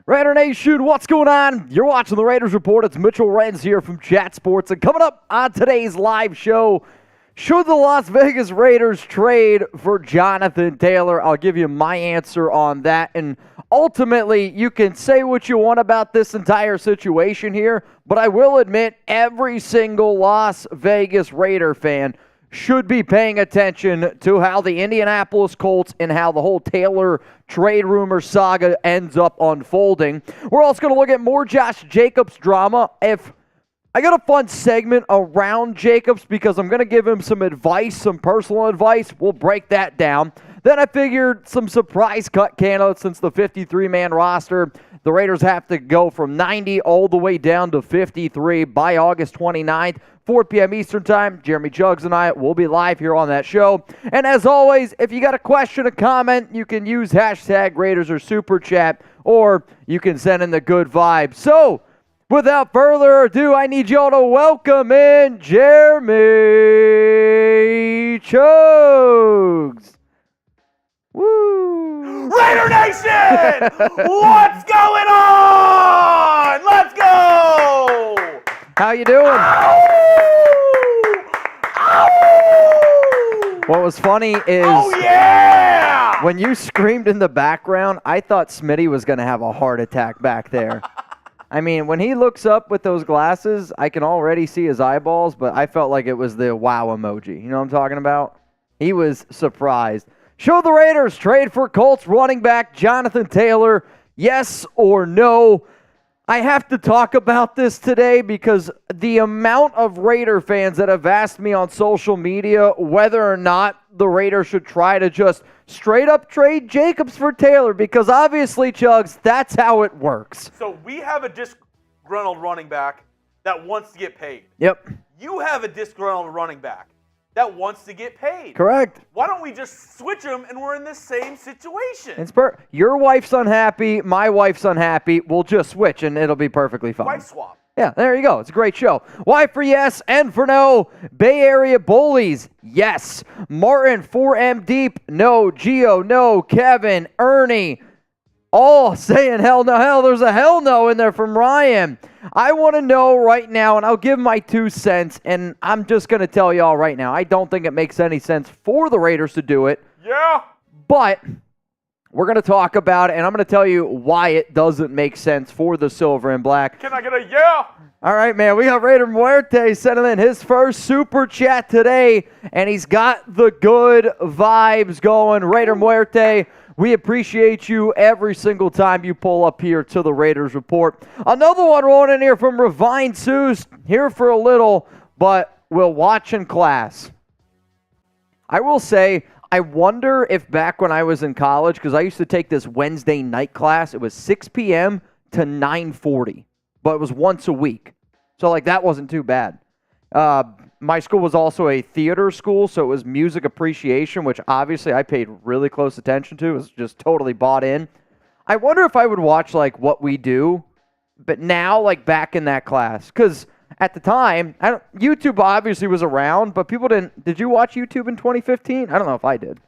Raider Nation, what's going on? You're watching the Raiders Report. It's Mitchell Renz here from Chat Sports. And coming up on today's live show, should the Las Vegas Raiders trade for Jonathan Taylor? I'll give you my answer on that. And ultimately, you can say what you want about this entire situation here, but I will admit every single Las Vegas Raider fan should be paying attention to how the Indianapolis Colts and how the whole Taylor trade rumor saga ends up unfolding. We're also going to look at more Josh Jacobs drama. I got a fun segment around Jacobs because I'm going to give him some advice, some personal advice. We'll break that down. Then I figured some surprise cut candidates since the 53-man roster. The Raiders have to go from 90 all the way down to 53 by August 29th. 4 p.m. Eastern Time. Jeremy Chuggs and I will be live here on that show. And as always, if you got a question, a comment, you can use hashtag Raiders or Super Chat, or you can send in the good vibes. So, without further ado, I need y'all to welcome in Jeremy Chuggs. Woo! Raider Nation! What's going on? Let's go! How you doing? Ow! Ow! What was funny is when you screamed in the background, I thought Smitty was going to have a heart attack back there. I mean, when he looks up with those glasses, I can already see his eyeballs, but I felt like it was the wow emoji. You know what I'm talking about? He was surprised. Should the Raiders trade for Colts running back Jonathan Taylor? Yes or no? I have to talk about this today because the amount of Raider fans that have asked me on social media whether or not the Raiders should try to just straight up trade Jacobs for Taylor, because obviously, Chuggs, that's how it works. So we have a disgruntled running back that wants to get paid. Yep. You have a disgruntled running back that wants to get paid. Correct. Why don't we just switch them and we're in the same situation? Your wife's unhappy, my wife's unhappy. We'll just switch and it'll be perfectly fine. Wife swap. Yeah, there you go. It's a great show. Y for yes, N for no. Bay Area Bullies, yes. Martin, 4M Deep, no. Geo, no. Kevin, Ernie, all saying hell no. Hell, there's a hell no in there from Ryan. I want to know right now, and I'll give my 2 cents, and I'm just going to tell y'all right now, I don't think it makes any sense for the Raiders to do it. Yeah. But we're going to talk about it, and I'm going to tell you why it doesn't make sense for the Silver and Black. Can I get a yeah? All right, man. We got Raider Muerte sending in his first Super Chat today, and he's got the good vibes going. Raider Muerte, we appreciate you every single time you pull up here to the Raiders Report. Another one rolling in here from Revine Seuss, here for a little, but we'll watch in class. I will say, I wonder if back when I was in college, because I used to take this Wednesday night class, it was 6 p.m. to 9:40, but it was once a week. So, that wasn't too bad. My school was also a theater school, so it was music appreciation, which obviously I paid really close attention to. It was just totally bought in. I wonder if I would watch, What We Do, but now, back in that class. Because at the time, YouTube obviously was around, but people didn't. Did you watch YouTube in 2015? I don't know if I did.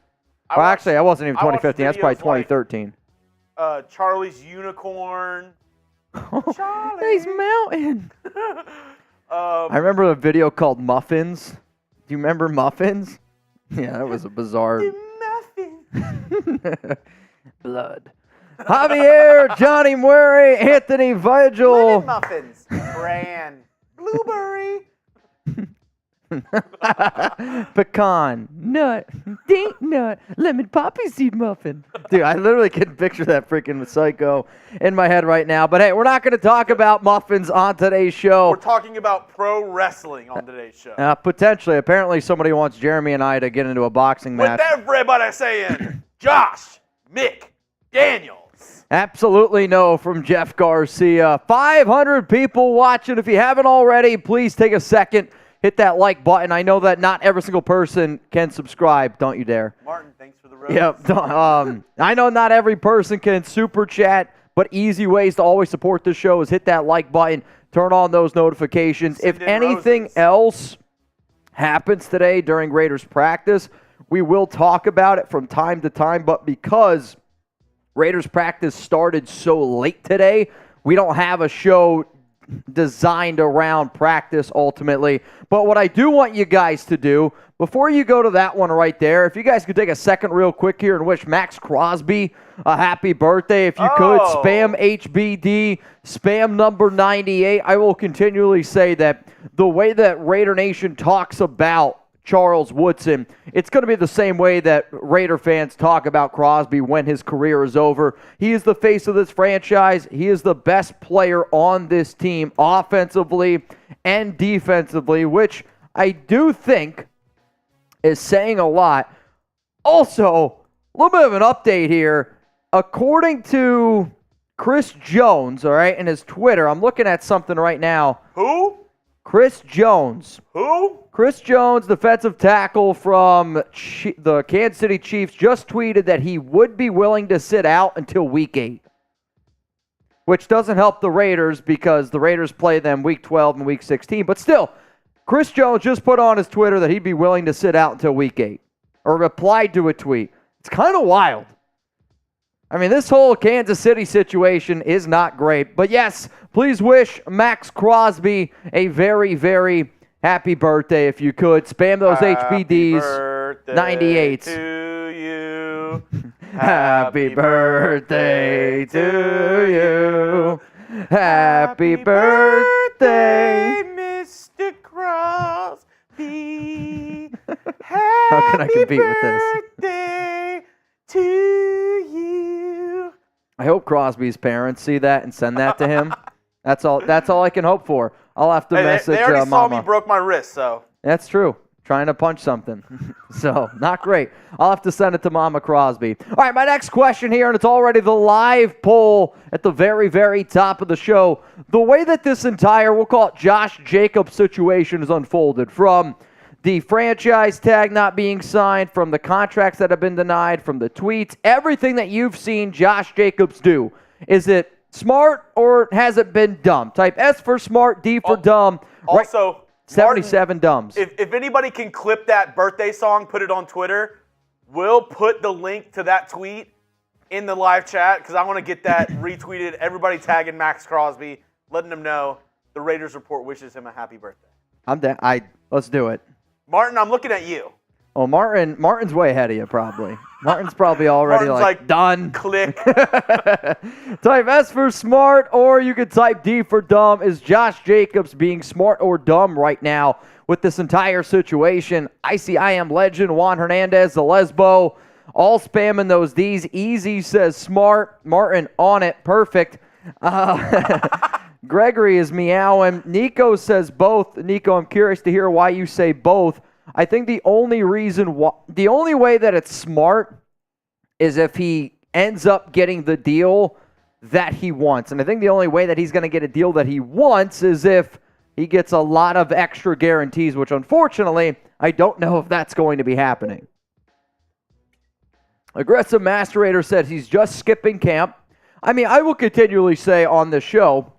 I wasn't even 2015. That's probably 2013. Charlie's Unicorn. Charlie. He's mountain. I remember a video called Muffins. Do you remember Muffins? Yeah, that was a bizarre. Muffins. Blood. Javier, Johnny Murray, Anthony Vigil. Lemon muffins. Bran. Blueberry. Pecan, nut, date nut, lemon poppy seed muffin. Dude, I literally can picture that freaking psycho in my head right now. But hey, we're not going to talk about muffins on today's show. We're talking about pro wrestling on today's show. Potentially. Apparently somebody wants Jeremy and I to get into a boxing match. With everybody saying, Josh McDaniels. Absolutely no from Jeff Garcia. 500 people watching. If you haven't already, please take a second. Hit that like button. I know that not every single person can subscribe. Don't you dare. Martin, thanks for the rose. Yep. I know not every person can super chat, but easy ways to always support this show is hit that like button, turn on those notifications. If anything else happens today during Raiders practice, we will talk about it from time to time, but because Raiders practice started so late today. We don't have a show designed around practice ultimately. But what I do want you guys to do, before you go to that one right there, if you guys could take a second real quick here and wish Max Crosby a happy birthday. If you could, spam HBD, spam number 98. I will continually say that the way that Raider Nation talks about Charles Woodson, it's going to be the same way that Raider fans talk about Crosby when his career is over. He is the face of this franchise. He is the best player on this team offensively and defensively, which I do think is saying a lot. Also, a little bit of an update here. According to Chris Jones, all right, in his Twitter, I'm looking at something right now. Who? Chris Jones. Who? Chris Jones, defensive tackle from the Kansas City Chiefs, just tweeted that he would be willing to sit out until Week 8, which doesn't help the Raiders because the Raiders play them Week 12 and Week 16. But still, Chris Jones just put on his Twitter that he'd be willing to sit out until Week 8, or replied to a tweet. It's kind of wild. I mean, this whole Kansas City situation is not great. But yes, please wish Max Crosby a very, very happy birthday if you could. Spam those HBDs. 98s. To you. Happy birthday to you. Happy birthday, Mr. Crosby. How can I compete with this? Birthday to you. I hope Crosby's parents see that and send that to him. That's all I can hope for. I'll have to message They already saw Mama. me broke my wrist, so. That's true. Trying to punch something. So, not great. I'll have to send it to Mama Crosby. All right, my next question here, and it's already the live poll at the very, very top of the show. The way that this entire, we'll call it Josh Jacobs situation is unfolded, from the franchise tag not being signed, from the contracts that have been denied, from the tweets, everything that you've seen Josh Jacobs do. Is it smart or has it been dumb? Type S for smart, D for dumb. Also, right, 77 dumbs. If anybody can clip that birthday song, put it on Twitter, we'll put the link to that tweet in the live chat because I want to get that retweeted. Everybody tagging Max Crosby, letting him know the Raiders Report wishes him a happy birthday. I'm down. Let's do it. Martin, I'm looking at you. Oh, Martin's way ahead of you, probably. Martin's probably already Martin's like done. Click. Type S for smart, or you could type D for dumb. Is Josh Jacobs being smart or dumb right now with this entire situation? I am legend, Juan Hernandez, the Lesbo, all spamming those Ds. Easy says smart. Martin on it. Perfect. Gregory is meowing. Nico says both. Nico, I'm curious to hear why you say both. I think the only way that it's smart is if he ends up getting the deal that he wants. And I think the only way that he's going to get a deal that he wants is if he gets a lot of extra guarantees, which unfortunately, I don't know if that's going to be happening. Aggressive Masterator said he's just skipping camp. I mean, I will continually say on the show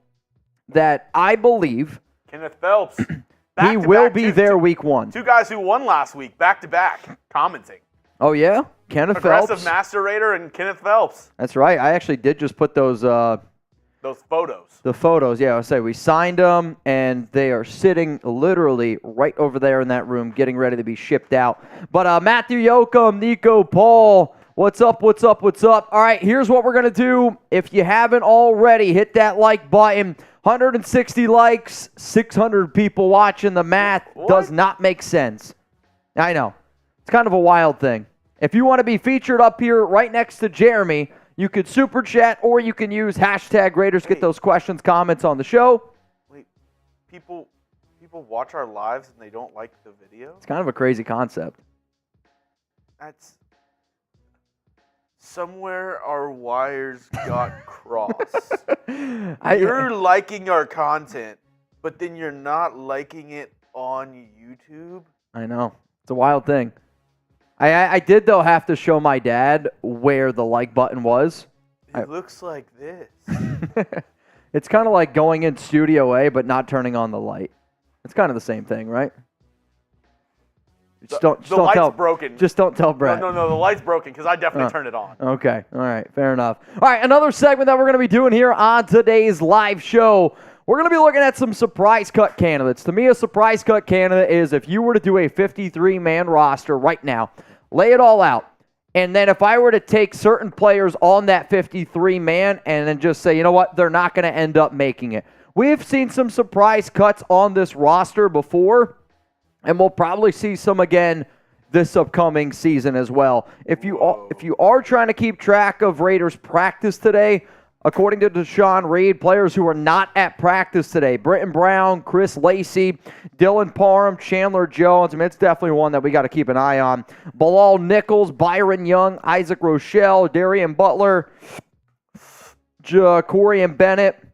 that I believe Kenneth Phelps. he will be there week 1. Two guys who won last week, back-to-back, commenting. Oh, yeah? Kenneth Aggressive Phelps? Masterator and Kenneth Phelps. That's right. I actually did just put those photos. The photos, yeah. I say we signed them, and they are sitting literally right over there in that room getting ready to be shipped out. But Matthew Yoakum, Nico Paul, what's up, what's up, what's up? All right, here's what we're going to do. If you haven't already, hit that like button. 160 likes, 600 people watching. The math does not make sense. I know. It's kind of a wild thing. If you want to be featured up here right next to Jeremy, you could super chat or you can use hashtag Raiders. Get those questions, comments on the show. Wait, people watch our lives and they don't like the video? It's kind of a crazy concept. That's... Somewhere our wires got crossed. You're liking our content, but then you're not liking it on YouTube? I know. It's a wild thing. I did, though, have to show my dad where the like button was. It looks like this. It's kind of like going in Studio A, but not turning on the light. It's kind of the same thing, right? Just don't The light's tell. broken. Just don't tell Brett. No, the light's broken because I definitely turned it on. Okay. All right. Fair enough. All right. Another segment that we're going to be doing here on today's live show. We're going to be looking at some surprise cut candidates. To me, a surprise cut candidate is if you were to do a 53-man roster right now, lay it all out, and then if I were to take certain players on that 53-man and then just say, you know what, they're not going to end up making it. We've seen some surprise cuts on this roster before, and we'll probably see some again this upcoming season as well. If you are trying to keep track of Raiders practice today, according to Deshaun Reed, players who are not at practice today: Britton Brown, Chris Lacey, Dylan Parham, Chandler Jones. I mean, it's definitely one that we got to keep an eye on. Bilal Nichols, Byron Young, Isaac Rochelle, Darian Butler, Corian Bennett,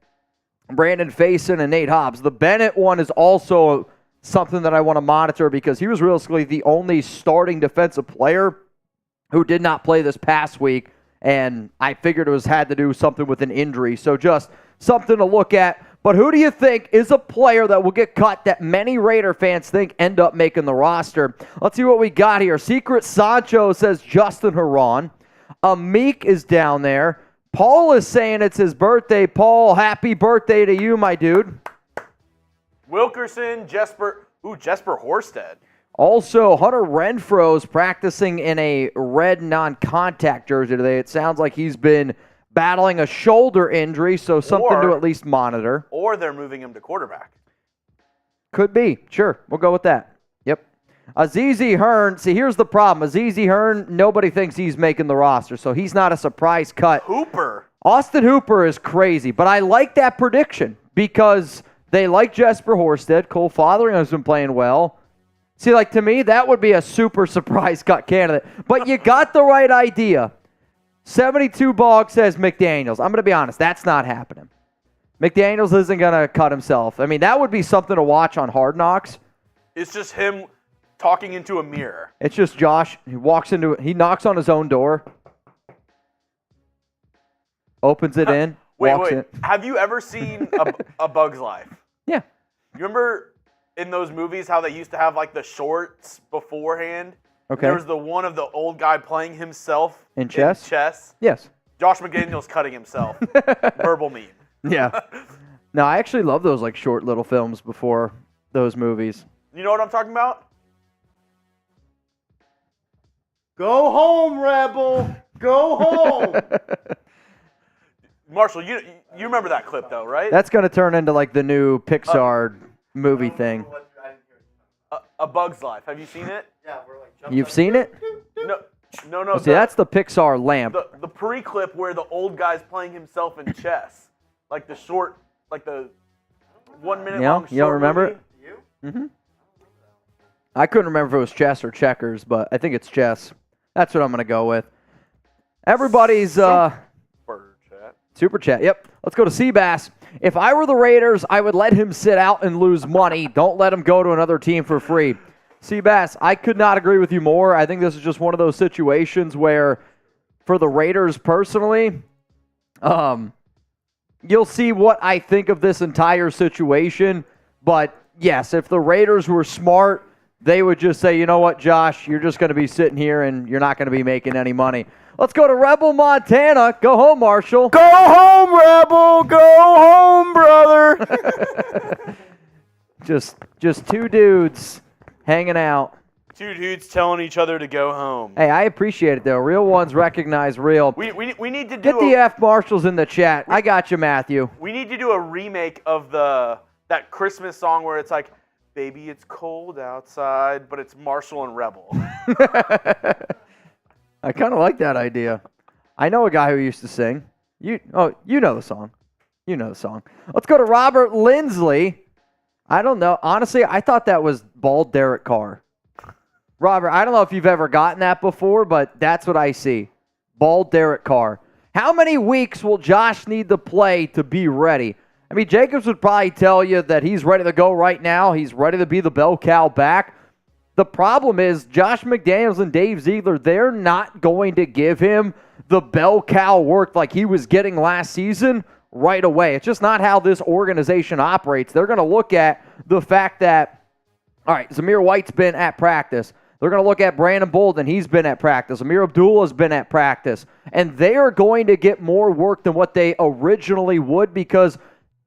Brandon Faison, and Nate Hobbs. The Bennett one is also something that I want to monitor because he was realistically the only starting defensive player who did not play this past week. And I figured it had to do something with an injury. So just something to look at. But who do you think is a player that will get cut that many Raider fans think end up making the roster? Let's see what we got here. Secret Sancho says Justin Herron. Amik is down there. Paul is saying it's his birthday. Paul, happy birthday to you, my dude. Wilkerson, Jesper Horsted. Also, Hunter Renfro's practicing in a red non-contact jersey today. It sounds like he's been battling a shoulder injury, so something to at least monitor. Or they're moving him to quarterback. Could be. Sure. We'll go with that. Yep. Azizi Hearn. See, here's the problem. Azizi Hearn, nobody thinks he's making the roster, so he's not a surprise cut. Hooper. Austin Hooper is crazy, but I like that prediction because they like Jesper Horsted. Cole Fotheringham has been playing well. See, like, to me, that would be a super surprise cut candidate. But you got the right idea. 72 Bog says McDaniels. I'm going to be honest, that's not happening. McDaniels isn't going to cut himself. I mean, that would be something to watch on Hard Knocks. It's just him talking into a mirror. It's just Josh. He knocks on his own door. Opens it in. Walks in. Have you ever seen a Bug's Life? Yeah. You remember in those movies how they used to have like the shorts beforehand? Okay. There was the one of the old guy playing himself in chess. Yes. Josh McDaniels cutting himself. Verbal meme. Yeah. No, I actually love those like short little films before those movies. You know what I'm talking about? Go home, Rebel. Go home. Marshall, you remember that clip though, right? That's going to turn into like the new Pixar movie thing. A Bug's Life. Have you seen it? Yeah, we're like jumping. You've seen it? No. See, that's the Pixar lamp. The pre-clip where the old guy's playing himself in chess, like the short, like the 1 minute long. You don't remember it? You? Mm-hmm. I couldn't remember if it was chess or checkers, but I think it's chess. That's what I'm going to go with. Everybody's Super chat. Yep. Let's go to Seabass. If I were the Raiders, I would let him sit out and lose money. Don't let him go to another team for free. Seabass, I could not agree with you more. I think this is just one of those situations where, for the Raiders personally, you'll see what I think of this entire situation. But yes, if the Raiders were smart, they would just say, you know what, Josh, you're just going to be sitting here and you're not going to be making any money. Let's go to Rebel, Montana. Go home, Marshall. Go home, Rebel. Go home, brother. just two dudes hanging out. Two dudes telling each other to go home. Hey, I appreciate it, though. Real ones recognize real. We need to do Get the F Marshalls in the chat. I got you, Matthew. We need to do a remake of that Christmas song where it's like, baby, it's cold outside, but it's Marshall and Rebel. I kind of like that idea. I know a guy who used to sing. You know the song. You know the song. Let's go to Robert Lindsley. I don't know. Honestly, I thought that was bald Derek Carr. Robert, I don't know if you've ever gotten that before, but that's what I see. Bald Derek Carr. How many weeks will Josh need to play to be ready? I mean, Jacobs would probably tell you that he's ready to go right now. He's ready to be the bell cow back. The problem is Josh McDaniels and Dave Ziegler, they're not going to give him the bell cow work like he was getting last season right away. It's just not how this organization operates. They're going to look at the fact that, all right, Zamir White's been at practice. They're going to look at Brandon Bolden. He's been at practice. Amir Abdullah's been at practice. And they are going to get more work than what they originally would because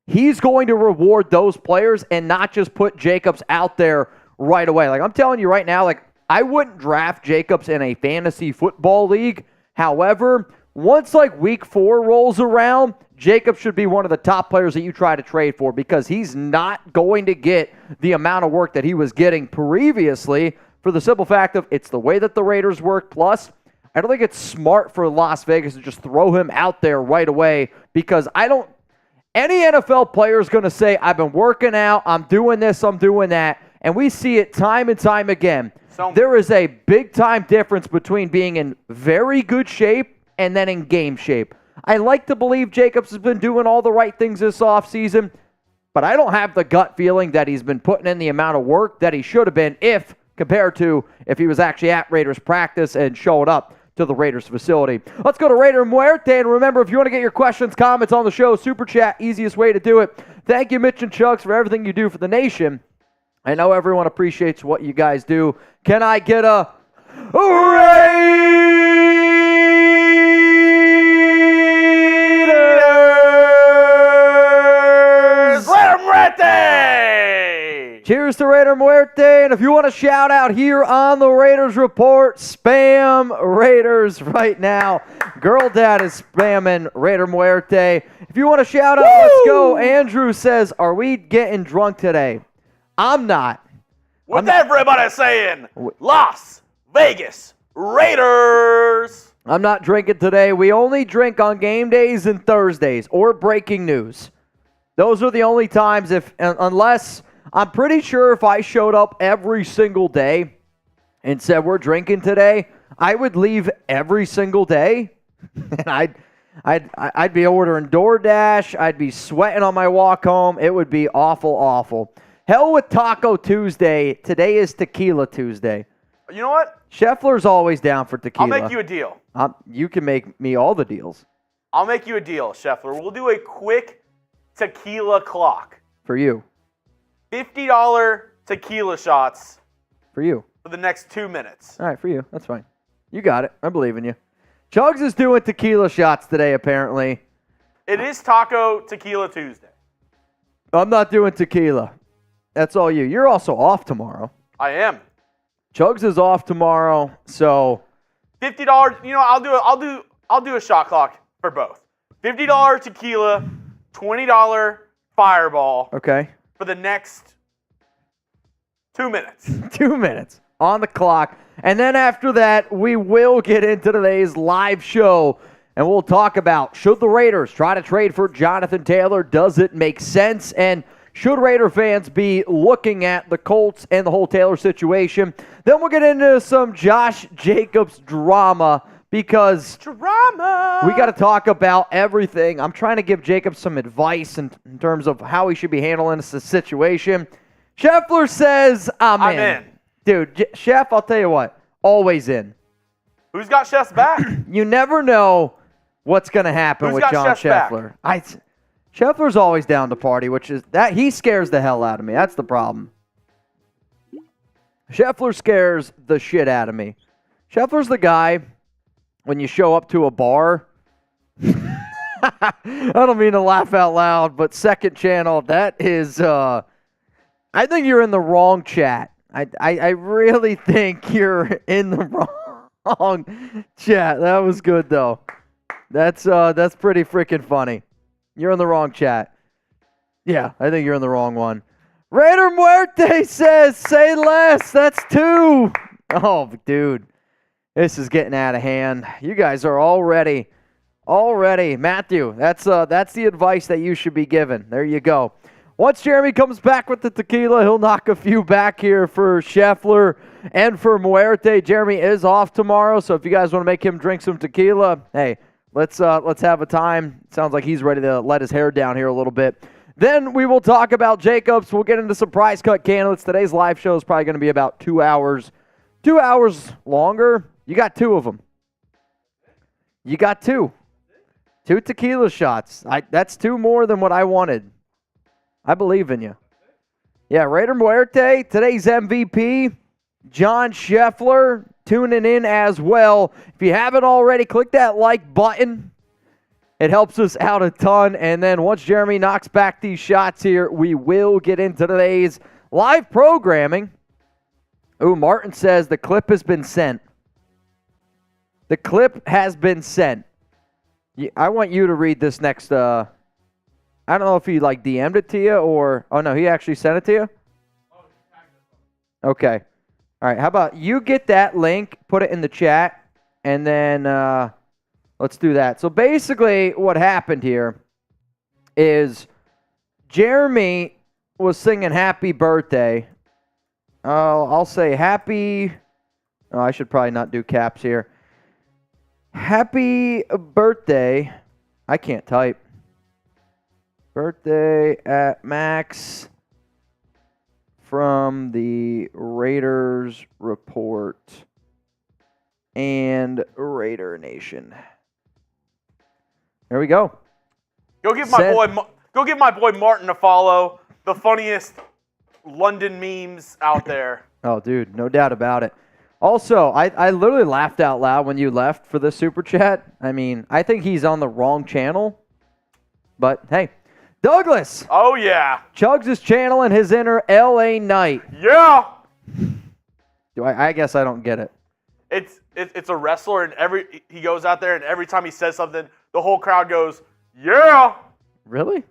he's going to reward those players and not just put Jacobs out there right away. Like I'm telling you right now, like I wouldn't draft Jacobs in a fantasy football league. However, once like week 4 rolls around, Jacobs should be one of the top players that you try to trade for because he's not going to get the amount of work that he was getting previously for the simple fact of it's the way that the Raiders work. Plus, I don't think it's smart for Las Vegas to just throw him out there right away because any NFL player is going to say, I've been working out, I'm doing this, I'm doing that. And we see it time and time again. There is a big-time difference between being in very good shape and then in game shape. I like to believe Jacobs has been doing all the right things this offseason, but I don't have the gut feeling that he's been putting in the amount of work that he should have been compared to if he was actually at Raiders practice and showing up to the Raiders facility. Let's go to Raider Muerte, and remember, if you want to get your questions, comments on the show, Super Chat, easiest way to do it. Thank you, Mitch and Chuggs, for everything you do for the nation. I know everyone appreciates what you guys do. Can I get a Raiders? Raider Muerte! Cheers to Raider Muerte. And if you want to shout out here on the Raiders Report, spam Raiders right now. Girl Dad is spamming Raider Muerte. If you want to shout out, let's go. Andrew says, are we getting drunk today? I'm not. With everybody saying, Las Vegas Raiders. I'm not drinking today. We only drink on game days and Thursdays or breaking news. Those are the only times unless I'm pretty sure if I showed up every single day and said we're drinking today, I would leave every single day. And I'd be ordering DoorDash. I'd be sweating on my walk home. It would be awful, awful. Hell with Taco Tuesday. Today is Tequila Tuesday. You know what? Scheffler's always down for tequila. I'll make you a deal. You can make me all the deals. I'll make you a deal, Scheffler. We'll do a quick tequila clock. For you. $50 tequila shots. For you. For the next 2 minutes. All right, for you. That's fine. You got it. I believe in you. Chuggs is doing tequila shots today, apparently. It is Taco Tequila Tuesday. I'm not doing tequila. That's all you. You're also off tomorrow. I am. Chuggs is off tomorrow, so $50. You know, I'll do a shot clock for both. $50 tequila, $20 Fireball. Okay. For the next 2 minutes. 2 minutes on the clock. And then after that, we will get into today's live show, and we'll talk about should the Raiders try to trade for Jonathan Taylor? Does it make sense? And should Raider fans be looking at the Colts and the whole Taylor situation? Then we'll get into some Josh Jacobs drama because we got to talk about everything. I'm trying to give Jacobs some advice in terms of how he should be handling this situation. Scheffler says, I'm in. Dude, Chef, I'll tell you what, always in. Who's got Chef's back? You never know what's going to happen with John Scheffler. Scheffler's always down to party, which is that he scares the hell out of me. That's the problem. Scheffler scares the shit out of me. Scheffler's the guy when you show up to a bar. I don't mean to laugh out loud, but second channel, that is, I think you're in the wrong chat. I really think you're in the wrong chat. That was good, though. That's pretty freaking funny. You're in the wrong chat. Yeah, I think you're in the wrong one. Raider Muerte says, say less. That's 2. Oh, dude. This is getting out of hand. You guys are already. Matthew, that's the advice that you should be given. There you go. Once Jeremy comes back with the tequila, he'll knock a few back here for Scheffler and for Muerte. Jeremy is off tomorrow, so if you guys want to make him drink some tequila, hey, let's have a time. Sounds like he's ready to let his hair down here a little bit. Then we will talk about Jacobs. We'll get into some prize cut candidates. Today's live show is probably going to be about 2 hours. 2 hours longer. You got 2 of them. You got 2. 2 tequila shots. That's 2 more than what I wanted. I believe in you. Yeah, Raider Muerte, today's MVP. John Scheffler tuning in as well. If you haven't already, click that like button. It helps us out a ton. And then once Jeremy knocks back these shots here, we will get into today's live programming. Ooh, Martin says the clip has been sent. The clip has been sent. I want you to read this next. I don't know if he DM'd it to you or. Oh, no, he actually sent it to you? Okay. All right. How about you get that link, put it in the chat, and then let's do that. So basically what happened here is Jeremy was singing happy birthday. I'll say happy. Oh, I should probably not do caps here. Happy birthday. I can't type. Birthday at Max from the Raiders Report and Raider Nation. There we go. Go give my boy Martin a follow. The funniest London memes out there. Oh, dude, no doubt about it. Also, I literally laughed out loud when you left for the super chat. I mean, I think he's on the wrong channel. But, hey, Douglas. Oh, yeah. Chuggs is channeling his inner L.A. Knight. Yeah. I guess I don't get it. It's a wrestler, and he goes out there, and every time he says something, the whole crowd goes, yeah. Really?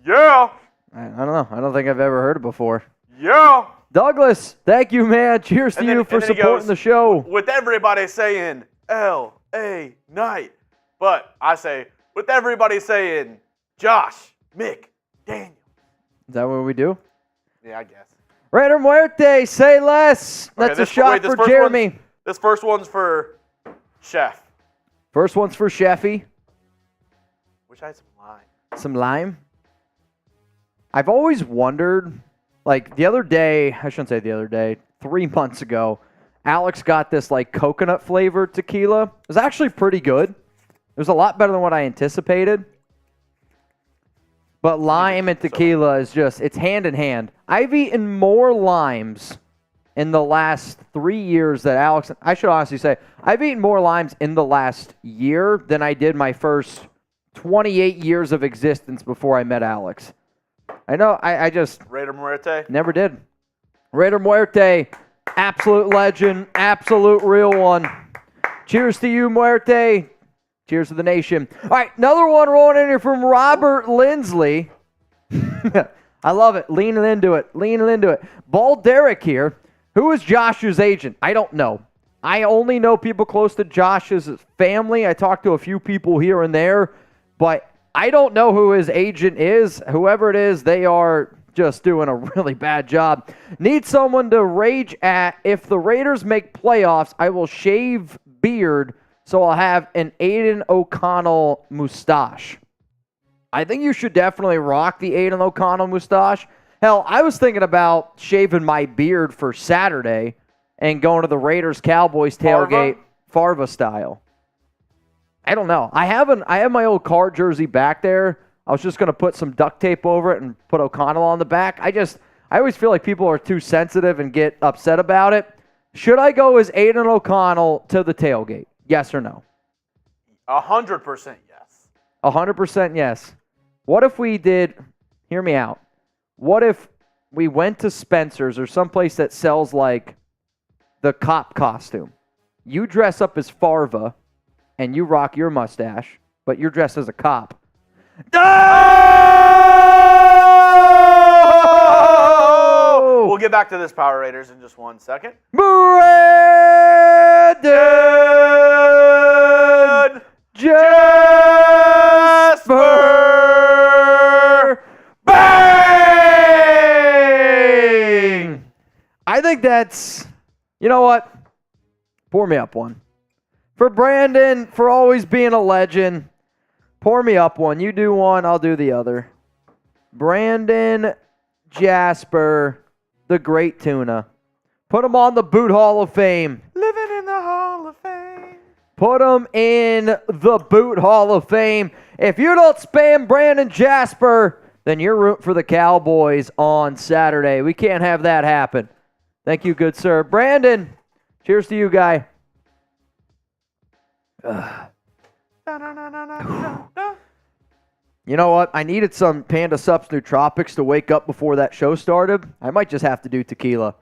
Yeah. I don't know. I don't think I've ever heard it before. Yeah. Douglas, thank you, man. Cheers to you for supporting the show. With everybody saying L.A. Knight. But I say, with everybody saying Josh McDaniels. Is that what we do? Yeah, I guess. Raider Muerte, say less. That's a shot for Jeremy. This first one's for Chef. First one's for Sheffy. Wish I had some lime. Some lime? I've always wondered, the other day, I shouldn't say the other day, 3 months ago, Alex got this coconut flavored tequila. It was actually pretty good. It was a lot better than what I anticipated. But lime and tequila is it's hand in hand. I've eaten more limes in the last 3 years that Alex, I should honestly say, I've eaten more limes in the last year than I did my first 28 years of existence before I met Alex. I know, I just... Raider Muerte? Never did. Raider Muerte, absolute legend, absolute real one. Cheers to you, Muerte. Cheers to the nation. All right, another one rolling in here from Robert Lindsley. I love it. Leaning into it. Bald Derek here. Who is Josh's agent? I don't know. I only know people close to Josh's family. I talked to a few people here and there, but I don't know who his agent is. Whoever it is, they are just doing a really bad job. Need someone to rage at. If the Raiders make playoffs, I will shave beard so I'll have an Aidan O'Connell mustache. I think you should definitely rock the Aidan O'Connell mustache. Hell, I was thinking about shaving my beard for Saturday and going to the Raiders-Cowboys tailgate, Farva style. I don't know. I have my old card jersey back there. I was just going to put some duct tape over it and put O'Connell on the back. I always feel like people are too sensitive and get upset about it. Should I go as Aidan O'Connell to the tailgate? Yes or no? 100% yes. 100% yes. What if we did, hear me out, what if we went to Spencer's or someplace that sells the cop costume? You dress up as Farva and you rock your mustache, but you're dressed as a cop. Oh! We'll get back to this, Power Raiders, in just 1 second. Brandon Jasper Bang! I think that's, you know what? Pour me up one. For Brandon, for always being a legend, pour me up one. You do one, I'll do the other. Brandon Jasper, the great tuna. Put him on the Boot Hall of Fame. Living in the Hall of Fame. Put him in the Boot Hall of Fame. If you don't spam Brandon Jasper, then you're rooting for the Cowboys on Saturday. We can't have that happen. Thank you, good sir. Brandon, cheers to you, guy. You know what? I needed some Panda Sups Nootropics to wake up before that show started. I might just have to do tequila.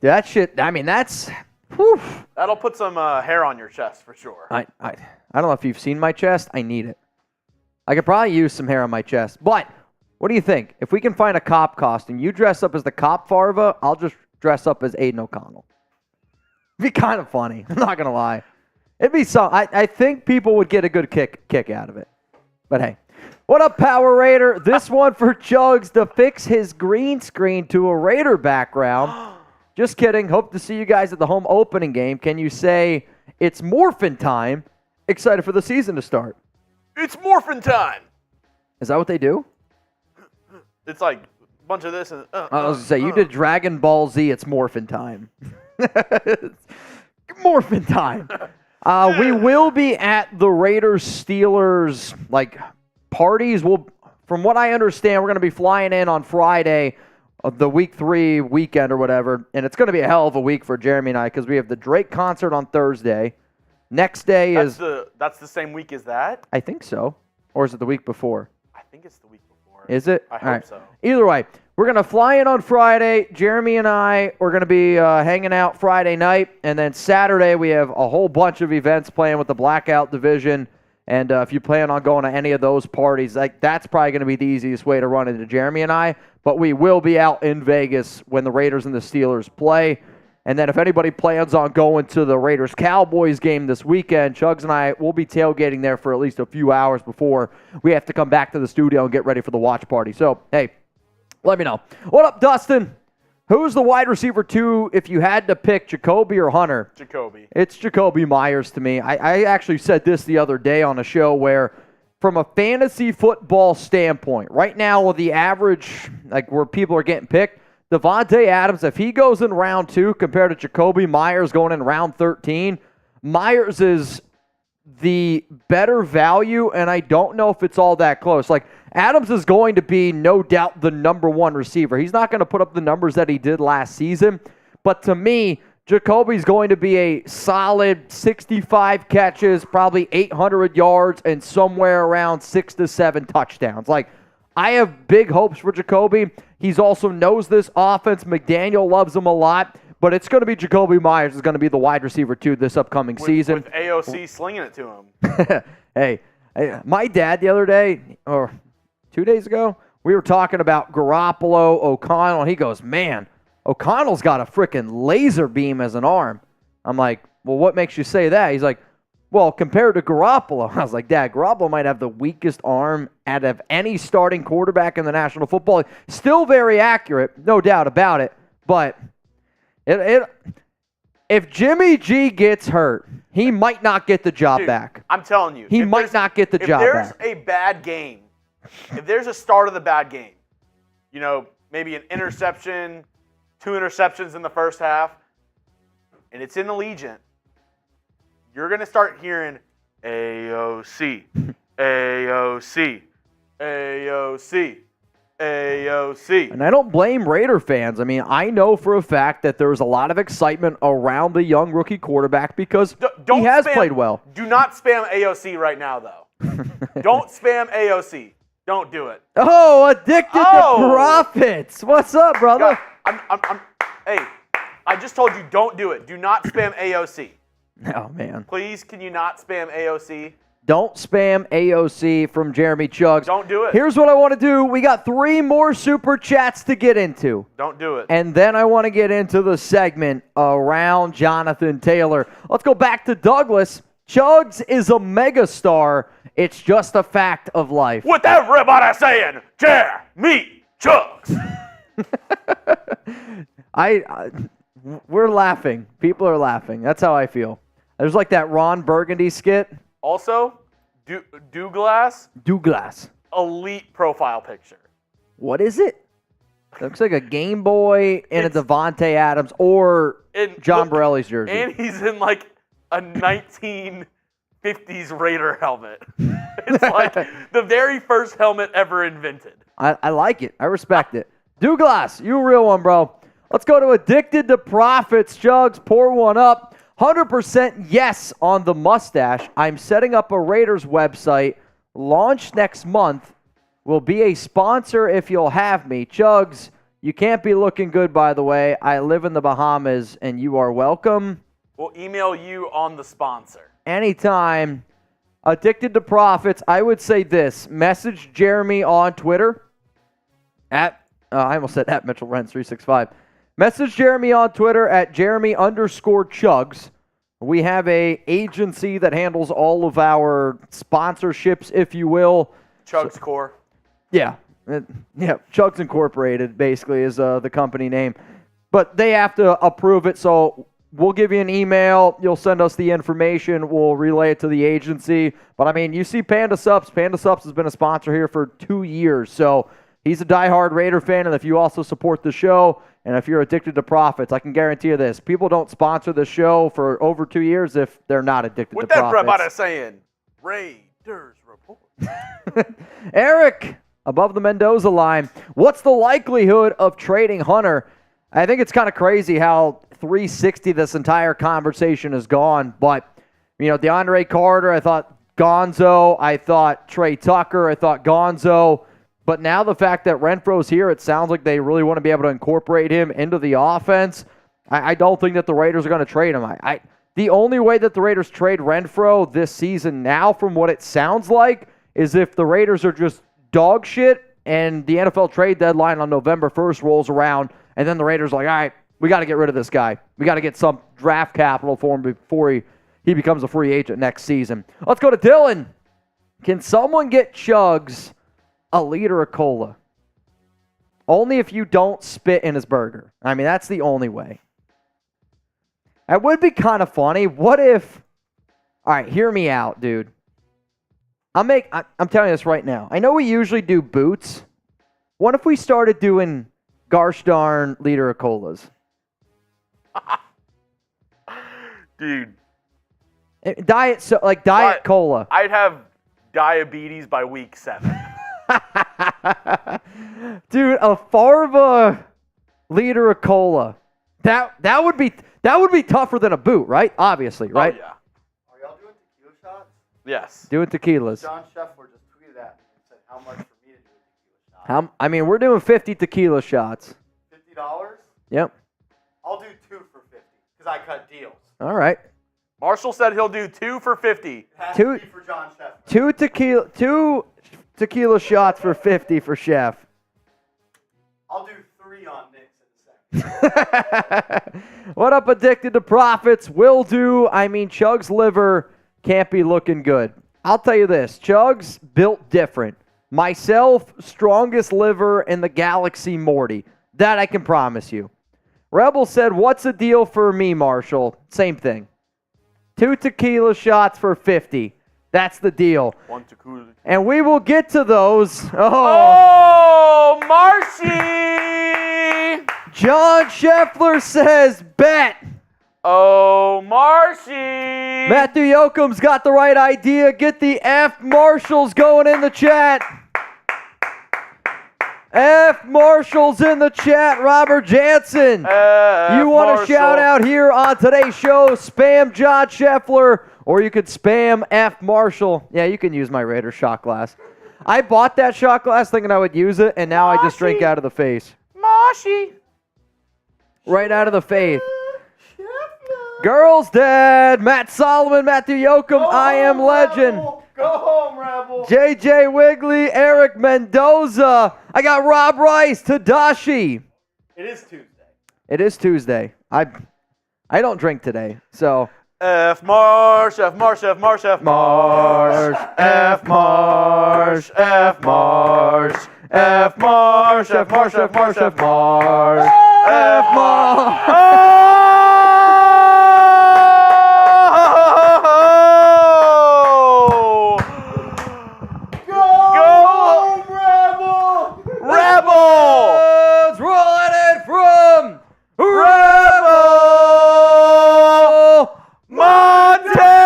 That shit, I mean, that's... Whew. That'll put some hair on your chest for sure. I don't know if you've seen my chest. I need it. I could probably use some hair on my chest. But what do you think? If we can find a cop costume, you dress up as the cop Farva, I'll just dress up as Aidan O'Connell. It'd be kind of funny. I'm not going to lie. It'd be some. I think people would get a good kick out of it. But hey. What up, Power Raider? This one for Chuggs to fix his green screen to a Raider background. Just kidding. Hope to see you guys at the home opening game. Can you say it's morphin' time? Excited for the season to start. It's morphin' time. Is that what they do? It's like a bunch of this and... I was going to say, you did Dragon Ball Z. It's morphin' time. Morphin' time. We will be at the Raiders-Steelers, parties. From what I understand, we're going to be flying in on Friday of the week 3 weekend or whatever, and it's going to be a hell of a week for Jeremy and I because we have the Drake concert on Thursday. Next day that's the same week as that? I think so. Or is it the week before? I think it's the week before. Is it? I hope so. Either way, we're going to fly in on Friday. Jeremy and I are going to be hanging out Friday night, and then Saturday we have a whole bunch of events playing with the Blackout Division. And if you plan on going to any of those parties, that's probably going to be the easiest way to run into Jeremy and I. But we will be out in Vegas when the Raiders and the Steelers play. And then if anybody plans on going to the Raiders-Cowboys game this weekend, Chuggs and I will be tailgating there for at least a few hours before we have to come back to the studio and get ready for the watch party. So, hey, let me know. What up, Dustin? Who's the wide receiver 2 if you had to pick, Jacoby or Hunter? Jacoby. It's Jacoby Myers to me. I actually said this the other day on a show where, from a fantasy football standpoint, right now with the average, where people are getting picked, Devontae Adams, if he goes in round 2 compared to Jacoby Myers going in round 13, Myers is the better value, and I don't know if it's all that close. Adams is going to be, no doubt, the number 1 receiver. He's not going to put up the numbers that he did last season, but to me, Jacoby's going to be a solid 65 catches, probably 800 yards, and somewhere around 6 to 7 touchdowns. I have big hopes for Jacoby. He's also knows this offense. McDaniel loves him a lot. But it's going to be Jacoby Myers is going to be the wide receiver 2 this upcoming season. With AOC slinging it to him. Hey, my dad the other day, or 2 days ago, we were talking about Garoppolo, O'Connell, and he goes, man, O'Connell's got a freaking laser beam as an arm. I'm like, well, what makes you say that? He's like, well, compared to Garoppolo. I was like, Dad, Garoppolo might have the weakest arm out of any starting quarterback in the National Football League. Still very accurate, no doubt about it, but... If Jimmy G gets hurt, he might not get the job back. I'm telling you. He might not get the job back. If there's a bad game, if there's a start of the bad game, maybe an interception, 2 interceptions in the first half, and it's in the Legion, you're going to start hearing AOC, AOC, AOC. AOC. And I don't blame Raider fans. I mean, I know for a fact that there was a lot of excitement around the young rookie quarterback because he has played well. Do not spam AOC right now, though. Don't spam AOC. Don't do it. Oh, addicted to profits. What's up, brother? Hey, I just told you don't do it. Do not spam AOC. Oh, man. Please, can you not spam AOC? Don't spam AOC from Jeremy Chuggs. Don't do it. Here's what I want to do. We got 3 more super chats to get into. Don't do it. And then I want to get into the segment around Jonathan Taylor. Let's go back to Douglas. Chuggs is a megastar. It's just a fact of life. With everybody saying, Jeremy Chuggs. We're laughing. People are laughing. That's how I feel. There's that Ron Burgundy skit. Also, Douglas. Elite profile picture. What is it? Looks like a Game Boy and a Devontae Adams or John Borelli's jersey. And he's in a 1950s Raider helmet. It's the very first helmet ever invented. I like it. I respect it. Douglas, you a real one, bro. Let's go to Addicted to Profits. Chuggs, pour one up. 100% yes on the mustache. I'm setting up a Raiders website. Launch next month. Will be a sponsor if you'll have me. Chuggs, you can't be looking good, by the way. I live in the Bahamas, and you are welcome. We'll email you on the sponsor. Anytime. Addicted to Profits, I would say this. Message Jeremy on Twitter. I almost said at Mitchell Renz 365. Message Jeremy on Twitter at Jeremy_Chuggs. We have a agency that handles all of our sponsorships, if you will. Chuggs Core. Yeah. Chuggs Incorporated basically is the company name. But they have to approve it, so we'll give you an email. You'll send us the information. We'll relay it to the agency. But, I mean, you see Panda Subs. Panda Subs has been a sponsor here for 2 years. So he's a diehard Raider fan, and if you also support the show and if you're addicted to profits, I can guarantee you this. People don't sponsor the show for over 2 years if they're not addicted to profits. With that brother saying, Raiders Report. Eric, above the Mendoza line, what's the likelihood of trading Hunter? I think it's kind of crazy how 360 this entire conversation has gone. But, DeAndre Carter, I thought Gonzo. I thought Trey Tucker. I thought Gonzo. But now the fact that Renfro's here, it sounds like they really want to be able to incorporate him into the offense. I don't think that the Raiders are going to trade him. The only way that the Raiders trade Renfro this season now, from what it sounds like, is if the Raiders are just dog shit and the NFL trade deadline on November 1st rolls around, and then the Raiders are like, all right, we got to get rid of this guy. We got to get some draft capital for him before he becomes a free agent next season. Let's go to Dylan. Can someone get Chuggs a liter of cola? Only if you don't spit in his burger. I mean, that's the only way. It would be kind of funny. What if... All right, hear me out, dude. I'm telling you this right now. I know we usually do boots. What if we started doing gosh darn liter of colas? Dude. Diet cola. I'd have diabetes by week 7. Dude, a Farva liter of cola. That would be tougher than a boot, right? Obviously, right? Oh, yeah. Are y'all doing tequila shots? Yes. Doing tequilas. John Scheffler just tweeted at me and said how much for me to do a tequila shot. We're doing 50 tequila shots. $50? Yep. I'll do 2 for 50 because I cut deals. All right. Marshall said he'll do 2 for 50. It has Two- to be for John Scheffler. Two tequila shots for 50 for Chef. I'll do 3 on Nick's in a second. What up, Addicted to Profits? Will do. Chuggs' liver can't be looking good. I'll tell you this. Chuggs built different. Myself, strongest liver in the galaxy, Morty. That I can promise you. Rebel said, what's the deal for me, Marshall? Same thing. 2 tequila shots for 50. That's the deal. 1 tequila. And we will get to those. Oh, Marshy! John Scheffler says, bet. Oh, Marshy! Matthew Yoakum's got the right idea. Get the F Marshalls going in the chat. F Marshall's in the chat. Robert Jansen. You want a shout out here on today's show? Spam John Scheffler, or you could spam F Marshall. Yeah, you can use my Raider shot glass. I bought that shot glass thinking I would use it, and now I just drink out of the face. Marshy! Right out of the face. Girls Dad, Matt Solomon, Matthew Yoakum, I Am Legend. Go home, Rebel. JJ Wigley, Eric Mendoza. I got Rob Rice, Tadashi. It is Tuesday. It is Tuesday. I don't drink today, so. F Marsh, F Marsh, F Marsh, F Marsh, F Marsh, F Marsh, F Marsh, F Marsh, F Marsh, F Marsh, F Marsh. Rebels rolling in from Rebel Montana.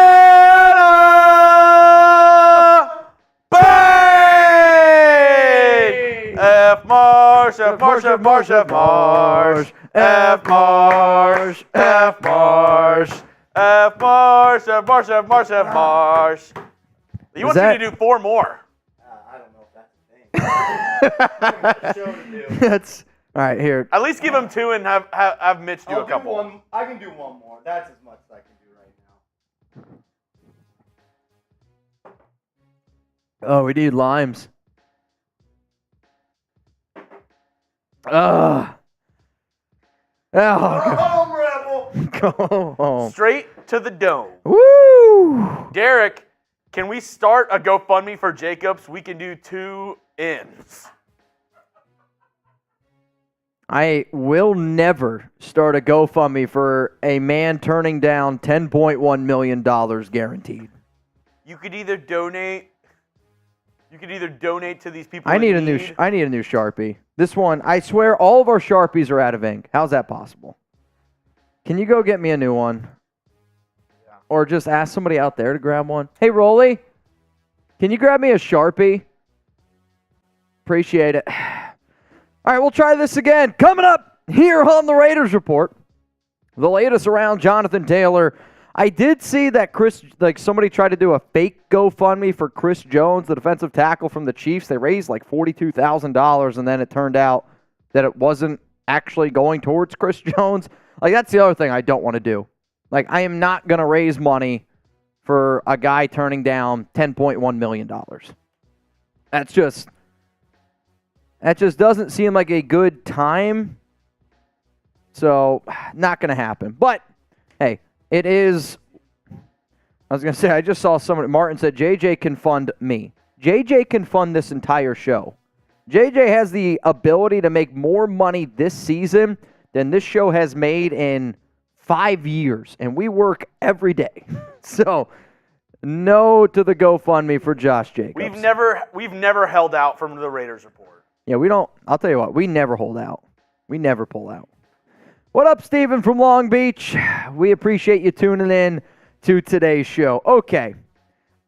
Bang! F Marsh, F Marsh, F Marsh, F Marsh, F Marsh, F Marsh, F Marsh, F Marsh, F Marsh, F Marsh. He wants me to do 4 more. I don't know if that's a thing. Show to do. That's all right. Here, At least give him 2 and have Mitch do I'll a couple. one. I can do one more. That's as much as I can do right now. oh, we need limes. Oh, Home Rebel. go home. Straight to the dome. Woo! Derek, can we start a GoFundMe for Jacobs? We can do 2 ends. I will never start a GoFundMe for a man turning down $10.1 million guaranteed. You could either donate to these people. I in need a new Sharpie. This one, I swear, all of our Sharpies are out of ink. How's that possible? Can you go get me a new one? Yeah. Or just ask somebody out there to grab one. Hey, Rolly, can you grab me a Sharpie? Appreciate it. All right, we'll try this again. Coming up here on the Raiders Report, the latest around Jonathan Taylor. I did see that somebody tried to do a fake GoFundMe for Chris Jones, the defensive tackle from the Chiefs. They raised like $42,000, and then it turned out that it wasn't actually going towards Chris Jones. Like, that's the other thing I don't want to do. Like, I am not going to raise money for a guy turning down $10.1 million. That just doesn't seem like a good time. So, not going to happen. But, hey, it is, I was going to say, I just saw somebody, Martin said, JJ can fund me. JJ can fund this entire show. JJ has the ability to make more money this season than this show has made in 5 years. And we work every day. So, no to the GoFundMe for Josh Jacobs. We've never held out from the Raiders Report. Yeah, we don't, I'll tell you what, we never hold out. We never pull out. What up, Steven from Long Beach? We appreciate you tuning in to today's show. Okay,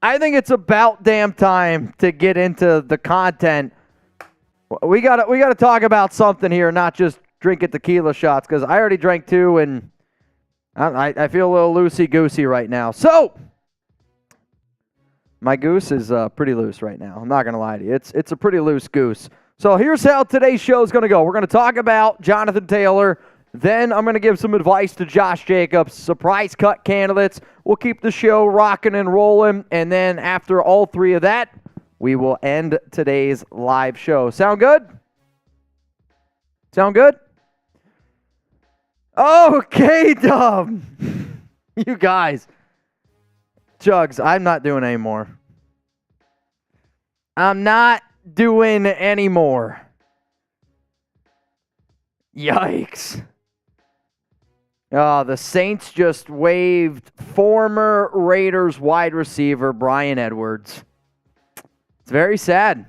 I think it's about damn time to get into the content. We gotta talk about something here, not just drinking tequila shots, because I already drank 2, and I feel a little loosey-goosey right now. So, my goose is pretty loose right now. I'm not going to lie to you. It's a pretty loose goose. So, here's how today's show is going to go. We're going to talk about Jonathan Taylor. Then I'm going to give some advice to Josh Jacobs, surprise cut candidates. We'll keep the show rocking and rolling. And then after all 3 of that, we will end today's live show. Sound good? Sound good? Okay, Dub. You guys. Chuggs, I'm not doing anymore. I'm not doing anymore. Yikes. The Saints just waived former Raiders wide receiver Bryan Edwards. It's very sad.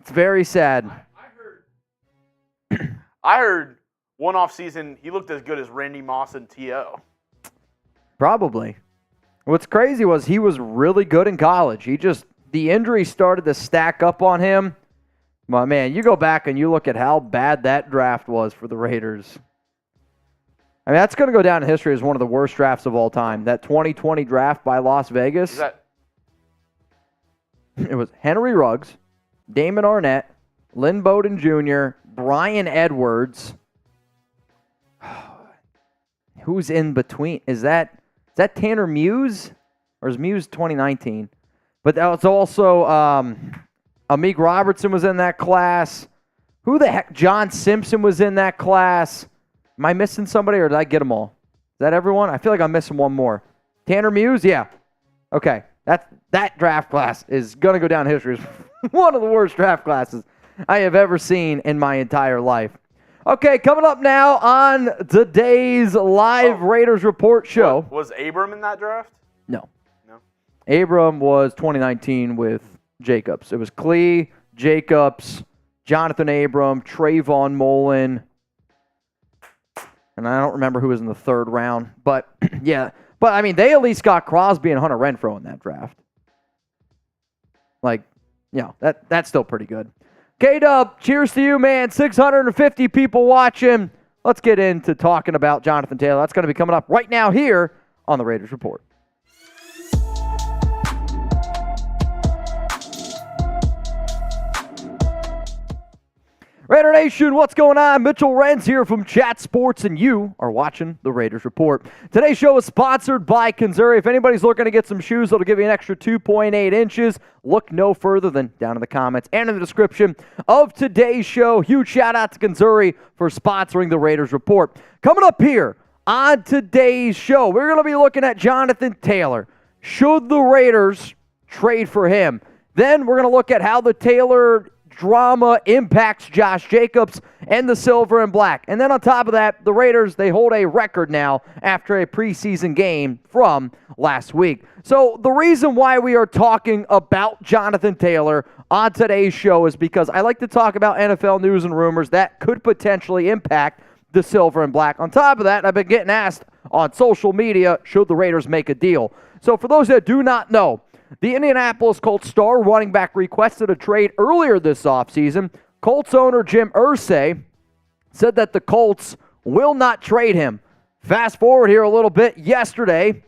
It's very sad. I heard one offseason he looked as good as Randy Moss and T.O. Probably. What's crazy was he was really good in college. The injury started to stack up on him. My man, you go back and you look at how bad that draft was for the Raiders. I mean, that's going to go down in history as one of the worst drafts of all time. That 2020 draft by Las Vegas. It was Henry Ruggs, Damon Arnett, Lynn Bowden Jr., Bryan Edwards. Who's in between? Is that Tanner Muse? Or is Muse 2019? But that was also Amik Robertson was in that class. Who the heck? John Simpson was in that class. Am I missing somebody or did I get them all? Is that everyone? I feel like I'm missing one more. Tanner Muse? Yeah. Okay. That draft class is going to go down in history as one of the worst draft classes I have ever seen in my entire life. Okay, coming up now on today's live Raiders Report show. Was Abram in that draft? No. Abram was 2019 with Jacobs. It was Klee, Jacobs, Jonathan Abram, Trayvon Mullen, and I don't remember who was in the 3rd round. But, yeah. But, I mean, they at least got Crosby and Hunter Renfrow in that draft. Like, that's still pretty good. K-Dub, cheers to you, man. 650 people watching. let's get into talking about Jonathan Taylor. That's going to be coming up right now here on the Raiders Report. Raider Nation, what's going on? Mitchell Renz here from Chat Sports, and you are watching the Raiders Report. Today's show is sponsored by Missouri. If anybody's looking to get some shoes that'll give you an extra 2.8 inches, look no further than down in the comments and in the description of today's show. Huge shout out to Missouri for sponsoring the Raiders Report. Coming up here on today's show, we're going to be looking at Jonathan Taylor. Should the Raiders trade for him? Then we're going to look at how the Taylor drama impacts Josh Jacobs and the silver and black. And then on top of that, the Raiders, they hold a record now after a preseason game from last week. So the reason why we are talking about Jonathan Taylor on today's show is because I like to talk about NFL news and rumors that could potentially impact the silver and black. On top of that, I've been getting asked on social media, should the Raiders make a deal? So for those that do not know, the Indianapolis Colts star running back requested a trade earlier this offseason. Colts owner Jim Irsay said that the Colts will not trade him. Fast forward here a little bit. Yesterday,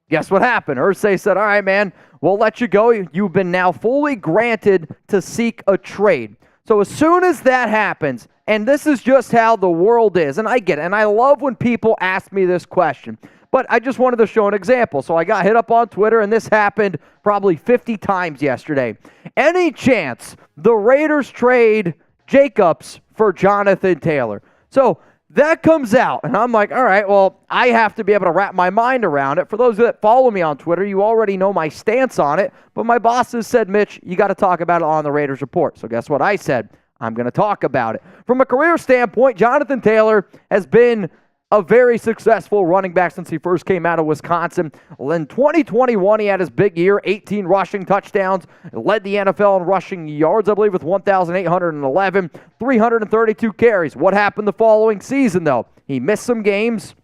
guess what happened? Irsay said, all right, man, we'll let you go. You've been now fully granted to seek a trade. So as soon as that happens, and this is just how the world is, and I get it, and I love when people ask me this question, but I just wanted to show an example. So I got hit up on Twitter, and this happened probably 50 times yesterday. Any chance the Raiders trade Jacobs for Jonathan Taylor? So that comes out, and I'm like, all right, well, I have to be able to wrap my mind around it. For those that follow me on Twitter, you already know my stance on it, but my bosses said, Mitch, you got to talk about it on the Raiders Report. So guess what I said? I'm going to talk about it. From a career standpoint, Jonathan Taylor has been a very successful running back since he first came out of Wisconsin. In 2021, he had his big year, 18 rushing touchdowns, led the NFL in rushing yards, I believe, with 1,811, 332 carries. What happened the following season, though? He missed some games,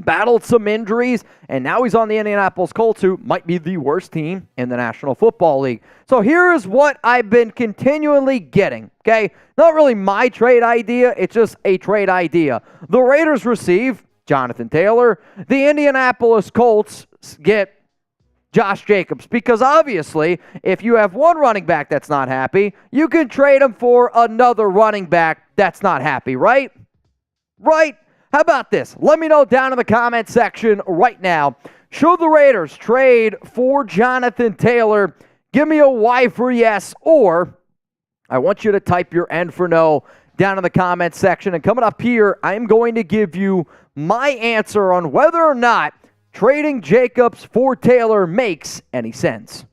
battled some injuries, and now he's on the Indianapolis Colts, who might be the worst team in the National Football League. So here's what I've been continually getting, okay? Not really my trade idea, it's just a trade idea. The Raiders receive Jonathan Taylor. The Indianapolis Colts get Josh Jacobs, because obviously, if you have one running back that's not happy, you can trade him for another running back that's not happy, right? Right? How about this? Let me know down in the comment section right now. Should the Raiders trade for Jonathan Taylor? Give me a Y for yes, or I want you to type your N for no down in the comment section. And coming up here, I'm going to give you my answer on whether or not trading Jacobs for Taylor makes any sense.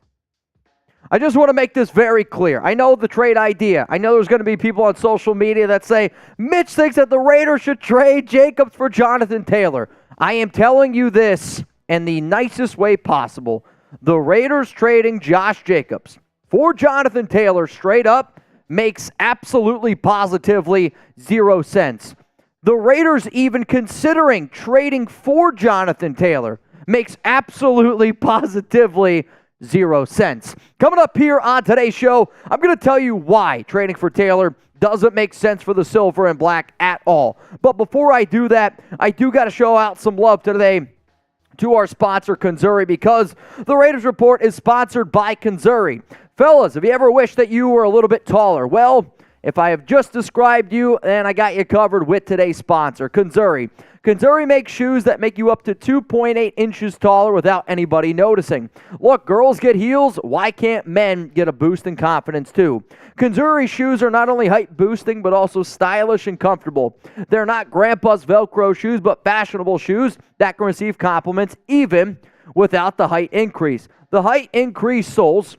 I just want to make this very clear. I know the trade idea. I know there's going to be people on social media that say, Mitch thinks that the Raiders should trade Jacobs for Jonathan Taylor. I am telling you this in the nicest way possible. The Raiders trading Josh Jacobs for Jonathan Taylor straight up makes absolutely positively 0 sense. The Raiders even considering trading for Jonathan Taylor makes absolutely positively 0 sense. Coming up here on today's show, I'm going to tell you why trading for Taylor doesn't make sense for the silver and black at all. But before I do that, I do got to show out some love today to our sponsor, Missouri, because the Raiders Report is sponsored by Missouri. Fellas, have you ever wished that you were a little bit taller? Well, if I have just described you, then I got you covered with today's sponsor, Missouri. Missouri makes shoes that make you up to 2.8 inches taller without anybody noticing. Look, girls get heels. Why can't men get a boost in confidence too? Missouri shoes are not only height boosting, but also stylish and comfortable. They're not grandpa's Velcro shoes, but fashionable shoes that can receive compliments even without the height increase. The height increase soles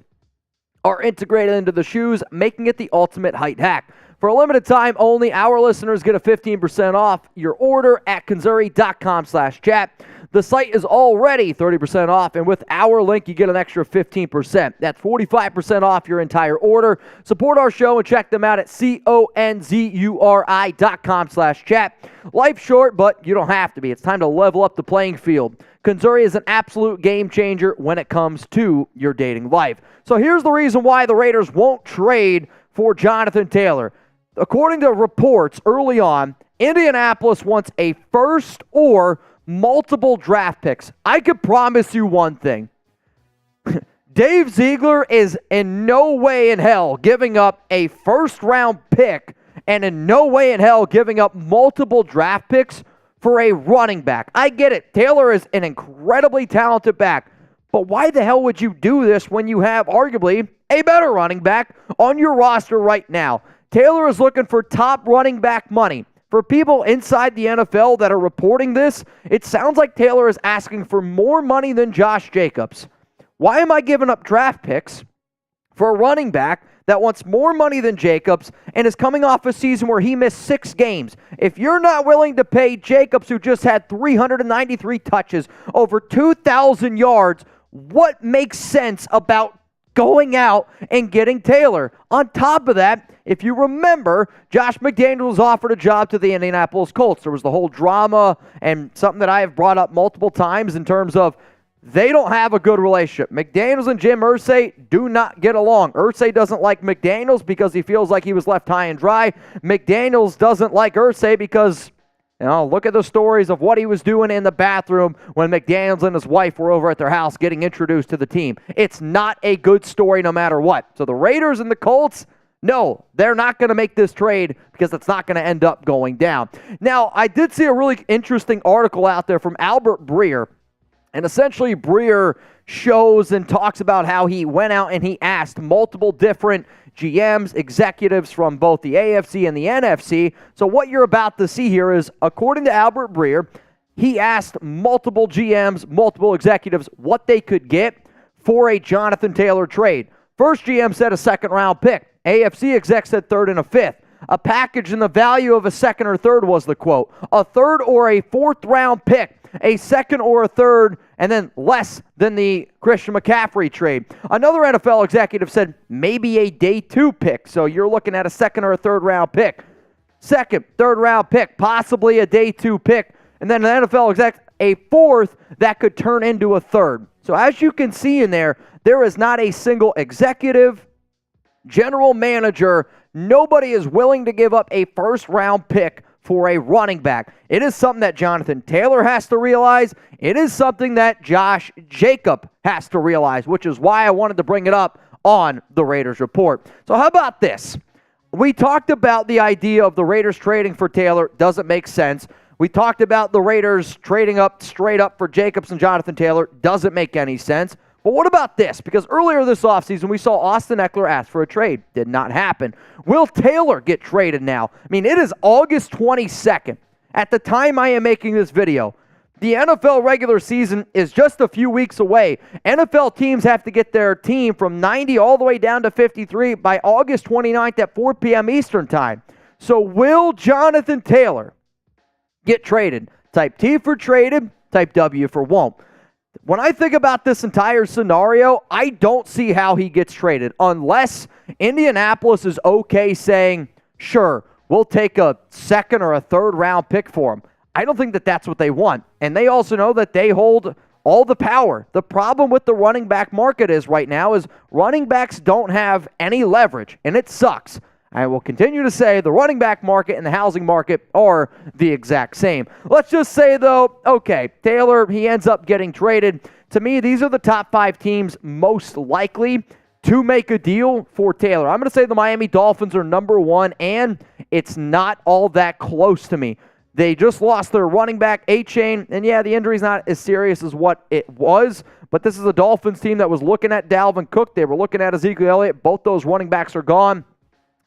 are integrated into the shoes, making it the ultimate height hack. For a limited time only, our listeners get a 15% off your order at Missouri.com/chat. The site is already 30% off, and with our link, you get an extra 15%. That's 45% off your entire order. Support our show and check them out at CONZURI.com/chat. Life's short, but you don't have to be. It's time to level up the playing field. Missouri is an absolute game changer when it comes to your dating life. So here's the reason why the Raiders won't trade for Jonathan Taylor. According to reports early on, Indianapolis wants a first or multiple draft picks. I could promise you one thing. Dave Ziegler is in no way in hell giving up a first-round pick and in no way in hell giving up multiple draft picks for a running back. I get it. Taylor is an incredibly talented back. But why the hell would you do this when you have arguably a better running back on your roster right now? Taylor is looking for top running back money. For people inside the NFL that are reporting this, it sounds like Taylor is asking for more money than Josh Jacobs. Why am I giving up draft picks for a running back that wants more money than Jacobs and is coming off a season where he missed 6 games? If you're not willing to pay Jacobs, who just had 393 touches, over 2,000 yards, what makes sense about going out and getting Taylor? On top of that, if you remember, Josh McDaniels was offered a job to the Indianapolis Colts. There was the whole drama and something that I have brought up multiple times in terms of they don't have a good relationship. McDaniels and Jim Irsay do not get along. Irsay doesn't like McDaniels because he feels like he was left high and dry. McDaniels doesn't like Irsay because, look at the stories of what he was doing in the bathroom when McDaniels and his wife were over at their house getting introduced to the team. It's not a good story no matter what. So the Raiders and the Colts, no, they're not going to make this trade because it's not going to end up going down. Now, I did see a really interesting article out there from Albert Breer. And essentially, Breer shows and talks about how he went out and he asked multiple different GMs, executives from both the AFC and the NFC. So what you're about to see here is, according to Albert Breer, he asked multiple GMs, multiple executives, what they could get for a Jonathan Taylor trade. First GM said a second-round pick. AFC exec said third and a fifth. A package in the value of a second or third was the quote. A third or a fourth-round pick. A second or a third, and then less than the Christian McCaffrey trade. Another NFL executive said maybe a day 2 pick, so you're looking at a second or a third round pick. Second, third round pick, possibly a day 2 pick, and then an NFL exec, a fourth that could turn into a third. So as you can see in there, there is not a single executive, general manager, nobody is willing to give up a first round pick for a running back. It is something that Jonathan Taylor has to realize. It is something that Josh Jacobs has to realize, which is why I wanted to bring it up on the Raiders Report. So how about this? We talked about the idea of the Raiders trading for Taylor. Doesn't make sense. We talked about the Raiders trading up straight up for Jacobs and Jonathan Taylor. Doesn't make any sense. But what about this? Because earlier this offseason, we saw Austin Eckler ask for a trade. Did not happen. Will Taylor get traded now? I mean, it is August 22nd. At the time I am making this video, the NFL regular season is just a few weeks away. NFL teams have to get their team from 90 all the way down to 53 by August 29th at 4 p.m. Eastern time. So will Jonathan Taylor get traded? Type T for traded, type W for won't. When I think about this entire scenario, I don't see how he gets traded unless Indianapolis is okay saying, sure, we'll take a second or a third round pick for him. I don't think that that's what they want. And they also know that they hold all the power. The problem with the running back market is right now is running backs don't have any leverage, and it sucks. I will continue to say the running back market and the housing market are the exact same. Let's just say, though, okay, Taylor, he ends up getting traded. To me, these are the top 5 teams most likely to make a deal for Taylor. I'm going to say the Miami Dolphins are number 1, and it's not all that close to me. They just lost their running back, A-Chain, and yeah, the injury's not as serious as what it was, but this is a Dolphins team that was looking at Dalvin Cook. They were looking at Ezekiel Elliott. Both those running backs are gone.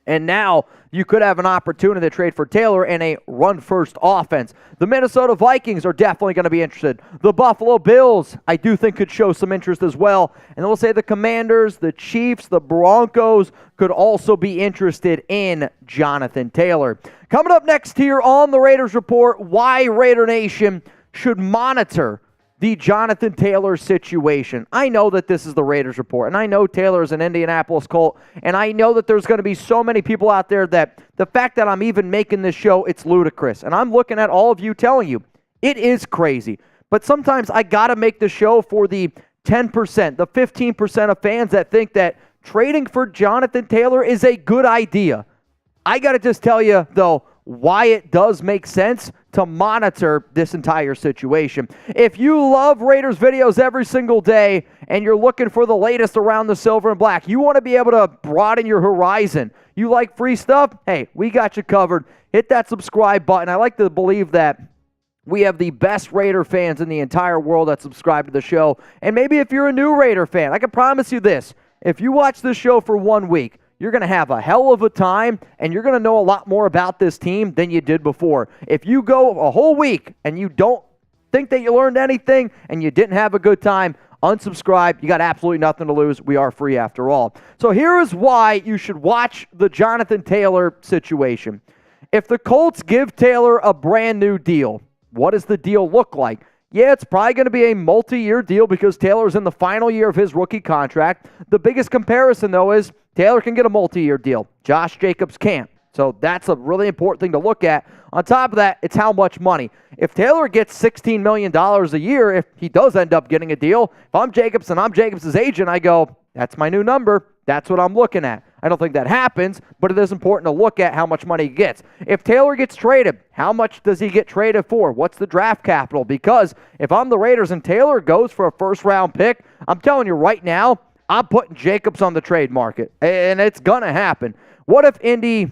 And now you could have an opportunity to trade for Taylor in a run-first offense. The Minnesota Vikings are definitely going to be interested. The Buffalo Bills, I do think, could show some interest as well. And then we'll say the Commanders, the Chiefs, the Broncos could also be interested in Jonathan Taylor. Coming up next here on the Raiders Report, why Raider Nation should monitor the Jonathan Taylor situation. I know that this is the Raiders Report, and I know Taylor is an Indianapolis Colt, and I know that there's going to be so many people out there that the fact that I'm even making this show, it's ludicrous. And I'm looking at all of you telling you, it is crazy. But sometimes I got to make the show for the 10%, the 15% of fans that think that trading for Jonathan Taylor is a good idea. I got to just tell you, though, why it does make sense to monitor this entire situation. If you love Raiders videos every single day and you're looking for the latest around the silver and black, you want to be able to broaden your horizon, you like free stuff, hey, we got you covered. Hit that subscribe button. I like to believe that we have the best Raider fans in the entire world that subscribe to the show. And maybe if you're a new Raider fan, I can promise you this. If you watch this show for 1 week, you're going to have a hell of a time, and you're going to know a lot more about this team than you did before. If you go a whole week and you don't think that you learned anything and you didn't have a good time, unsubscribe. You got absolutely nothing to lose. We are free after all. So here is why you should watch the Jonathan Taylor situation. If the Colts give Taylor a brand new deal, what does the deal look like? Yeah, it's probably going to be a multi-year deal because Taylor's in the final year of his rookie contract. The biggest comparison, though, is Taylor can get a multi-year deal. Josh Jacobs can't. So that's a really important thing to look at. On top of that, it's how much money. If Taylor gets $16 million a year, if he does end up getting a deal, if I'm Jacobs and I'm Jacobs' agent, I go, that's my new number. That's what I'm looking at. I don't think that happens, but it is important to look at how much money he gets. If Taylor gets traded, how much does he get traded for? What's the draft capital? Because if I'm the Raiders and Taylor goes for a first-round pick, I'm telling you right now, I'm putting Jacobs on the trade market, and it's going to happen. What Indy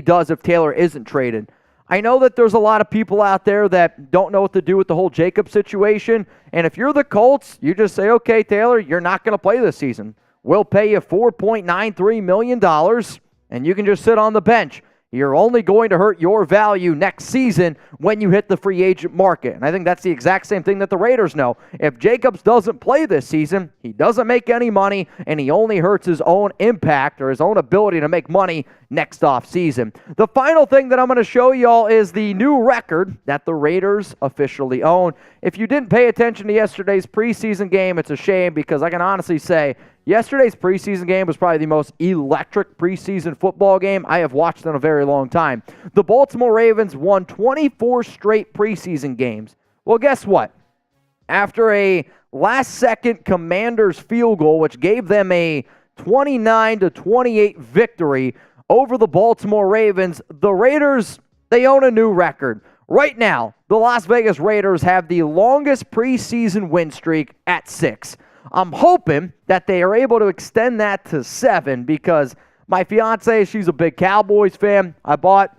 does if Taylor isn't traded? I know that there's a lot of people out there that don't know what to do with the whole Jacobs situation, and if you're the Colts, you just say, okay, Taylor, you're not going to play this season. We'll pay you $4.93 million, and you can just sit on the bench. You're only going to hurt your value next season when you hit the free agent market. And I think that's the exact same thing that the Raiders know. If Jacobs doesn't play this season, he doesn't make any money, and he only hurts his own impact or his own ability to make money next offseason. The final thing that I'm going to show y'all is the new record that the Raiders officially own. If you didn't pay attention to yesterday's preseason game, it's a shame because I can honestly say yesterday's preseason game was probably the most electric preseason football game I have watched in a very long time. The Baltimore Ravens won 24 straight preseason games. Well, guess what? After a last-second Commanders field goal, which gave them a 29-28 victory over the Baltimore Ravens, the Raiders, they own a new record. Right now, the Las Vegas Raiders have the longest preseason win streak at 6. I'm hoping that they are able to extend that to 7 because my fiance, she's a big Cowboys fan. I bought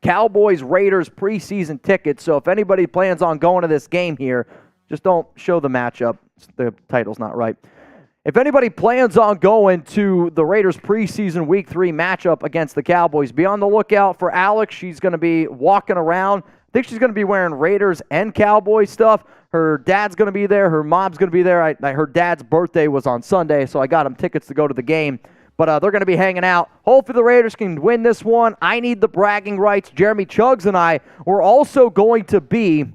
Cowboys-Raiders preseason tickets, so if anybody plans on going to this game here, just don't show the matchup. The title's not right. If anybody plans on going to the Raiders preseason Week 3 matchup against the Cowboys, be on the lookout for Alex. She's going to be walking around. I think she's going to be wearing Raiders and Cowboys stuff. Her dad's going to be there. Her mom's going to be there. Her dad's birthday was on Sunday, so I got him tickets to go to the game. But they're going to be hanging out. Hopefully the Raiders can win this one. I need the bragging rights. Jeremy Chuggs and I were also going to be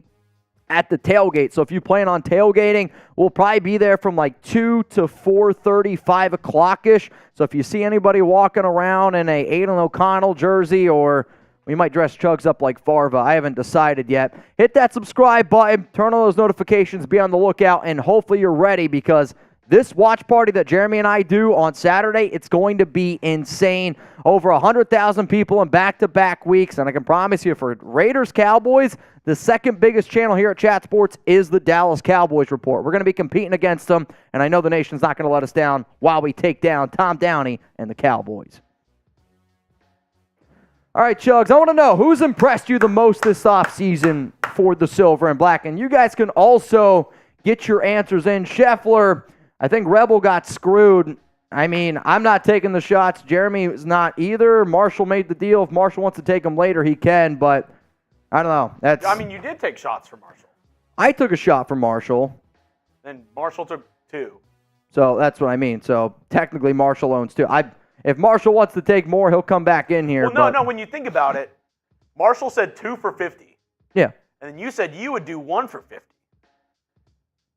at the tailgate. So if you plan on tailgating, we'll probably be there from like 2 to 4:30, 5 o'clock-ish. So if you see anybody walking around in a Aidan O'Connell jersey, or we might dress Chuggs up like Farva, I haven't decided yet. Hit that subscribe button, turn on those notifications, be on the lookout, and hopefully you're ready because this watch party that Jeremy and I do on Saturday, it's going to be insane. Over 100,000 people in back-to-back weeks, and I can promise you for Raiders-Cowboys, the second biggest channel here at Chat Sports is the Dallas Cowboys Report. We're going to be competing against them, and I know the nation's not going to let us down while we take down Tom Downey and the Cowboys. All right, Chuggs, I want to know who's impressed you the most this offseason for the Silver and Black, and you guys can also get your answers in. Scheffler, I think Rebel got screwed. I mean, I'm not taking the shots. Jeremy is not either. Marshall made the deal. If Marshall wants to take them later, he can, but I don't know. I mean, you did take shots for Marshall. I took a shot for Marshall. Then Marshall took 2. So that's what I mean. So technically Marshall owns 2. If Marshall wants to take more, he'll come back in here. Well, no, when you think about it, Marshall said 2 for 50. Yeah. And then you said you would do 1 for 50.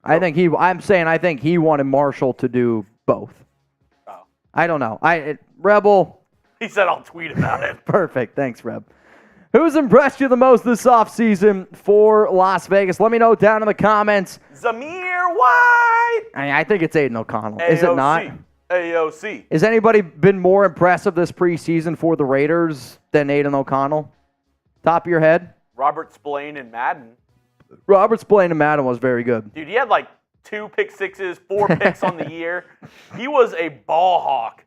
I think he wanted Marshall to do both. Oh. I don't know. Rebel. He said I'll tweet about it. Perfect. Thanks, Reb. Who's impressed you the most this offseason for Las Vegas? Let me know down in the comments. Zamir White. I think it's Aidan O'Connell. Is it not? AOC. Has anybody been more impressive this preseason for the Raiders than Aidan O'Connell? Top of your head? Robert Spillane and Madden. Robert Spillane and Madden was very good. Dude, he had like 2 pick sixes, 4 picks on the year. He was a ball hawk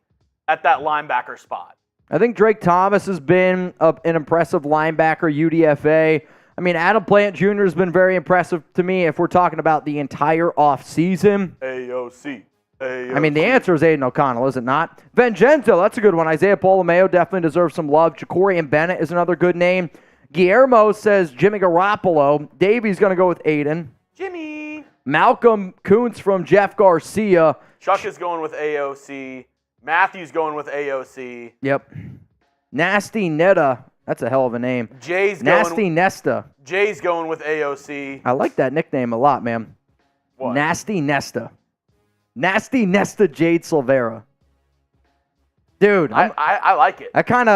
at that linebacker spot. I think Drake Thomas has been an impressive linebacker, UDFA. I mean, Adam Plant Jr. has been very impressive to me if we're talking about the entire offseason. AOC. I mean, the answer is Aidan O'Connell, is it not? Vincenzo, that's a good one. Isaiah Polomeo definitely deserves some love. Ja'Cory Bennett is another good name. Guillermo says Jimmy Garoppolo. Davey's going to go with Aidan. Jimmy. Malcolm Kuntz from Jeff Garcia. Chuck is going with AOC. Matthew's going with AOC. Yep. Nasty Netta. That's a hell of a name. Nasty Nesta. Jay's going with AOC. I like that nickname a lot, man. What? Nasty Nesta. Nasty Nesta Jade Silvera. Dude, I like it. That kind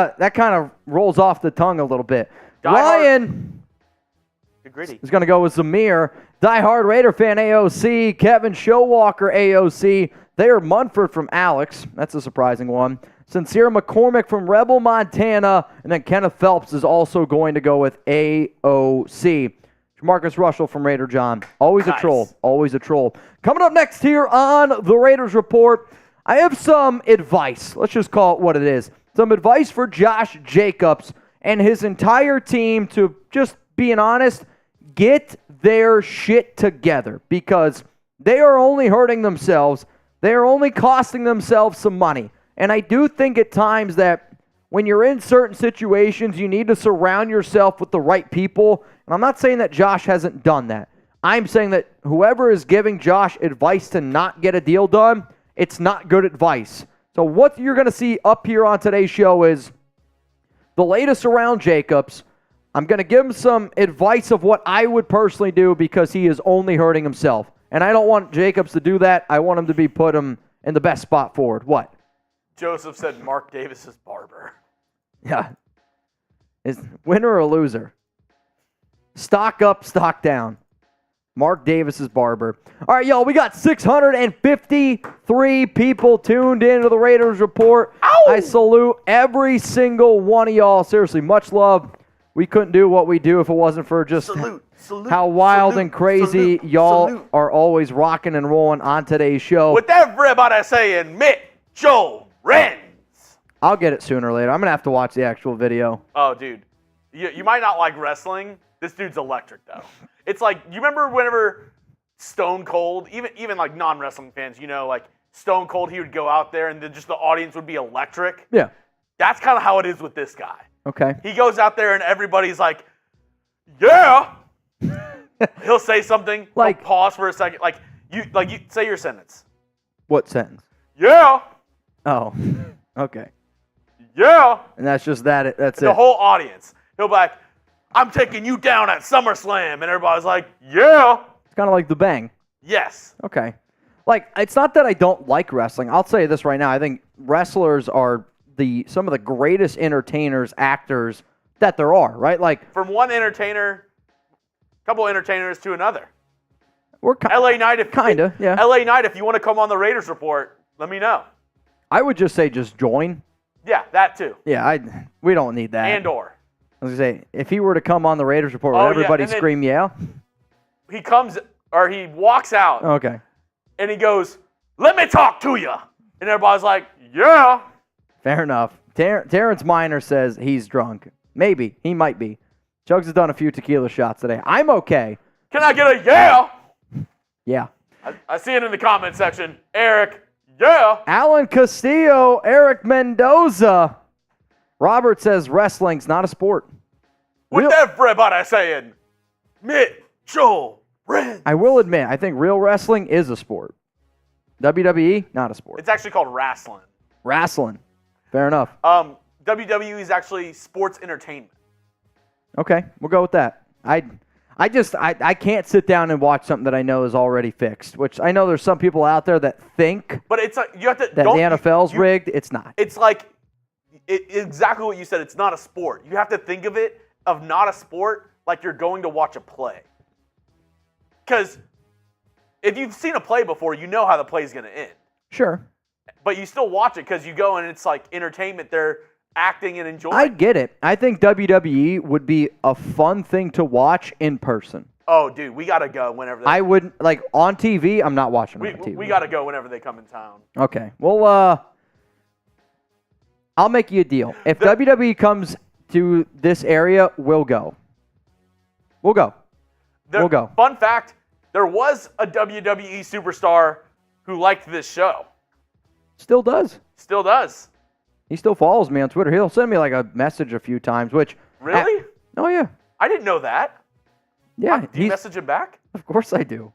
of rolls off the tongue a little bit. Ryan gritty is going to go with Zamir. Die-hard Raider fan AOC. Kevin Showwalker AOC. Thayer Munford from Alex. That's a surprising one. Sincere McCormick from Rebel, Montana. And then Kenneth Phelps is also going to go with AOC. Marcus Russell from Raider John. Always Nice. a troll. Always a troll. Coming up next here on the Raiders Report, I have some advice. Let's just call it what it is. Some advice for Josh Jacobs and his entire team to, just being honest, get their shit together, because they are only hurting themselves. They are only costing themselves some money. And I do think at times that when you're in certain situations, you need to surround yourself with the right people. And I'm not saying that Josh hasn't done that. I'm saying that whoever is giving Josh advice to not get a deal done, it's not good advice. So what you're going to see up here on today's show is the latest around Jacobs. I'm going to give him some advice of what I would personally do, because he is only hurting himself. And I don't want Jacobs to do that. I want him to put him in the best spot forward. What? Joseph said Mark Davis's barber. Yeah. Is winner or loser? Stock up, stock down. Mark Davis's barber. All right, y'all, we got 653 people tuned into the Raiders Report. Ow! I salute every single one of y'all. Seriously, much love. We couldn't do what we do if it wasn't for just how wild and crazy y'all are always rocking and rolling on today's show. With everybody saying Mitchell Renz. I'll get it sooner or later. I'm going to have to watch the actual video. Oh, dude. You might not like wrestling. This dude's electric, though. It's like, you remember whenever Stone Cold, even like non-wrestling fans, like Stone Cold, he would go out there and then just the audience would be electric? Yeah. That's kind of how it is with this guy. Okay. He goes out there and everybody's like, yeah. He'll say something, Like- he'll pause for a second. You say your sentence. What sentence? Yeah. Oh, okay. Yeah. And that's just that. That's The it. whole audience. He'll be like, I'm taking you down at SummerSlam. And everybody's like, yeah. It's kind of like the Bang. Yes. Okay. Like, it's not that I don't like wrestling. I'll say this right now. I think wrestlers are some of the greatest entertainers, actors that there are, right? Like, From one entertainer, couple entertainers to another. we're LA Knight, if yeah. LA Knight, if you want to come on the Raiders Report, let me know. I would just say just join. Yeah, that too. Yeah, we don't need that. And/or I was going to say, if he were to come on the Raiders Report, would Oh, yeah, everybody and then- scream, yeah? he comes or he walks out Okay. and he goes, "Let me talk to you," and everybody's like, "Yeah." Fair enough. Terrence Miner says he's drunk. Maybe. He might be. Chuggs has done a few tequila shots today. I'm okay. Can I get a yeah? Yeah. I see it in the comment section. Eric, yeah. Alan Castillo, Eric Mendoza. Robert says wrestling's not a sport. With everybody saying Mitchell Renz. I will admit, I think real wrestling is a sport. WWE, not a sport. It's actually called wrestling. Wrestling. Fair enough. WWE is actually sports entertainment. Okay, we'll go with that. I can't sit down and watch something that I know is already fixed, which I know there's some people out there that think But it's like you have to that the NFL's you- rigged. It's not. It's like exactly what you said. It's not a sport. You have to think of it of not a sport like you're going to watch a play. Because if you've seen a play before, you know how the play is going to end. Sure. But you still watch it because you go and it's like entertainment. They're acting and enjoying. I get it. I think WWE would be a fun thing to watch in person. Oh, dude, we got to go whenever they I wouldn't, like, on TV, I'm not watching it on TV. We got to go whenever they come in town. Okay. Well, I'll make you a deal. If WWE comes to this area, we'll go. We'll go. We'll go. Fun fact, there was a WWE superstar who liked this show. Still does. Still does. He still follows me on Twitter. He'll send me, like, a message a few times, which... Really? Oh, yeah. I didn't know that. Yeah. Do you message him back? Of course I do.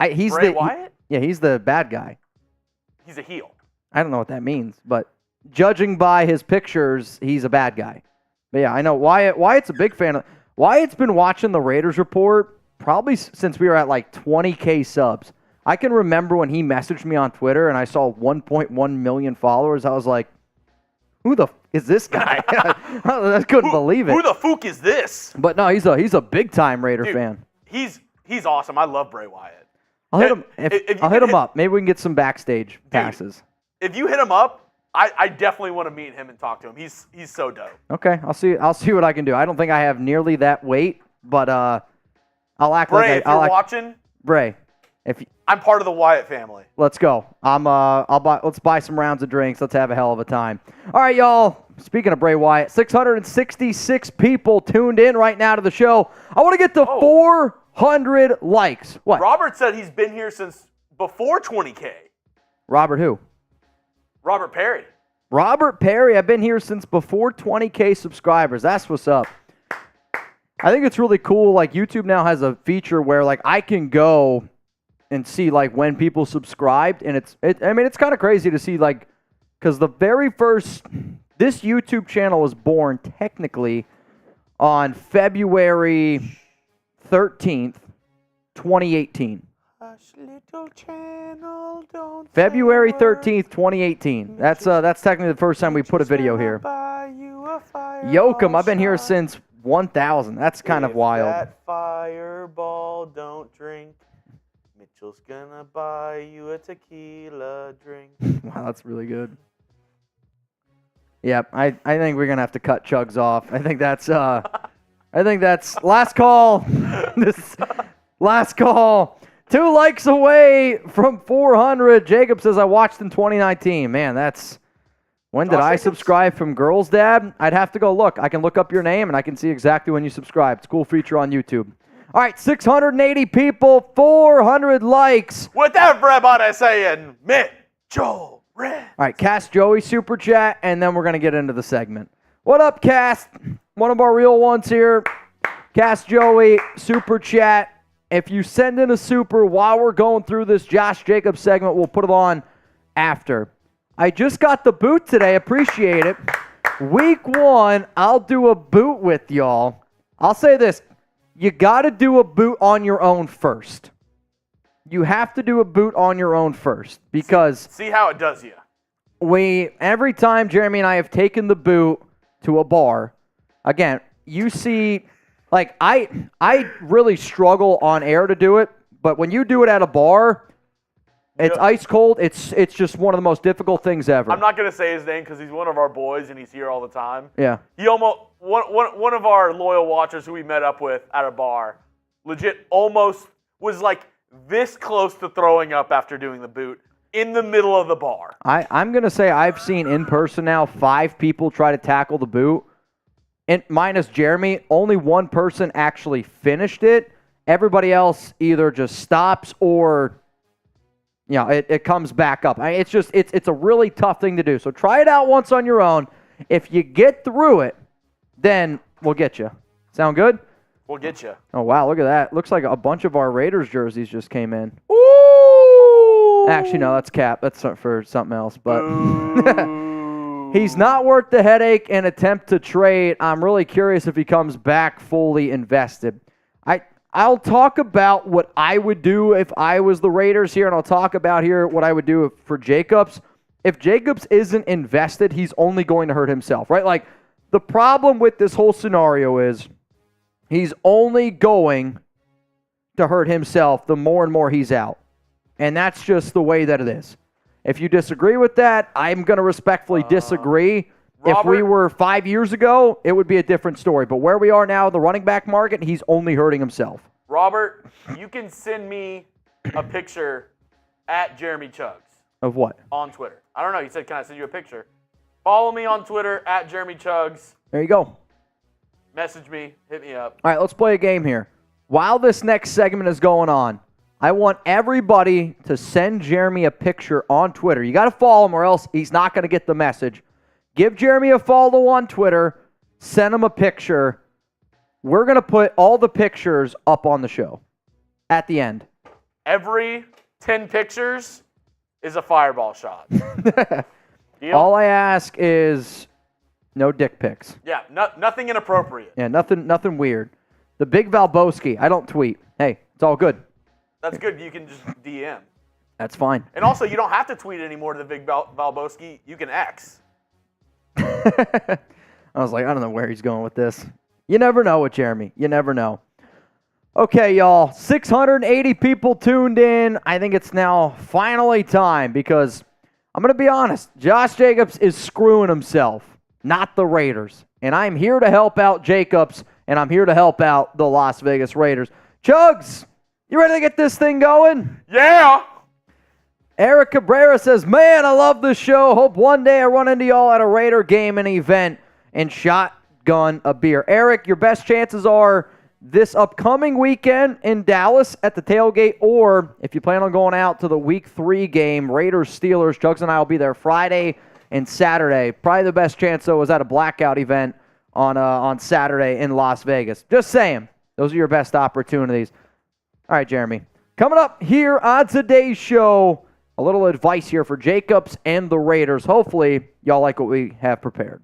He's Bray Wyatt? He's the bad guy. He's a heel. I don't know what that means, but judging by his pictures, he's a bad guy. But yeah, I know Wyatt's a big fan of. Wyatt's been watching the Raiders Report probably since we were at like 20K subs. I can remember when he messaged me on Twitter and I saw 1.1 million followers. I was like, who the is this guy? I couldn't believe it. Who the fook is this? But no, he's a big time Raider fan. He's awesome. I love Bray Wyatt. I'll hit him. I'll hit him up. Maybe we can get some backstage passes. If you hit him up, I definitely want to meet him and talk to him. He's so dope. Okay, I'll see what I can do. I don't think I have nearly that weight, but I'll act Bray, like if you're watching, Bray. I'm part of the Wyatt family. Let's go. Let's buy some rounds of drinks. Let's have a hell of a time. All right, y'all. Speaking of Bray Wyatt, 666 people tuned in right now to the show. I want to get to 400 likes. What? Robert said he's been here since before 20K. Robert who? Robert Perry. Robert Perry. I've been here since before 20K subscribers. That's what's up. I think it's really cool. Like, YouTube now has a feature where, like, I can go and see, like, when people subscribed. And it's kind of crazy to see, like, because the very first, this YouTube channel was born technically on February 13th, 2018. Hush, little channel, don't February 13th, 2018. That's technically the first time we put a video here. Yoakum, I've been here since 1000. That's kind of wild. That fireball don't drink. Mitchell's gonna buy you a tequila drink. Wow, that's really good. Yep, I think we're gonna have to cut Chuggs off. I think that's last call. This last call. 2 likes away from 400. Jacob says I watched in 2019. Man, that's when did I subscribe from Girls Dad? I'd have to go look. I can look up your name and I can see exactly when you subscribed. It's a cool feature on YouTube. All right, 680 people, 400 likes. With everybody saying Mitchell Renz. All right, Cast Joey Super Chat, and then we're going to get into the segment. What up, Cast? One of our real ones here. Cast Joey Super Chat. If you send in a super while we're going through this Josh Jacobs segment, we'll put it on after. I just got the boot today. Appreciate it. Week 1, I'll do a boot with y'all. I'll say this. You got to do a boot on your own first. You have to do a boot on your own first because see how it does you. Every time Jeremy and I have taken the boot to a bar, again, you see, like I really struggle on air to do it, but when you do it at a bar, it's ice cold. It's just one of the most difficult things ever. I'm not gonna say his name because he's one of our boys and he's here all the time. Yeah. He almost one of our loyal watchers who we met up with at a bar, legit almost was like this close to throwing up after doing the boot in the middle of the bar. I'm gonna say I've seen in person now 5 people try to tackle the boot, and minus Jeremy, only one person actually finished it. Everybody else either just stops or. It comes back up. It's a really tough thing to do. So try it out once on your own. If you get through it, then we'll get you. Sound good? We'll get you. Oh, wow. Look at that. Looks like a bunch of our Raiders jerseys just came in. Ooh! Actually, no, that's cap. That's for something else. But he's not worth the headache and attempt to trade. I'm really curious if he comes back fully invested. I'll talk about what I would do if I was the Raiders here, and I'll talk about here what I would do for Jacobs. If Jacobs isn't invested, he's only going to hurt himself, right? Like, the problem with this whole scenario is he's only going to hurt himself the more and more he's out. And that's just the way that it is. If you disagree with that, I'm going to respectfully disagree. If we were 5 years ago, it would be a different story. But where we are now, the running back market, he's only hurting himself. Robert, you can send me a picture at Jeremy Chuggs. Of what? On Twitter. I don't know. You said, can I send you a picture? Follow me on Twitter at Jeremy Chuggs. There you go. Message me. Hit me up. All right, let's play a game here. While this next segment is going on, I want everybody to send Jeremy a picture on Twitter. You got to follow him or else he's not going to get the message. Give Jeremy a follow on Twitter. Send him a picture. We're going to put all the pictures up on the show at the end. Every 10 pictures is a fireball shot. All I ask is no dick pics. Yeah, nothing inappropriate. Yeah, nothing weird. The big Valboski, I don't tweet. Hey, it's all good. That's good. You can just DM. That's fine. And also, you don't have to tweet anymore to the big Valboski. You can X. I was like, I don't know where he's going with this. You never know with Jeremy. You never know. Okay, y'all. 680 people tuned in. I think it's now finally time because I'm going to be honest. Josh Jacobs is screwing himself, not the Raiders. And I'm here to help out Jacobs, and I'm here to help out the Las Vegas Raiders. Chuggs, you ready to get this thing going? Yeah! Eric Cabrera says, man, I love this show. Hope one day I run into y'all at a Raider game and event and shotgun a beer. Eric, your best chances are this upcoming weekend in Dallas at the tailgate, or if you plan on going out to the Week 3 game, Raiders-Steelers, Chuggs and I will be there Friday and Saturday. Probably the best chance, though, is at a blackout event on Saturday in Las Vegas. Just saying. Those are your best opportunities. All right, Jeremy. Coming up here on today's show, a little advice here for Jacobs and the Raiders. Hopefully, y'all like what we have prepared.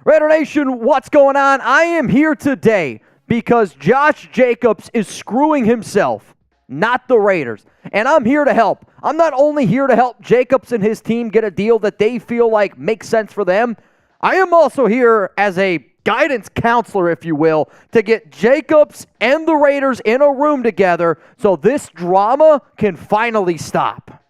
Raider Nation, what's going on? I am here today because Josh Jacobs is screwing himself, not the Raiders. And I'm here to help. I'm not only here to help Jacobs and his team get a deal that they feel like makes sense for them, I am also here as a guidance counselor, if you will, to get Jacobs and the Raiders in a room together so this drama can finally stop.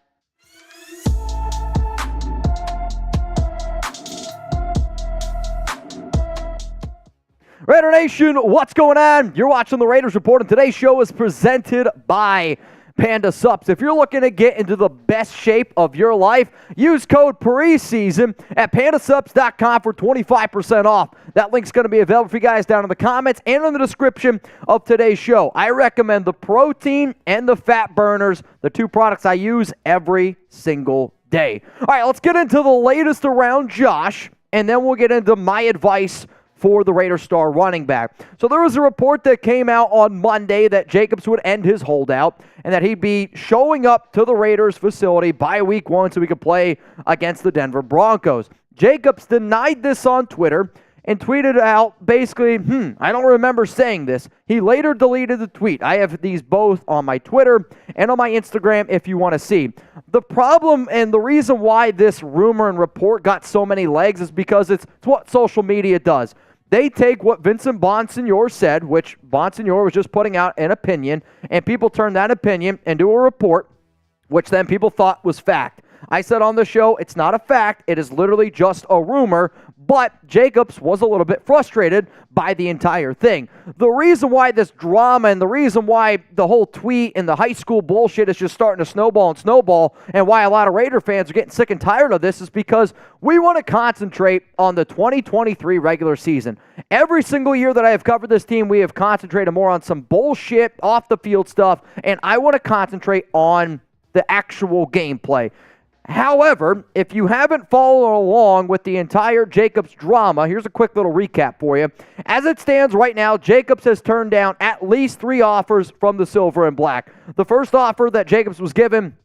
Raider Nation, what's going on? You're watching the Raiders Report, and today's show is presented by Panda Supps. If you're looking to get into the best shape of your life, use code Preseason at pandasupps.com for 25% off. That link's going to be available for you guys down in the comments and in the description of today's show. I recommend the protein and the fat burners, the two products I use every single day. All right, let's get into the latest around Josh, and then we'll get into my advice for the Raiders star running back. So there was a report that came out on Monday that Jacobs would end his holdout and that he'd be showing up to the Raiders facility by week 1 so he could play against the Denver Broncos. Jacobs denied this on Twitter and tweeted out basically, I don't remember saying this. He later deleted the tweet. I have these both on my Twitter and on my Instagram if you want to see. The problem and the reason why this rumor and report got so many legs is because it's what social media does. They take what Vincent Bonsignor said, which Bonsignor was just putting out an opinion, and people turn that opinion into a report, which then people thought was fact. I said on the show, it's not a fact. It is literally just a rumor, but Jacobs was a little bit frustrated by the entire thing. The reason why this drama and the reason why the whole tweet and the high school bullshit is just starting to snowball and why a lot of Raider fans are getting sick and tired of this is because we want to concentrate on the 2023 regular season. Every single year that I have covered this team, we have concentrated more on some bullshit off the field stuff, and I want to concentrate on the actual gameplay. However, if you haven't followed along with the entire Jacobs drama, here's a quick little recap for you. As it stands right now, Jacobs has turned down at least 3 offers from the Silver and Black. The first offer that Jacobs was given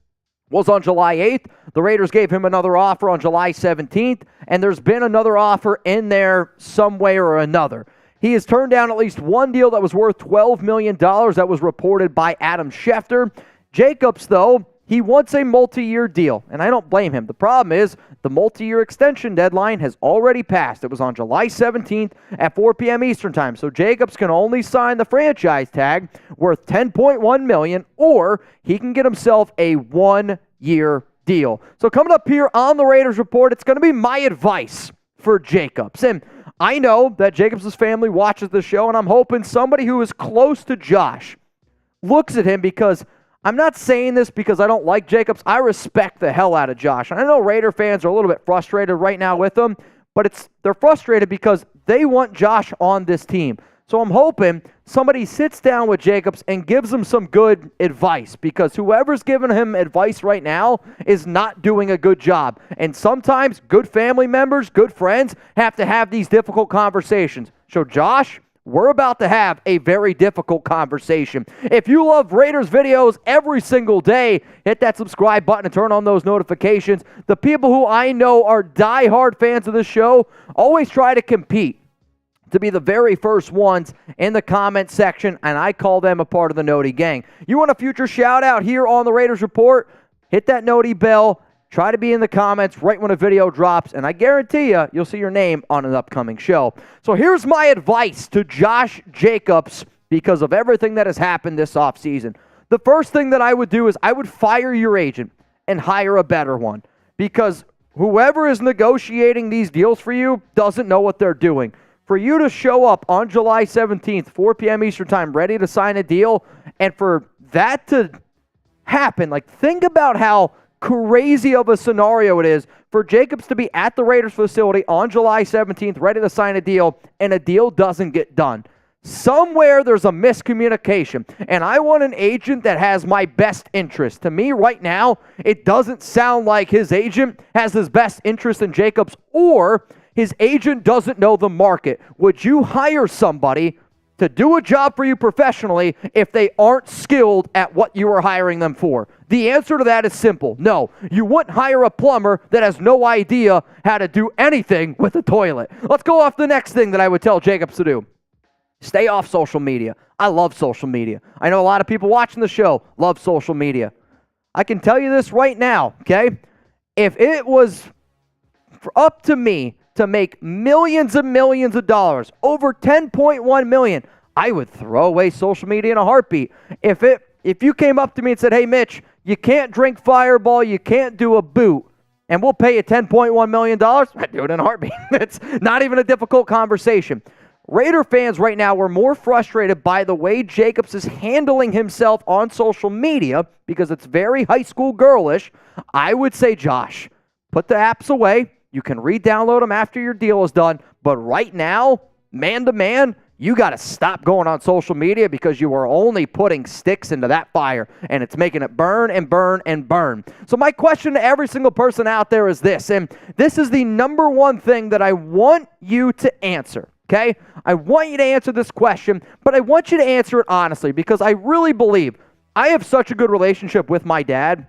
was on July 8th. The Raiders gave him another offer on July 17th, and there's been another offer in there some way or another. He has turned down at least one deal that was worth $12 million that was reported by Adam Schefter. Jacobs, though, he wants a multi-year deal, and I don't blame him. The problem is the multi-year extension deadline has already passed. It was on July 17th at 4 p.m. Eastern Time, so Jacobs can only sign the franchise tag worth $10.1 million, or he can get himself a 1-year deal. So coming up here on the Raiders Report, it's going to be my advice for Jacobs. And I know that Jacobs' family watches the show, and I'm hoping somebody who is close to Josh looks at him, because I'm not saying this because I don't like Jacobs. I respect the hell out of Josh. And I know Raider fans are a little bit frustrated right now with him, but they're frustrated because they want Josh on this team. So I'm hoping somebody sits down with Jacobs and gives him some good advice, because whoever's giving him advice right now is not doing a good job. And sometimes good family members, good friends have to have these difficult conversations. So Josh, we're about to have a very difficult conversation. If you love Raiders videos every single day, hit that subscribe button and turn on those notifications. The people who I know are diehard fans of this show always try to compete to be the very first ones in the comment section, and I call them a part of the Noti gang. You want a future shout out here on the Raiders Report? Hit that Noti bell. Try to be in the comments right when a video drops, and I guarantee you'll see your name on an upcoming show. So here's my advice to Josh Jacobs because of everything that has happened this offseason. The first thing that I would do is I would fire your agent and hire a better one, because whoever is negotiating these deals for you doesn't know what they're doing. For you to show up on July 17th, 4 p.m. Eastern Time, ready to sign a deal, and for that to happen, like, think about how crazy of a scenario it is for Jacobs to be at the Raiders facility on July 17th, ready to sign a deal, and a deal doesn't get done. Somewhere there's a miscommunication, and I want an agent that has my best interest. To me right now, it doesn't sound like his agent has his best interest in Jacobs, or his agent doesn't know the market. Would you hire somebody to do a job for you professionally if they aren't skilled at what you are hiring them for? The answer to that is simple. No, you wouldn't hire a plumber that has no idea how to do anything with a toilet. Let's go off the next thing that I would tell Jacobs to do. Stay off social media. I love social media. I know a lot of people watching the show love social media. I can tell you this right now, okay? If it was up to me to make millions and millions of dollars, over $10.1 million, I would throw away social media in a heartbeat. If you came up to me and said, hey, Mitch, you can't drink Fireball, you can't do a boot, and we'll pay you $10.1 million, I'd do it in a heartbeat. It's not even a difficult conversation. Raider fans right now were more frustrated by the way Jacobs is handling himself on social media, because it's very high school girlish. I would say, Josh, put the apps away. You can re-download them after your deal is done. But right now, man to man, you got to stop going on social media, because you are only putting sticks into that fire, and it's making it burn and burn and burn. So my question to every single person out there is this, and this is the number one thing that I want you to answer, okay? I want you to answer this question, but I want you to answer it honestly, because I really believe I have such a good relationship with my dad,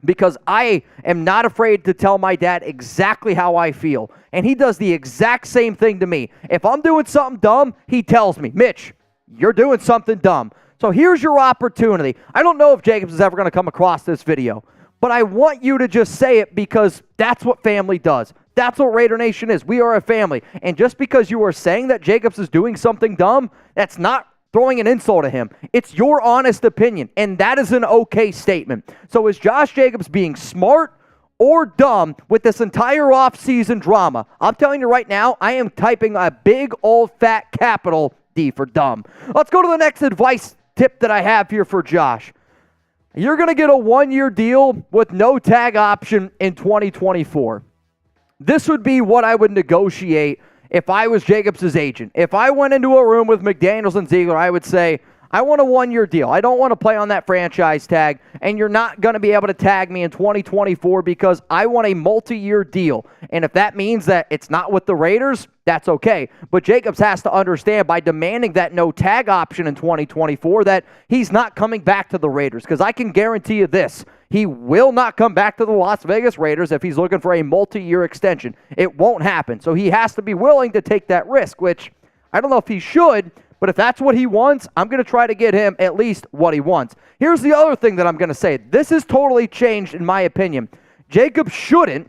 because I am not afraid to tell my dad exactly how I feel. And he does the exact same thing to me. If I'm doing something dumb, he tells me, Mitch, you're doing something dumb. So here's your opportunity. I don't know if Jacobs is ever going to come across this video, but I want you to just say it, because that's what family does. That's what Raider Nation is. We are a family. And just because you are saying that Jacobs is doing something dumb, that's not throwing an insult at him. It's your honest opinion, and that is an okay statement. So is Josh Jacobs being smart or dumb with this entire offseason drama? I'm telling you right now, I am typing a big old fat capital D for dumb. Let's go to the next advice tip that I have here for Josh. You're going to get a 1-year deal with no tag option in 2024. This would be what I would negotiate if I was Jacobs' agent. If I went into a room with McDaniels and Ziegler, I would say, I want a 1-year deal. I don't want to play on that franchise tag, and you're not going to be able to tag me in 2024 because I want a multi-year deal. And if that means that it's not with the Raiders, that's okay. But Jacobs has to understand, by demanding that no tag option in 2024, that he's not coming back to the Raiders. Because I can guarantee you this, he will not come back to the Las Vegas Raiders if he's looking for a multi-year extension. It won't happen. So he has to be willing to take that risk, which I don't know if he should, but if that's what he wants, I'm going to try to get him at least what he wants. Here's the other thing that I'm going to say. This has totally changed in my opinion. Jacobs shouldn't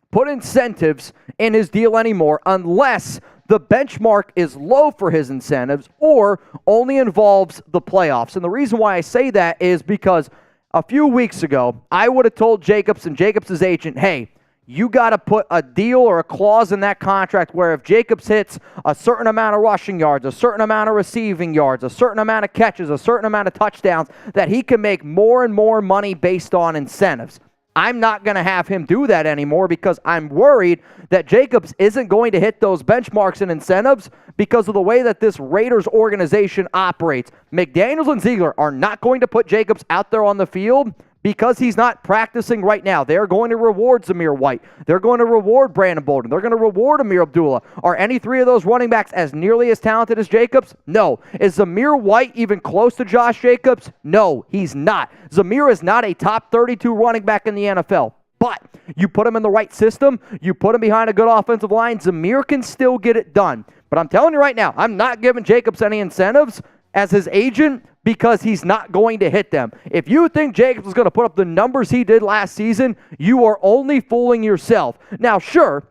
put incentives in his deal anymore unless the benchmark is low for his incentives or only involves the playoffs. And the reason why I say that is because a few weeks ago, I would have told Jacobs and Jacobs' agent, hey, you got to put a deal or a clause in that contract where if Jacobs hits a certain amount of rushing yards, a certain amount of receiving yards, a certain amount of catches, a certain amount of touchdowns, that he can make more and more money based on incentives. I'm not going to have him do that anymore because I'm worried that Jacobs isn't going to hit those benchmarks and incentives because of the way that this Raiders organization operates. McDaniels and Ziegler are not going to put Jacobs out there on the field because he's not practicing right now. They're going to reward Zamir White. They're going to reward Brandon Bolden. They're going to reward Amir Abdullah. Are any three of those running backs as nearly as talented as Jacobs? No. Is Zamir White even close to Josh Jacobs? No, he's not. Zamir is not a top 32 running back in the NFL. But you put him in the right system, you put him behind a good offensive line, Zamir can still get it done. But I'm telling you right now, I'm not giving Jacobs any incentives as his agent because he's not going to hit them. If you think Jacobs is going to put up the numbers he did last season, you are only fooling yourself. Now, sure,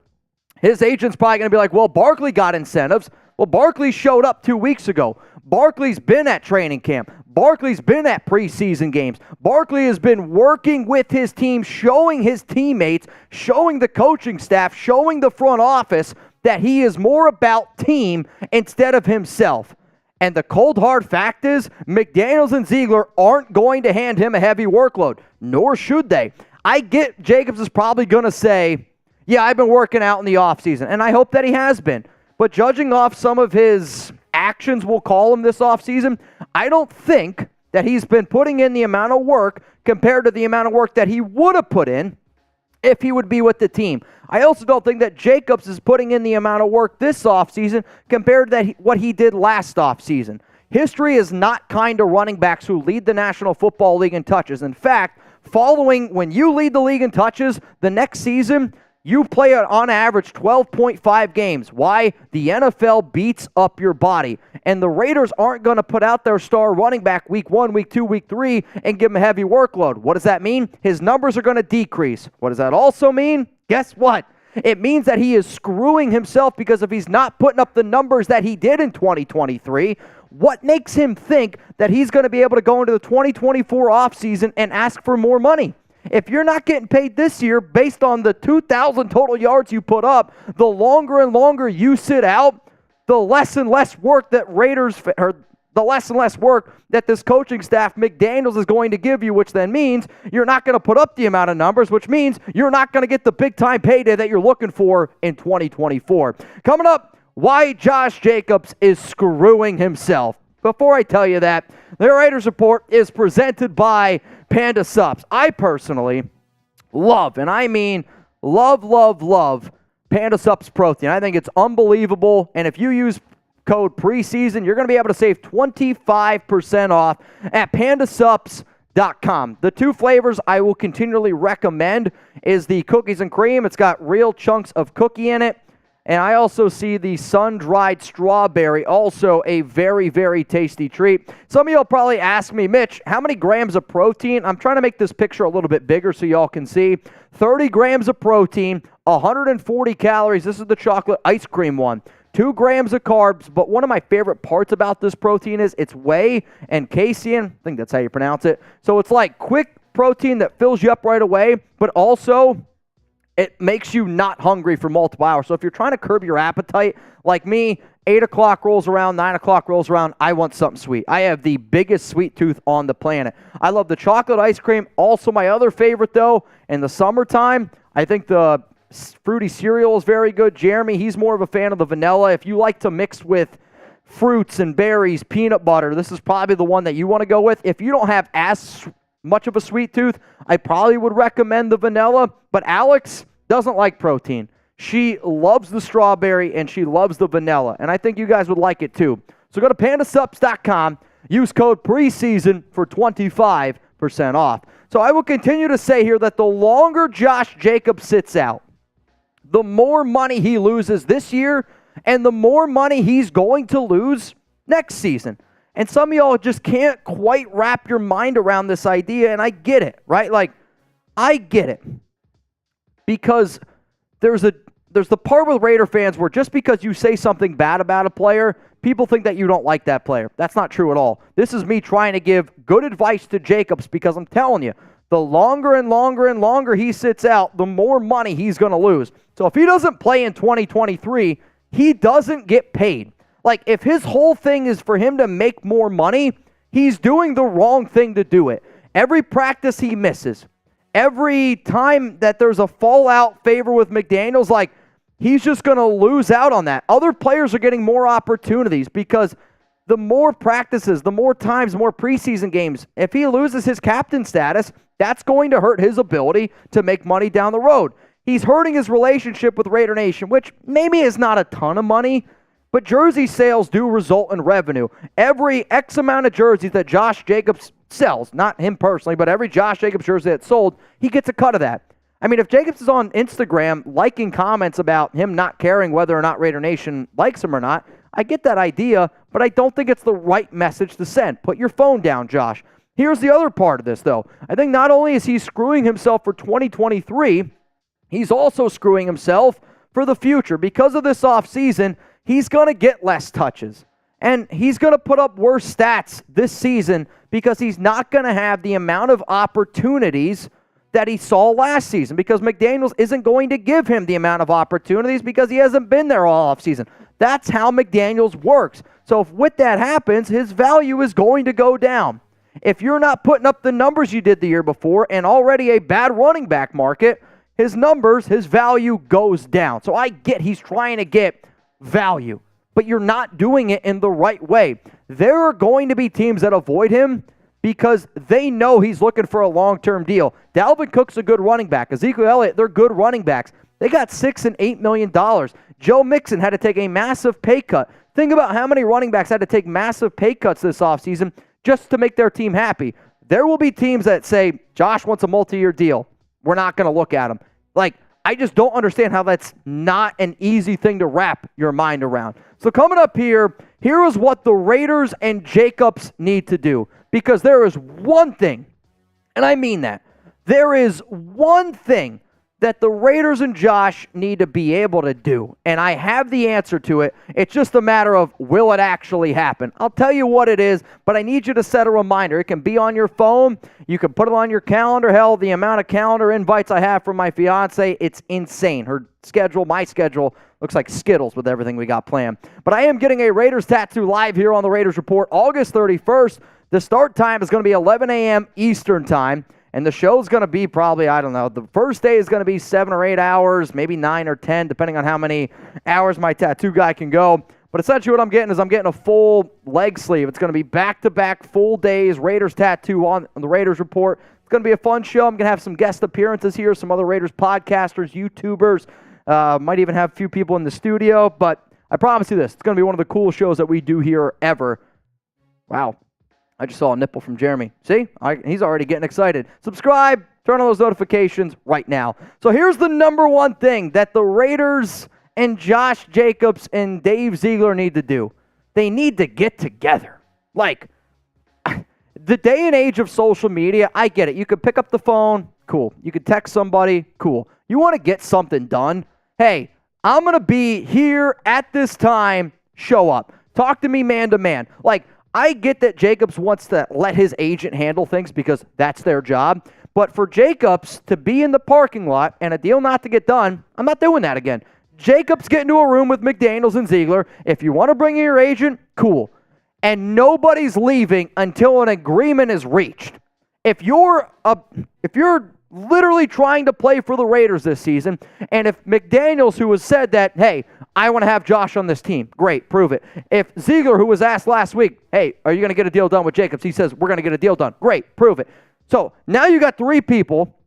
his agent's probably going to be like, well, Barkley got incentives. Well, Barkley showed up 2 weeks ago. Barkley's been at training camp. Barkley's been at preseason games. Barkley has been working with his team, showing his teammates, showing the coaching staff, showing the front office that he is more about team instead of himself. And the cold hard fact is, McDaniels and Ziegler aren't going to hand him a heavy workload, nor should they. I get Jacobs is probably going to say, yeah, I've been working out in the offseason, and I hope that he has been. But judging off some of his actions, we'll call him this offseason, I don't think that he's been putting in the amount of work compared to the amount of work that he would have put in if he would be with the team. I also don't think that Jacobs is putting in the amount of work this offseason compared to what he did last offseason. History is not kind to running backs who lead the National Football League in touches. In fact, following when you lead the league in touches, the next season, you play on average 12.5 games. Why? The NFL beats up your body. And the Raiders aren't going to put out their star running back week 1, week 2, week 3 and give him a heavy workload. What does that mean? His numbers are going to decrease. What does that also mean? Guess what? It means that he is screwing himself because if he's not putting up the numbers that he did in 2023, what makes him think that he's going to be able to go into the 2024 offseason and ask for more money? If you're not getting paid this year based on the 2,000 total yards you put up, the longer and longer you sit out, the less and less work that this coaching staff, McDaniels, is going to give you, which then means you're not going to put up the amount of numbers, which means you're not going to get the big-time payday that you're looking for in 2024. Coming up, why Josh Jacobs is screwing himself. Before I tell you that, the Raiders Report is presented by Panda Subs. I personally love, and I mean love Panda Subs protein. I think it's unbelievable, and if you use code Preseason, you're going to be able to save 25% off at pandasubs.com. The two flavors I will continually recommend is the cookies and cream. It's got real chunks of cookie in it. And I also see the sun-dried strawberry, also a very, very tasty treat. Some of y'all probably ask me, Mitch, how many grams of protein? I'm trying to make this picture a little bit bigger so y'all can see. 30 grams of protein, 140 calories. This is the chocolate ice cream one. 2 grams of carbs, but one of my favorite parts about this protein is it's whey and casein. I think that's how you pronounce it. So it's like quick protein that fills you up right away, but also it makes you not hungry for multiple hours. So if you're trying to curb your appetite, like me, 8 o'clock rolls around, 9 o'clock rolls around, I want something sweet. I have the biggest sweet tooth on the planet. I love the chocolate ice cream. Also, my other favorite, though, in the summertime, I think the fruity cereal is very good. Jeremy, he's more of a fan of the vanilla. If you like to mix with fruits and berries, peanut butter, this is probably the one that you want to go with. If you don't have as much of a sweet tooth, I probably would recommend the vanilla. But Alex doesn't like protein. She loves the strawberry and she loves the vanilla. And I think you guys would like it too. So go to pandasubs.com, use code Preseason for 25% off. So I will continue to say here that the longer Josh Jacobs sits out, the more money he loses this year and the more money he's going to lose next season. And some of y'all just can't quite wrap your mind around this idea, and I get it, right? Like, I get it. Because there's a there's the part with Raider fans where just because you say something bad about a player, people think that you don't like that player. That's not true at all. This is me trying to give good advice to Jacobs because I'm telling you, the longer and longer and longer he sits out, the more money he's going to lose. So if he doesn't play in 2023, he doesn't get paid. Like, if his whole thing is for him to make more money, he's doing the wrong thing to do it. Every practice he misses, every time that there's a fallout favor with McDaniels, like, he's just going to lose out on that. Other players are getting more opportunities because the more practices, the more times, more preseason games, if he loses his captain status, that's going to hurt his ability to make money down the road. He's hurting his relationship with Raider Nation, which maybe is not a ton of money, but jersey sales do result in revenue. Every X amount of jerseys that Josh Jacobs sells, not him personally, but every Josh Jacobs jersey that's sold, he gets a cut of that. I mean, if Jacobs is on Instagram liking comments about him not caring whether or not Raider Nation likes him or not, I get that idea, but I don't think it's the right message to send. Put your phone down, Josh. Here's the other part of this, though. I think not only is he screwing himself for 2023, he's also screwing himself for the future. Because of this offseason, he's going to get less touches. And he's going to put up worse stats this season because he's not going to have the amount of opportunities that he saw last season, because McDaniels isn't going to give him the amount of opportunities because he hasn't been there all offseason. That's how McDaniels works. So if with that happens, his value is going to go down. If you're not putting up the numbers you did the year before and already a bad running back market, his numbers, his value goes down. So I get he's trying to get value, but you're not doing it in the right way. There are going to be teams that avoid him because they know he's looking for a long-term deal. Dalvin Cook's a good running back. Ezekiel Elliott, they're good running backs. They got $6 and $8 million. Joe Mixon had to take a massive pay cut. Think about how many running backs had to take massive pay cuts this offseason just to make their team happy. There will be teams that say, Josh wants a multi-year deal. We're not going to look at him. Like, I just don't understand how that's not an easy thing to wrap your mind around. So coming up here is what the Raiders and Jacobs need to do. Because there is one thing, and I mean that, there is one thing that the Raiders and Josh need to be able to do. And I have the answer to it. It's just a matter of, will it actually happen? I'll tell you what it is, but I need you to set a reminder. It can be on your phone. You can put it on your calendar. Hell, the amount of calendar invites I have from my fiance, it's insane. Her schedule, my schedule, looks like Skittles with everything we got planned. But I am getting a Raiders tattoo live here on the Raiders Report August 31st. The start time is going to be 11 a.m. Eastern time, and the show is going to be probably, I don't know, the first day is going to be 7 or 8 hours, maybe 9 or 10, depending on how many hours my tattoo guy can go. But essentially what I'm getting is I'm getting a full leg sleeve. It's going to be back-to-back full days, Raiders tattoo on the Raiders Report. It's going to be a fun show. I'm going to have some guest appearances here, some other Raiders podcasters, YouTubers, might even have a few people in the studio. But I promise you this, it's going to be one of the coolest shows that we do here ever. Wow. I just saw a nipple from Jeremy. See? He's already getting excited. Subscribe. Turn on those notifications right now. So here's the number one thing that the Raiders and Josh Jacobs and Dave Ziegler need to do. They need to get together. Like, the day and age of social media, I get it. You could pick up the phone. Cool. You could text somebody. Cool. You want to get something done? Hey, I'm going to be here at this time. Show up. Talk to me man to man. Like, I get that Jacobs wants to let his agent handle things because that's their job. But for Jacobs to be in the parking lot and a deal not to get done, I'm not doing that again. Jacobs get into a room with McDaniels and Ziegler. If you want to bring in your agent, cool. And nobody's leaving until an agreement is reached. If you're literally trying to play for the Raiders this season, and if McDaniels, who has said that, hey, I want to have Josh on this team, great, prove it. If Ziegler, who was asked last week, hey, are you going to get a deal done with Jacobs? He says, we're going to get a deal done. Great, prove it. So now you got three people.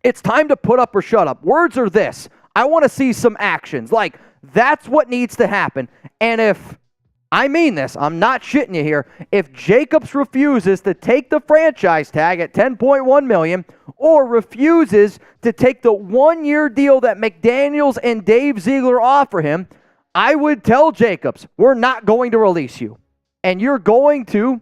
It's time to put up or shut up. Words are this. I want to see some actions. Like, that's what needs to happen. And if, I mean this, I'm not shitting you here, if Jacobs refuses to take the franchise tag at $10.1 million or refuses to take the one-year deal that McDaniels and Dave Ziegler offer him, I would tell Jacobs, we're not going to release you. And you're going to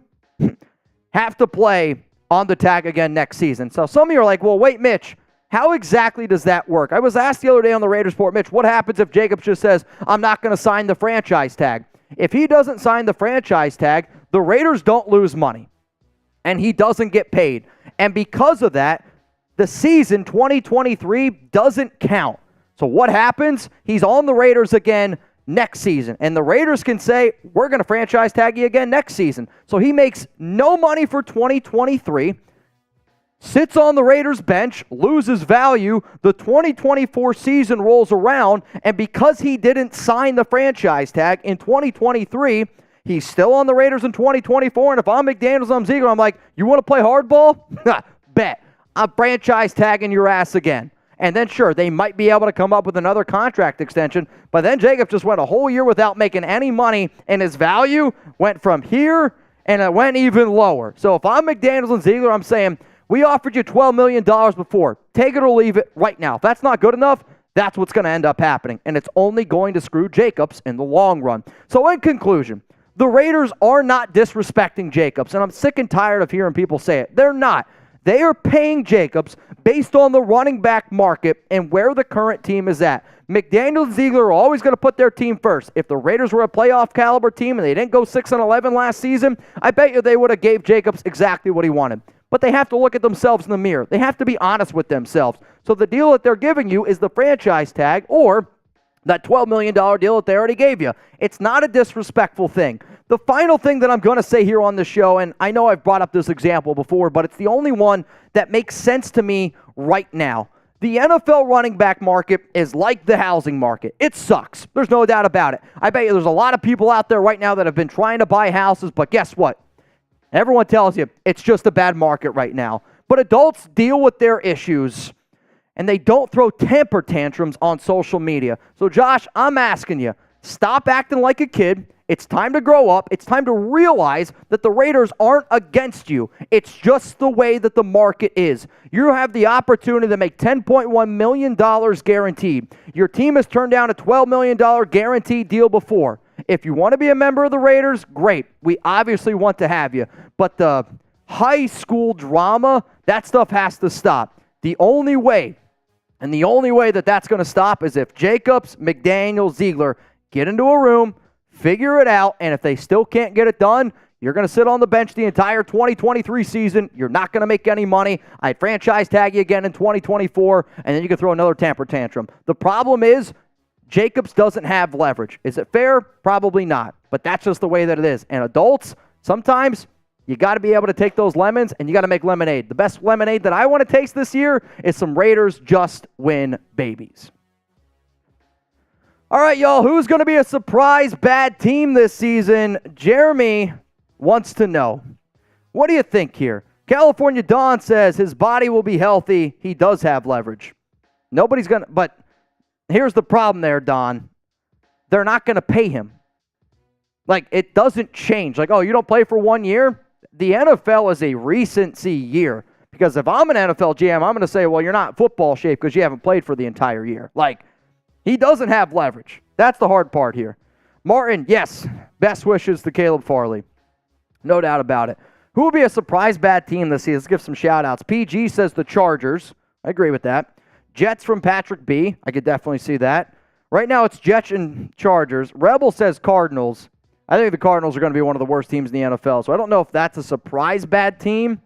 have to play on the tag again next season. So some of you are like, well, wait, Mitch, How exactly does that work? I was asked the other day on the Raiders Report, Mitch, what happens if Jacobs just says, I'm not going to sign the franchise tag? If he doesn't sign the franchise tag, the Raiders don't lose money, and he doesn't get paid. And because of that, the season 2023 doesn't count. So what happens? He's on the Raiders again next season. And the Raiders can say, we're going to franchise tag you again next season. So he makes no money for 2023, sits on the Raiders bench, loses value. The 2024 season rolls around, and because he didn't sign the franchise tag in 2023, he's still on the Raiders in 2024. And if I'm McDaniels, I'm Ziegler, I'm like, you want to play hardball? Bet. I'm franchise tagging your ass again. And then, sure, they might be able to come up with another contract extension, but then Jacob just went a whole year without making any money, and his value went from here, and it went even lower. So if I'm McDaniels and Ziegler, I'm saying, we offered you $12 million before. Take it or leave it right now. If that's not good enough, that's what's going to end up happening, and it's only going to screw Jacobs in the long run. So in conclusion, the Raiders are not disrespecting Jacobs, and I'm sick and tired of hearing people say it. They're not. They are paying Jacobs based on the running back market and where the current team is at. McDaniels and Ziegler are always going to put their team first. If the Raiders were a playoff caliber team and they didn't go 6-11 last season, I bet you they would have gave Jacobs exactly what he wanted. But they have to look at themselves in the mirror. They have to be honest with themselves. So the deal that they're giving you is the franchise tag or that $12 million deal that they already gave you. It's not a disrespectful thing. The final thing that I'm going to say here on the show, and I know I've brought up this example before, but it's the only one that makes sense to me right now. The NFL running back market is like the housing market. It sucks. There's no doubt about it. I bet you there's a lot of people out there right now that have been trying to buy houses, but guess what? Everyone tells you it's just a bad market right now. But adults deal with their issues, and they don't throw temper tantrums on social media. So, Josh, I'm asking you, stop acting like a kid. It's time to grow up. It's time to realize that the Raiders aren't against you. It's just the way that the market is. You have the opportunity to make $10.1 million guaranteed. Your team has turned down a $12 million guaranteed deal before. If you want to be a member of the Raiders, great. We obviously want to have you. But the high school drama, that stuff has to stop. The only way that that's going to stop is if Jacobs, McDaniels, Ziegler get into a room, figure it out, and if they still can't get it done, you're going to sit on the bench the entire 2023 season. You're not going to make any money. I'd franchise tag you again in 2024, and then you can throw another temper tantrum. The problem is Jacobs doesn't have leverage. Is it fair? Probably not, but that's just the way that it is. And adults, sometimes you got to be able to take those lemons, and you got to make lemonade. The best lemonade that I want to taste this year is some Raiders Just Win babies. All right, y'all, who's going to be a surprise bad team this season? Jeremy wants to know. What do you think here? California Don says his body will be healthy. He does have leverage. Nobody's going to, but here's the problem there, Don. They're not going to pay him. Like, it doesn't change. Like, oh, you don't play for 1 year? The NFL is a recency year. Because if I'm an NFL GM, I'm going to say, well, you're not football shape because you haven't played for the entire year. Like, he doesn't have leverage. That's the hard part here. Martin, yes, best wishes to Caleb Farley. No doubt about it. Who will be a surprise bad team this season? Let's give some shout-outs. PG says the Chargers. I agree with that. Jets from Patrick B. I could definitely see that. Right now it's Jets and Chargers. Rebel says Cardinals. I think the Cardinals are going to be one of the worst teams in the NFL, so I don't know if that's a surprise bad team.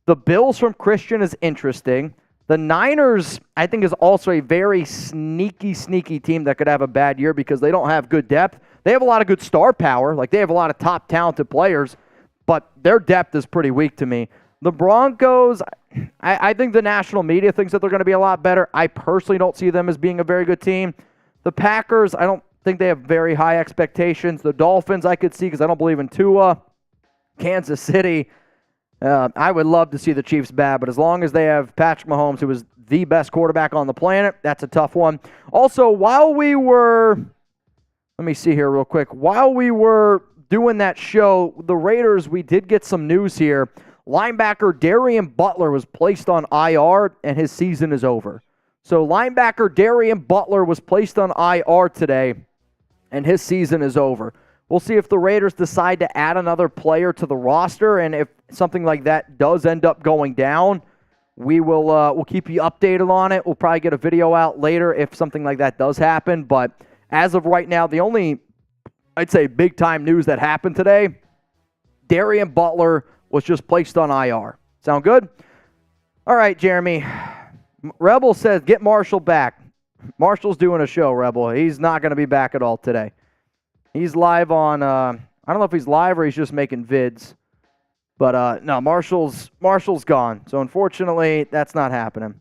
The Bills from Christian is interesting. The Niners, I think, is also a very sneaky team that could have a bad year because they don't have good depth. They have a lot of good star power. Like, they have a lot of top talented players, but their depth is pretty weak to me. The Broncos, I think the national media thinks that they're going to be a lot better. I personally don't see them as being a very good team. The Packers, I don't think they have very high expectations. The Dolphins, I could see because I don't believe in Tua. Kansas City, I would love to see the Chiefs bad, but as long as they have Patrick Mahomes, who is the best quarterback on the planet, that's a tough one. Also, while we were, let me see here real quick. While we were doing that show, the Raiders, we did get some news here. Linebacker Darian Butler was placed on IR, and his season is over. So linebacker Darian Butler was placed on IR today, and his season is over. We'll see if the Raiders decide to add another player to the roster, and if something like that does end up going down, we'll keep you updated on it. We'll probably get a video out later if something like that does happen. But as of right now, the only, I'd say, big-time news that happened today, Darian Butler was just placed on IR. Sound good? All right, Jeremy. Rebel says, get Marshall back. Marshall's doing a show, Rebel. He's not going to be back at all today. He's live on, I don't know if he's live or he's just making vids. But, no, Marshall's gone. So, unfortunately, that's not happening.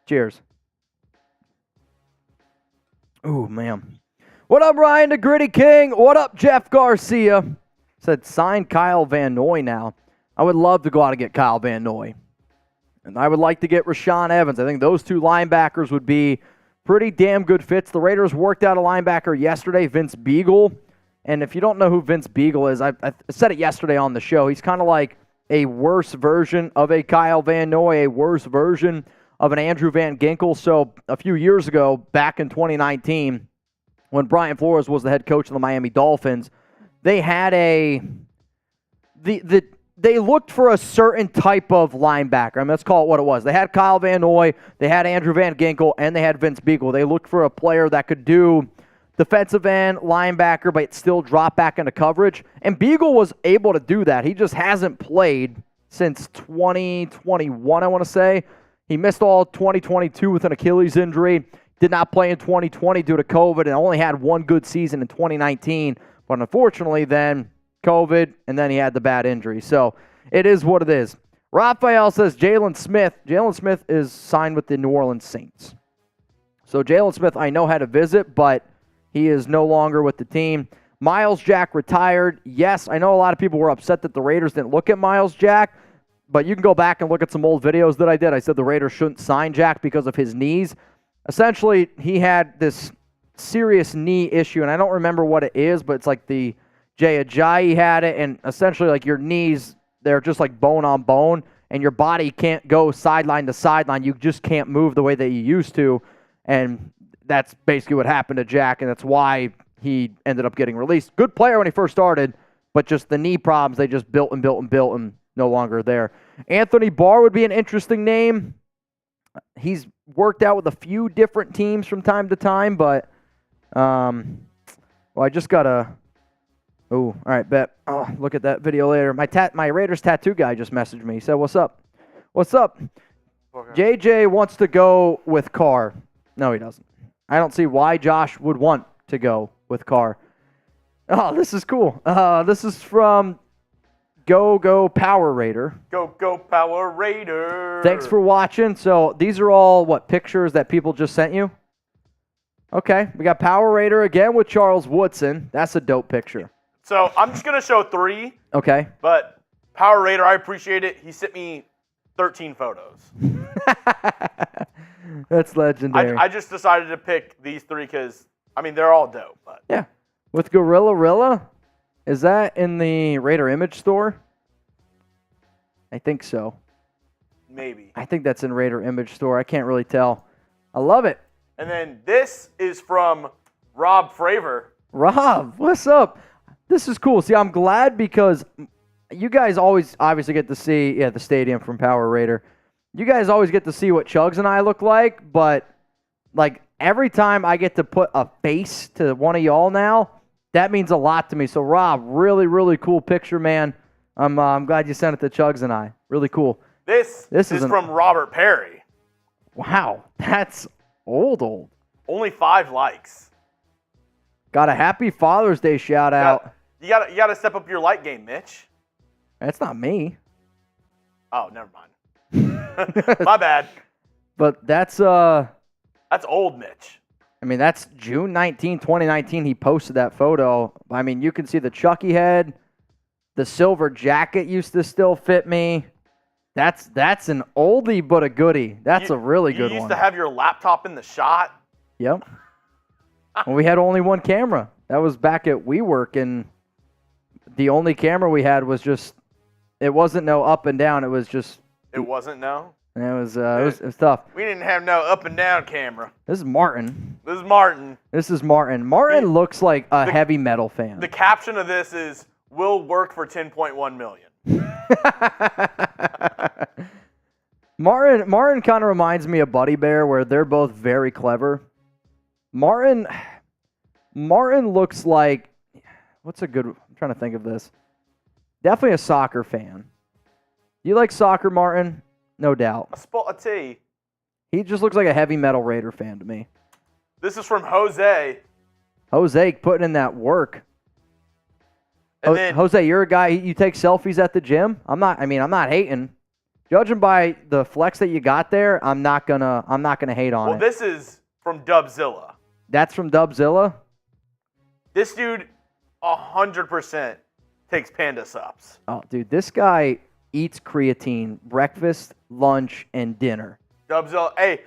Cheers. Ooh, man. What up, Ryan the Gritty King? What up, Jeff Garcia? Said, sign Kyle Van Noy now. I would love to go out and get Kyle Van Noy. And I would like to get Rashaan Evans. I think those two linebackers would be pretty damn good fits. The Raiders worked out a linebacker yesterday, Vince Beagle. And if you don't know who Vince Beagle is, I said it yesterday on the show. He's kind of like a worse version of a Kyle Van Noy, a worse version of an Andrew Van Ginkel. So a few years ago, back in 2019, when Brian Flores was the head coach of the Miami Dolphins, they had they looked for a certain type of linebacker. I mean, let's call it what it was. They had Kyle Van Noy, they had Andrew Van Ginkel, and they had Vince Beagle. They looked for a player that could do defensive end, linebacker, but still drop back into coverage. And Beagle was able to do that. He just hasn't played since 2021, I want to say. He missed all 2022 with an Achilles injury. Did not play in 2020 due to COVID and only had one good season in 2019. But unfortunately, then COVID, and then he had the bad injury. So it is what it is. Raphael says Jalen Smith. Jalen Smith is signed with the New Orleans Saints. So Jalen Smith, I know, had a visit, but he is no longer with the team. Miles Jack retired. Yes, I know a lot of people were upset that the Raiders didn't look at Miles Jack, but you can go back and look at some old videos that I did. I said the Raiders shouldn't sign Jack because of his knees. Essentially, he had this serious knee issue, and I don't remember what it is, but it's like the Jay Ajayi had it, and essentially like your knees, they're just like bone on bone, and your body can't go sideline to sideline. You just can't move the way that you used to, and that's basically what happened to Jack, and that's why he ended up getting released. Good player when he first started, but just the knee problems, they just built and no longer there. Anthony Barr would be an interesting name. He's worked out with a few different teams from time to time, but I just got to... Oh, all right, bet. Oh, look at that video later. My Raiders tattoo guy just messaged me. He said, what's up? What's up? Okay. JJ wants to go with Carr. No, he doesn't. I don't see why Josh would want to go with Carr. Oh, this is cool. This is from Go Power Raider. Go Power Raider. Thanks for watching. So these are all, pictures that people just sent you? Okay, we got Power Raider again with Charles Woodson. That's a dope picture. So I'm just going to show 3. Okay. But Power Raider, I appreciate it. He sent me 13 photos. That's legendary. I just decided to pick these 3 because, they're all dope. But yeah. With Gorilla Rilla? Is that in the Raider Image store? I think so. Maybe. I think that's in Raider Image store. I can't really tell. I love it. And then this is from Rob Fravor. Rob, what's up? This is cool. See, I'm glad because you guys always obviously get to see the stadium from Power Raider. You guys always get to see what Chuggs and I look like, but every time I get to put a face to one of y'all now, that means a lot to me. So Rob, really, really cool picture, man. I'm glad you sent it to Chuggs and I. Really cool. This is from Robert Perry. Wow, that's old. Only 5 likes. Got a happy Father's Day shout out. You gotta step up your like game, Mitch. That's not me. Oh, never mind. My bad. But that's old Mitch. That's June 19, 2019. He posted that photo. You can see the Chucky head. The silver jacket used to still fit me. That's an oldie but a goodie. That's a really good one. You used to have your laptop in the shot. Yep. Well, we had only one camera. That was back at WeWork, and the only camera we had was just, it wasn't no up and down. It was just. It wasn't no? It was tough. We didn't have no up and down camera. This is Martin. This is Martin. Martin looks like a heavy metal fan. The caption of this is, will work for $10.1 million. Martin kind of reminds me of Buddy Bear, where they're both very clever. Martin looks like, I'm trying to think of this. Definitely a soccer fan. You like soccer, Martin? No doubt. A spot of tea. He just looks like a heavy metal Raider fan to me. This is from Jose. Jose putting in that work. And then, Jose, you're a guy, you take selfies at the gym? I'm not hating. Judging by the flex that you got there, I'm not gonna hate on it. well, this is from Dubzilla. That's from Dubzilla? This dude 100% takes Panda Subs. Oh, dude, this guy eats creatine breakfast, lunch, and dinner. Dubzilla, hey,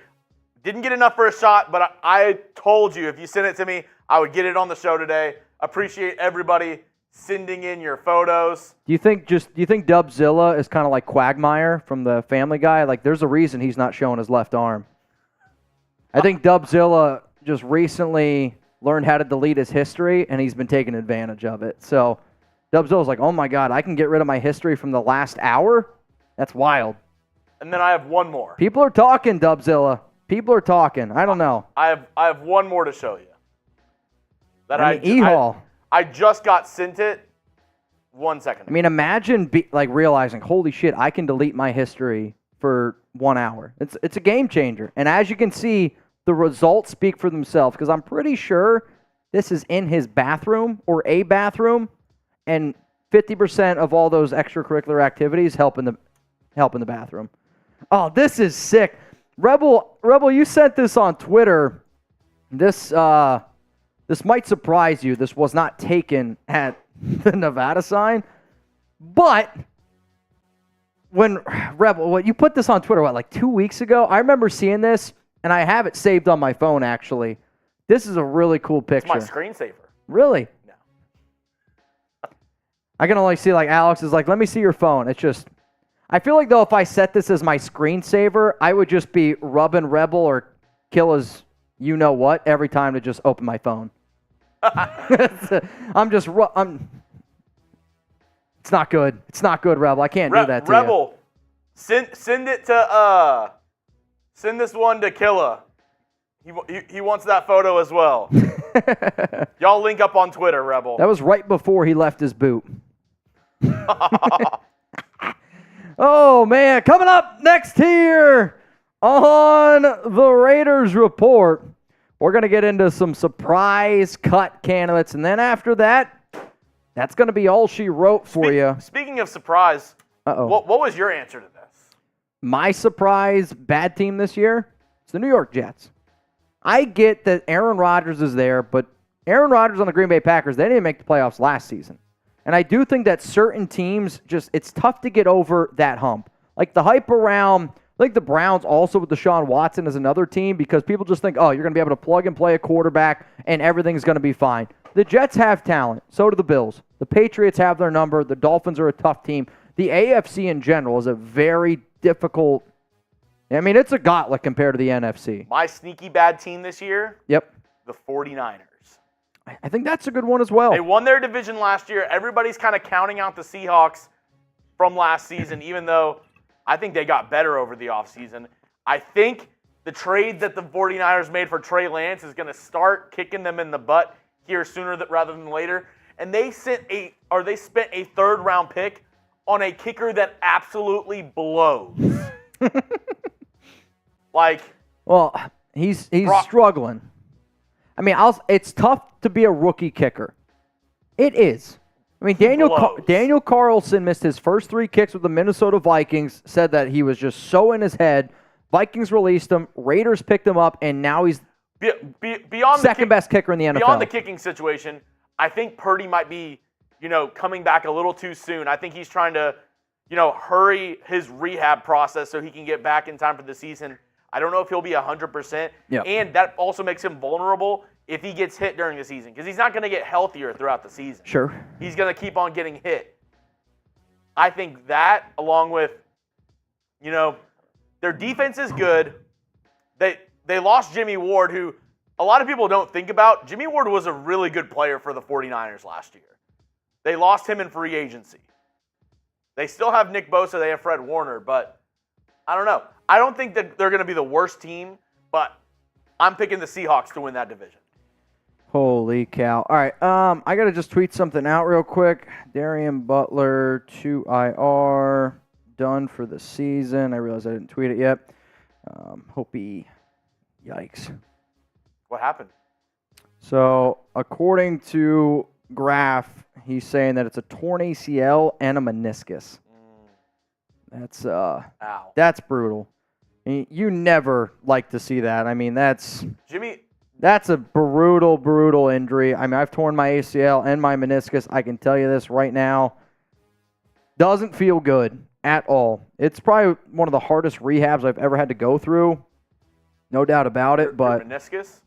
didn't get enough for a shot, but I told you if you sent it to me, I would get it on the show today. Appreciate everybody sending in your photos. Do you think Dubzilla is kind of like Quagmire from the Family Guy? Like, there's a reason he's not showing his left arm. I think Dubzilla just recently learned how to delete his history, and he's been taking advantage of it. So Dubzilla's like, oh my God, I can get rid of my history from the last hour? That's wild. And then I have one more. People are talking, Dubzilla. People are talking. I don't know. I have one more to show you. That I just got sent it 1 second. I mean, imagine realizing, holy shit, I can delete my history for 1 hour. It's a game changer. And as you can see, the results speak for themselves, because I'm pretty sure this is in his bathroom or a bathroom, and 50% of all those extracurricular activities help in the bathroom. Oh, this is sick. Rebel, you sent this on Twitter. This might surprise you. This was not taken at the Nevada sign, but when you put this on Twitter, like 2 weeks ago? I remember seeing this, and I have it saved on my phone, actually. This is a really cool picture. It's my screensaver. Really? No. I can only see, like, Alex is like, let me see your phone. It's just, I feel like, though, if I set this as my screensaver, I would just be rubbing Rebel or Killa's you-know-what every time to just open my phone. It's not good. It's not good, Rebel. I can't do that to Rebel, send it to send this one to Killa. He wants that photo as well. Y'all link up on Twitter, Rebel. That was right before he left his boot. Oh man, coming up next here on the Raiders Report, we're going to get into some surprise cut candidates, and then after that, that's going to be all she wrote for you. Speaking of surprise, what was your answer to this? My surprise bad team this year is the New York Jets. I get that Aaron Rodgers is there, but Aaron Rodgers on the Green Bay Packers, they didn't make the playoffs last season. And I do think that certain teams, it's tough to get over that hump. Like the hype around, I think the Browns also with Deshaun Watson is another team, because people just think, oh, you're going to be able to plug and play a quarterback and everything's going to be fine. The Jets have talent. So do the Bills. The Patriots have their number. The Dolphins are a tough team. The AFC in general is a very difficult, I mean, it's a gauntlet compared to the NFC. My sneaky bad team this year? Yep. The 49ers. I think that's a good one as well. They won their division last year. Everybody's kind of counting out the Seahawks from last season, even though I think they got better over the offseason. I think the trade that the 49ers made for Trey Lance is going to start kicking them in the butt here sooner rather than later. And they spent a third-round pick on a kicker that absolutely blows. Well, he's struggling. I mean, it's tough to be a rookie kicker. It is. I mean, Daniel Carlson missed his first 3 kicks with the Minnesota Vikings, said that he was just so in his head. Vikings released him. Raiders picked him up, and now he's beyond second best kicker in the NFL. Beyond the kicking situation, I think Purdy might be, coming back a little too soon. I think he's trying to, hurry his rehab process so he can get back in time for the season. I don't know if he'll be 100%. Yep. And that also makes him vulnerable if he gets hit during the season, because he's not going to get healthier throughout the season. Sure. He's going to keep on getting hit. I think that, along with, their defense is good. They lost Jimmy Ward, who a lot of people don't think about. Jimmy Ward was a really good player for the 49ers last year. They lost him in free agency. They still have Nick Bosa. They have Fred Warner, but I don't know. I don't think that they're going to be the worst team, but I'm picking the Seahawks to win that division. Holy cow. All right, I got to just tweet something out real quick. Darian Butler to IR, done for the season. I realized I didn't tweet it yet. Yikes. What happened? So, according to Graph, he's saying that it's a torn ACL and a meniscus. That's brutal. You never like to see that. I mean, that's a brutal injury. I mean, I've torn my ACL and my meniscus. I can tell you this right now. Doesn't feel good at all. It's probably one of the hardest rehabs I've ever had to go through. No doubt about it, but your meniscus?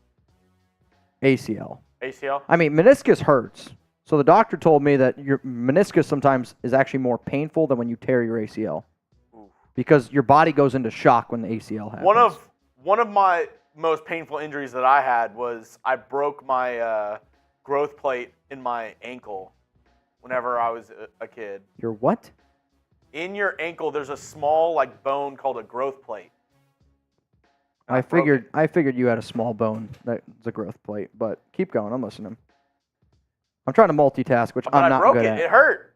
ACL. ACL? I mean, meniscus hurts. So the doctor told me that your meniscus sometimes is actually more painful than when you tear your ACL. Ooh. Because your body goes into shock when the ACL happens. One of my most painful injuries that I had was I broke my growth plate in my ankle whenever I was a kid. Your what? In your ankle, there's a small bone called a growth plate. I figured you had a small bone that's a growth plate, but keep going. I'm listening. I'm trying to multitask, which I'm not good at. It hurt.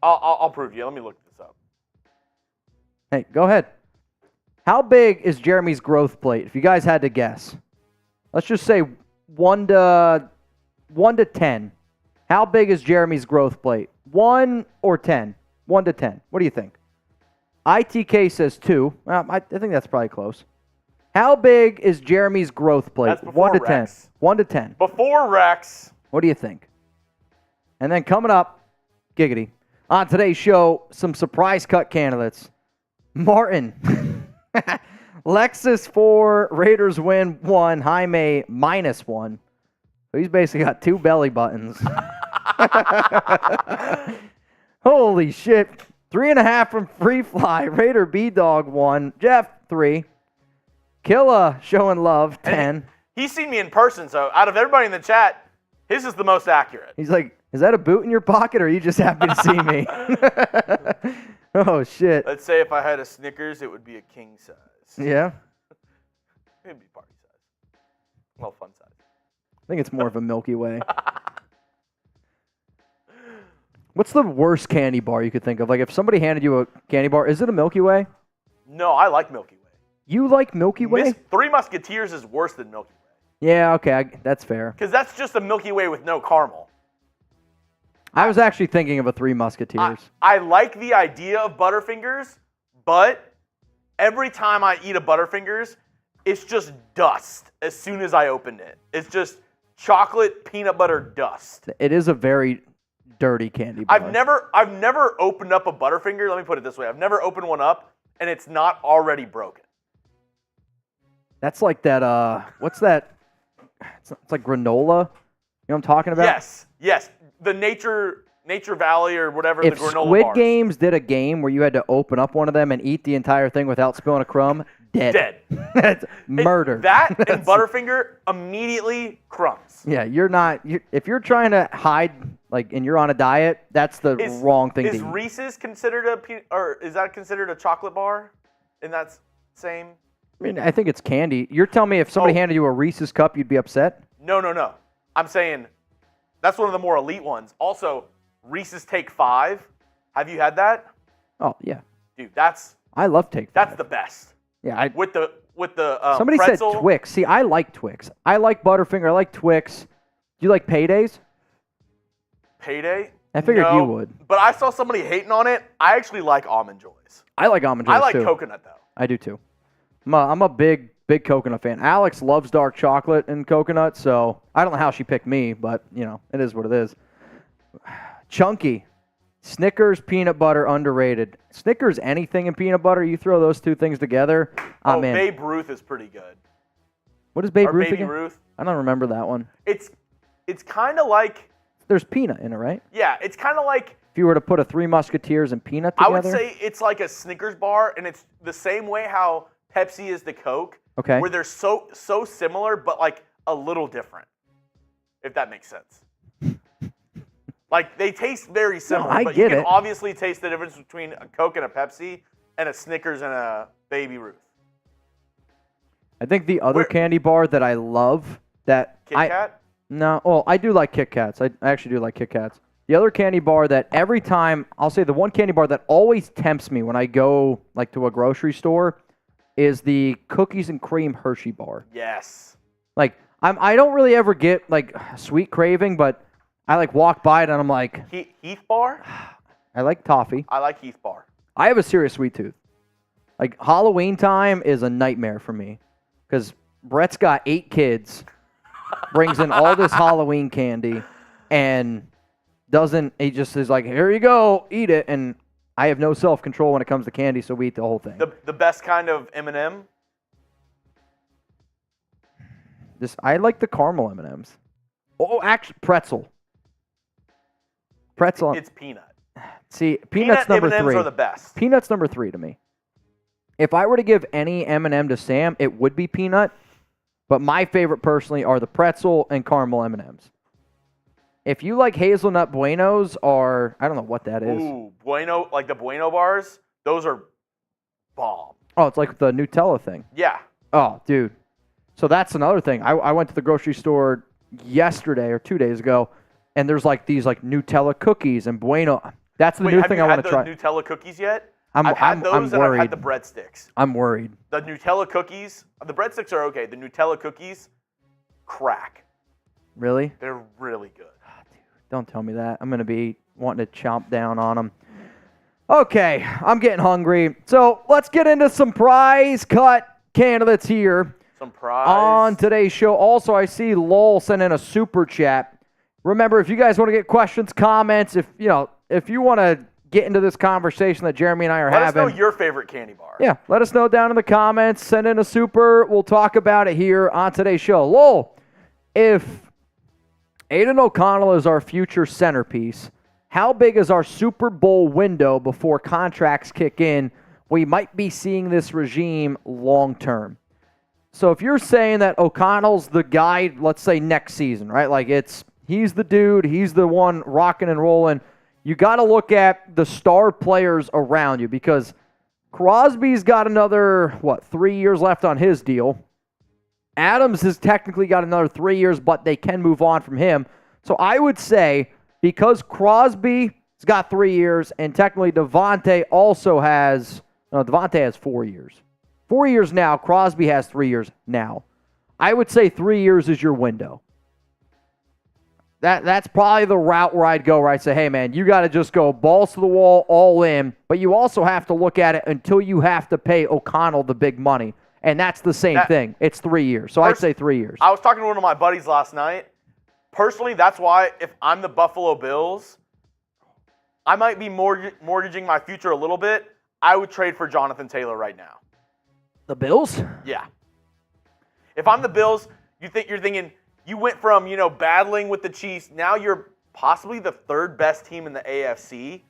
I'll prove to you. Let me look this up. Hey, go ahead. How big is Jeremy's growth plate? If you guys had to guess, let's just say 1 to 10. How big is Jeremy's growth plate? 1 or 10? 1 to 10. What do you think? ITK says 2. Well, I think that's probably close. How big is Jeremy's growth plate? That's before 1 to Rex. 10. 1 to 10. Before Rex. What do you think? And then coming up, giggity, on today's show, some surprise cut candidates. Martin, Lexus 4, Raiders win 1, Jaime -1. So he's basically got 2 belly buttons. Holy shit. 3.5 from Free Fly. Raider B-Dog 1. Jeff 3. Killa showing love 10. He's seen me in person, so out of everybody in the chat, his is the most accurate. He's like, is that a boot in your pocket, or are you just happy to see me? Oh, shit. Let's say if I had a Snickers, it would be a king size. Yeah? It'd be party size. Well, fun size. I think it's more of a Milky Way. What's the worst candy bar you could think of? Like, if somebody handed you a candy bar, is it a Milky Way? No, I like Milky Way. You like Milky Way? Three Musketeers is worse than Milky Way. Yeah, okay, that's fair. Because that's just a Milky Way with no caramel. I was actually thinking of a Three Musketeers. I like the idea of Butterfingers, but every time I eat a Butterfingers, it's just dust as soon as I opened it. It's just chocolate peanut butter dust. It is a very dirty candy bar. I've never opened up a Butterfinger. Let me put it this way. I've never opened one up, and it's not already broken. That's like that, what's that? It's like granola. You know what I'm talking about? Yes. The Nature Valley or whatever, if the granola Squid bars. Games did a game where you had to open up one of them and eat the entire thing without spilling a crumb, dead. That's murder. That and Butterfinger, immediately crumbs. Yeah, if you're trying to hide, and you're on a diet, that's the wrong thing to eat. Is Reese's considered is that considered a chocolate bar? In that same? I mean, I think it's candy. You're telling me if somebody handed you a Reese's cup, you'd be upset? No. I'm saying that's one of the more elite ones. Also, Reese's Take 5. Have you had that? Oh, yeah. Dude, I love Take 5. That's the best. Yeah, with the somebody pretzel. said Twix. See, I like Twix. I like Butterfinger. I like Twix. Do you like Paydays? Payday? I figured you would. But I saw somebody hating on it. I actually like Almond Joys. I like Almond Joys, I like too. coconut, though. I do, too. I'm a big coconut fan. Alex loves dark chocolate and coconut, so I don't know how she picked me, but, it is what it is. Chunky. Snickers, peanut butter, underrated. Snickers, anything in peanut butter, you throw those two things together, I'm in. Babe Ruth is pretty good. What is Babe Ruth Baby again? Ruth. I don't remember that one. It's kind of like... There's peanut in it, right? Yeah, it's kind of like... If you were to put a Three Musketeers and peanut together? I would say it's like a Snickers bar, and it's the same way how Pepsi is the Coke. Okay. Where they're so similar, but a little different. If that makes sense. They taste very similar, No, I but get you can it. obviously taste the difference between a Coke and a Pepsi. and a Snickers and a Baby Ruth. I think the other candy bar that I love that Kit Kat? No, well, I do like Kit Kats. I actually do like Kit Kats. The other candy bar that every time, I'll say the one candy bar that always tempts me when I go like to a grocery store is the cookies and cream Hershey bar. Yes. Like I don't really ever get like sweet craving, but I like walk by it and I'm like, Heath bar? I like toffee. I like Heath bar. I have a serious sweet tooth. Like Halloween time is a nightmare for me because Brett's got 8 kids, brings in all this Halloween candy, and he just is like, here you go, eat it. And I have no self-control when it comes to candy, so we eat the whole thing. The best kind of M&M? I like the caramel M&Ms. Oh, actually, pretzel. Pretzel. It's peanut. See, peanut's number M&Ms 3. are the best. Peanut's number 3 to me. If I were to give any M&M to Sam, it would be peanut. But my favorite personally are the pretzel and caramel M&Ms. If you like hazelnut buenos, or I don't know what that is. Ooh, bueno, like the bueno bars, those are bomb. Oh, it's like the Nutella thing. Yeah. Oh, dude. So that's another thing. I went to the grocery store yesterday or 2 days ago, and there's like these like Nutella cookies and bueno. That's the new thing I want to try. Have you had the Nutella cookies yet? I've had those and worried. I've had the breadsticks. I'm worried. The Nutella cookies, the breadsticks are okay. The Nutella cookies, crack. Really? They're really good. Oh, dude, don't tell me that. I'm going to be wanting to chomp down on them. Okay, I'm getting hungry. So let's get into some prize cut candidates here. Some prize. On today's show. Also, I see Lowell sent in a super chat. Remember, if you guys want to get questions, comments, if you want to get into this conversation that Jeremy and I are having. Let us know your favorite candy bar. Yeah, let us know down in the comments. Send in a super. We'll talk about it here on today's show. Lowell, if Aidan O'Connell is our future centerpiece, how big is our Super Bowl window before contracts kick in? We might be seeing this regime long term. So if you're saying that O'Connell's the guy, let's say next season, right? Like he's the dude, he's the one rocking and rolling. You got to look at the star players around you because Crosby's got another, 3 years left on his deal. Adams has technically got another 3 years, but they can move on from him. So I would say because Crosby's got 3 years and technically Devontae has 4 years. 4 years now. Crosby has 3 years now. I would say 3 years is your window. That's probably the route where I'd go, where I'd say, hey, man, you got to just go balls to the wall, all in. But you also have to look at it until you have to pay O'Connell the big money. And that's the same thing. It's 3 years. So I'd say 3 years. I was talking to one of my buddies last night. Personally, that's why if I'm the Buffalo Bills, I might be mortgaging my future a little bit. I would trade for Jonathan Taylor right now. The Bills? Yeah. If I'm the Bills, you're thinking you went from, battling with the Chiefs. Now you're possibly the third best team in the AFC.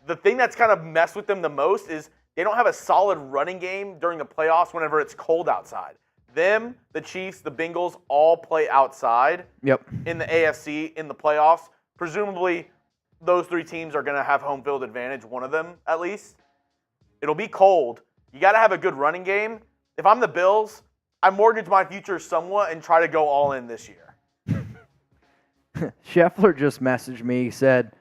The thing that's kind of messed with them the most is they don't have a solid running game during the playoffs whenever it's cold outside. Them, the Chiefs, the Bengals all play outside in the AFC in the playoffs. Presumably, those 3 teams are going to have home field advantage, one of them at least. It'll be cold. You got to have a good running game. If I'm the Bills, I mortgage my future somewhat and try to go all in this year. Scheffler just messaged me. He said,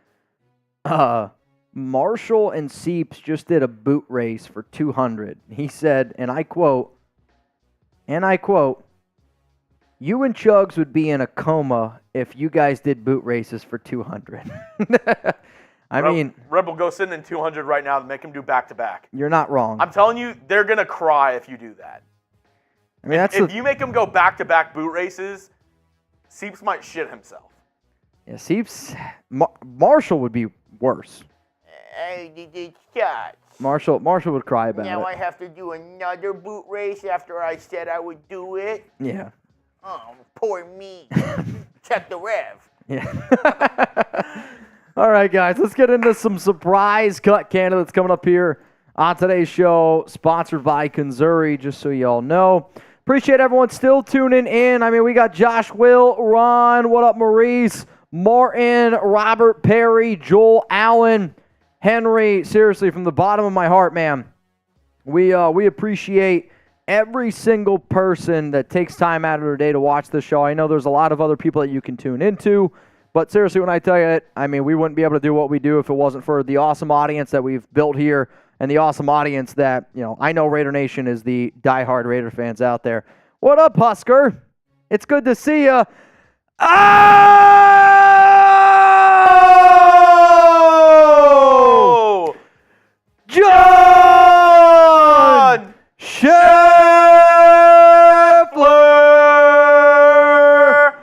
Marshall and Seeps just did a boot race for 200. He said, and I quote, you and Chuggs would be in a coma if you guys did boot races for 200. Rebel go sitting in 200 right now to make him do back-to-back. You're not wrong. I'm telling you, they're going to cry if you do that. If you make him go back-to-back boot races, Seeps might shit himself. Yeah, Seeps, Marshall would be worse. I did the shots. Marshall would cry about it. Now I have to do another boot race after I said I would do it? Yeah. Oh, poor me. Check the rev. Yeah. All right, guys, let's get into some surprise cut candidates coming up here on today's show, sponsored by Kanzuri, just so you all know. Appreciate everyone still tuning in. We got Josh, Will, Ron, what up, Maurice, Martin, Robert, Perry, Joel, Allen, Henry. Seriously, from the bottom of my heart, man, We appreciate every single person that takes time out of their day to watch this show. I know there's a lot of other people that you can tune into, but seriously, when I tell you it, I mean, we wouldn't be able to do what we do if it wasn't for the awesome audience that we've built here and the awesome audience that, I know Raider Nation is the diehard Raider fans out there. What up, Husker? It's good to see you. Oh! John Scheffler!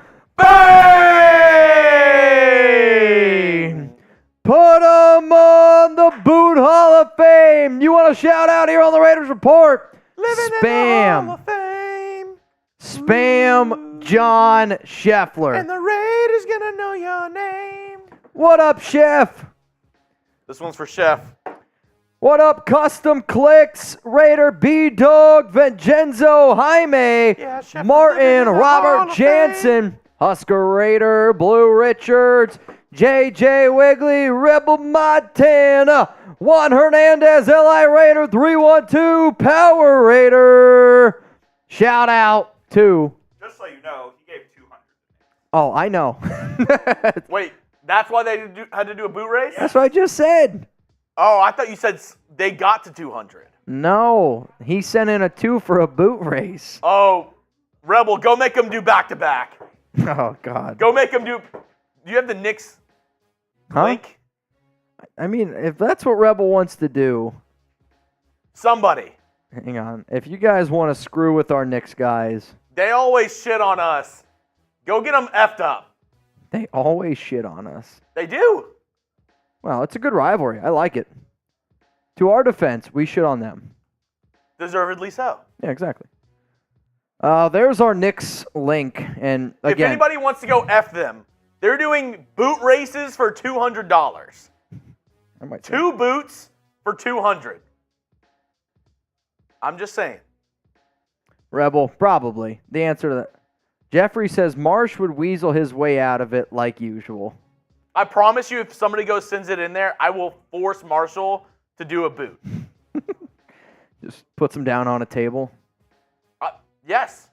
Bang! Put him on the Boot Hall of Fame. You want a shout out here on the Raiders Report? Living in the Hall of Fame. Spam John Scheffler. And the Raiders gonna know your name. What up, Chef? This one's for Chef. What up, Custom Clicks, Raider, B-Dog, Vincenzo, Jaime, Yeah, Chef is living Martin, in the Hall Robert of Jansen, Husker Raider, Blue Richards, JJ Wigley, Rebel Montana, Juan Hernandez, LI Raider, 312, Power Raider. Shout out to... Just so you know, he gave 200. Oh, I know. Wait, that's why they had to do a boot race? That's what I just said. Oh, I thought you said they got to 200. No, he sent in a 2 for a boot race. Oh, Rebel, go make them do back-to-back. Oh, God. Go make them do... Do you have the Knicks link? I mean, if that's what Rebel wants to do, Somebody. hang on. If you guys want to screw with our Knicks guys, They always shit on us. Go get them effed up. they always shit on us. They do. Well, it's a good rivalry. I like it. To our defense, we shit on them. Deservedly so. Yeah, exactly. There's our Knicks link, and If again, anybody wants to go F them, they're doing boot races for $200. I might say- 2 boots for $200. I'm just saying. Rebel, probably. The answer to that. Jeffrey says Marsh would weasel his way out of it like usual. I promise you, if somebody sends it in there, I will force Marshall to do a boot. Just puts him down on a table. Yes.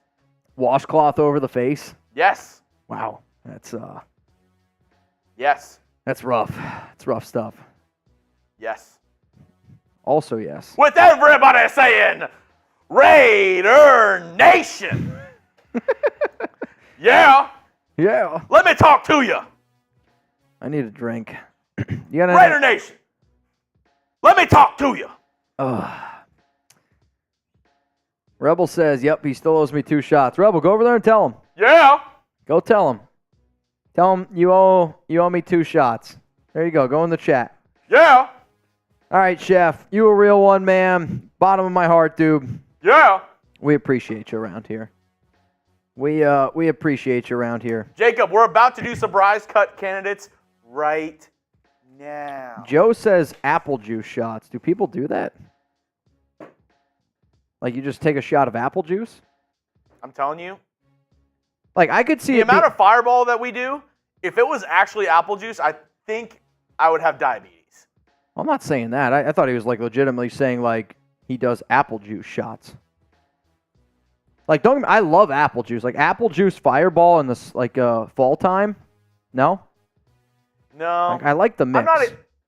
Washcloth over the face. Yes. Wow. Yes. That's rough. It's rough stuff. Yes. Also, yes. With everybody saying, Raider Nation. Yeah. Yeah. Let me talk to you. I need a drink. You got Raider Nation. Let me talk to you. Rebel says, yep, he still owes me 2 shots. Rebel, go over there and tell him. Yeah. Go tell him. Tell him you owe me 2 shots. There you go. Go in the chat. Yeah. All right, Chef. You a real one, man. Bottom of my heart, dude. Yeah. We appreciate you around here. We appreciate you around here. Jacob, we're about to do surprise cut candidates right now. Joe says apple juice shots. Do people do that? Like you just take a shot of apple juice? I'm telling you. Like I could see The amount of fireball that we do, if it was actually apple juice, I think I would have diabetes. I'm not saying that. I thought he was like legitimately saying like he does apple juice shots. Like I love apple juice. Like apple juice fireball in this like fall time. No? No. Like, I like the mix.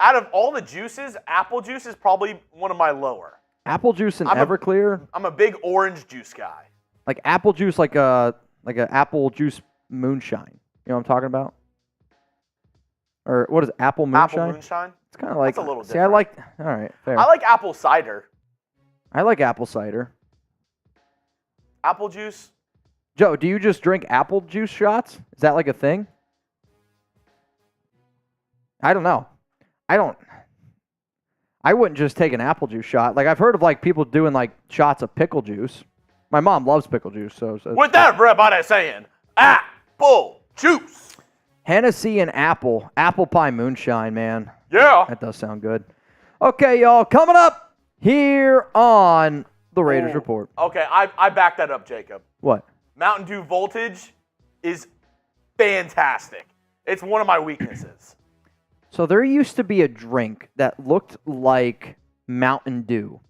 Out of all the juices, apple juice is probably one of my lower. Apple juice and Everclear. I'm a big orange juice guy. Like apple juice like a apple juice moonshine. You know what I'm talking about? Or what is it, apple moonshine? Apple moonshine? It's kind of like That's a little See, I different. like all right, fair. I like apple cider. I like apple cider. Apple juice? Joe, do you just drink apple juice shots? Is that like a thing? I don't know. I wouldn't just take an apple juice shot. Like I've heard of like people doing like shots of pickle juice. My mom loves pickle juice, so With everybody saying, apple juice. Hennessy and apple pie moonshine, man. Yeah. That does sound good. Okay, y'all, coming up here on the Raiders Report. Okay, I back that up, Jacob. What? Mountain Dew Voltage is fantastic. It's one of my weaknesses. So there used to be a drink that looked like Mountain Dew.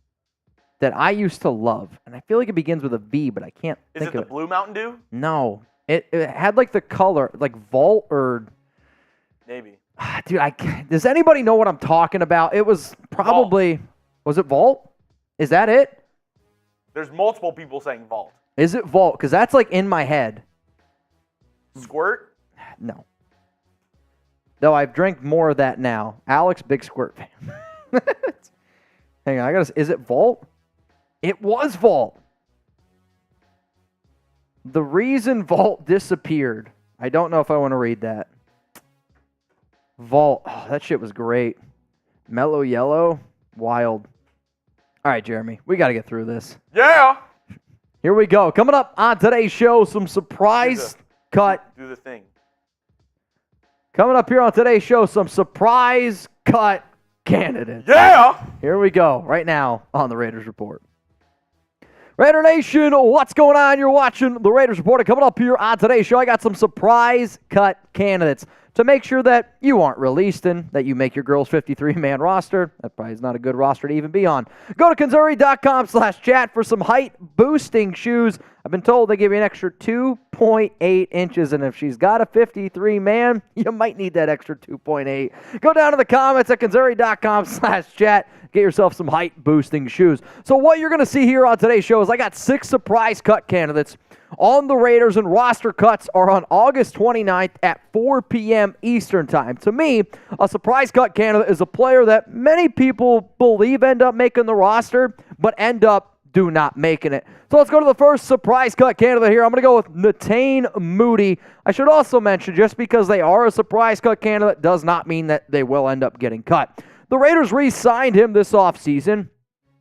that I used to love, and I feel like it begins with a V, but I can't Is think it the of it. Blue Mountain Dew? No. It had like the color, like Vault or... Maybe. Dude, does anybody know what I'm talking about? It was probably... Vault. Was it Vault? Is that it? There's multiple people saying Vault. Is it Vault? Because that's like in my head. Squirt? No. Though I've drank more of that now. Alex, big Squirt fan. Hang on, is it Vault? It was Vault. The reason Vault disappeared. I don't know if I want to read that. Vault. Oh, that shit was great. Mellow Yellow. Wild. All right, Jeremy. We got to get through this. Yeah! Here we go. Coming up on today's show, some surprise cut. Do the thing. Coming up here on today's show, some surprise cut candidates. Yeah! Here we go, right now on the Raiders Report. Raider Nation, what's going on? You're watching the Raiders Report. Coming up here on today's show, I got some surprise cut candidates to make sure that you aren't released and that you make your girl's 53-man roster. That probably is not a good roster to even be on. Go to Kanzuri.com/chat for some height-boosting shoes. I've been told they give you an extra 2.8 inches, and if she's got a 53-man, you might need that extra 2.8. Go down to the comments at Kanzuri.com/chat. Get yourself some height-boosting shoes. So what you're going to see here on today's show is I got 6 surprise cut candidates on the Raiders, and roster cuts are on August 29th at 4 p.m. Eastern Time. To me, a surprise cut candidate is a player that many people believe end up making the roster, but end up do not making it. So let's go to the first surprise cut candidate here. I'm going to go with Netane Moody. I should also mention, just because they are a surprise cut candidate does not mean that they will end up getting cut. The Raiders re-signed him this offseason,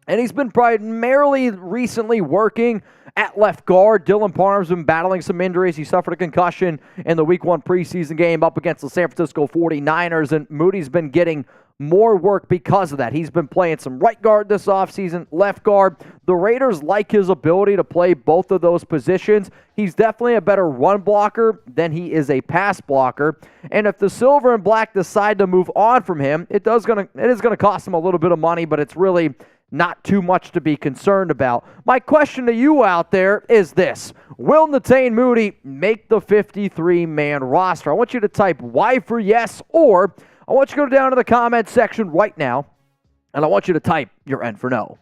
and he's been primarily recently working at left guard. Dylan Parham's been battling some injuries. He suffered a concussion in the Week 1 preseason game up against the San Francisco 49ers, and Moody's been getting more work because of that. He's been playing some right guard this offseason, left guard. The Raiders like his ability to play both of those positions. He's definitely a better run blocker than he is a pass blocker. And if the Silver and Black decide to move on from him, it is going to cost him a little bit of money, but it's really not too much to be concerned about. My question to you out there is this: will Netane Moody make the 53-man roster? I want you to type Y for yes, or I want you to go down to the comment section right now, and I want you to type your N for no.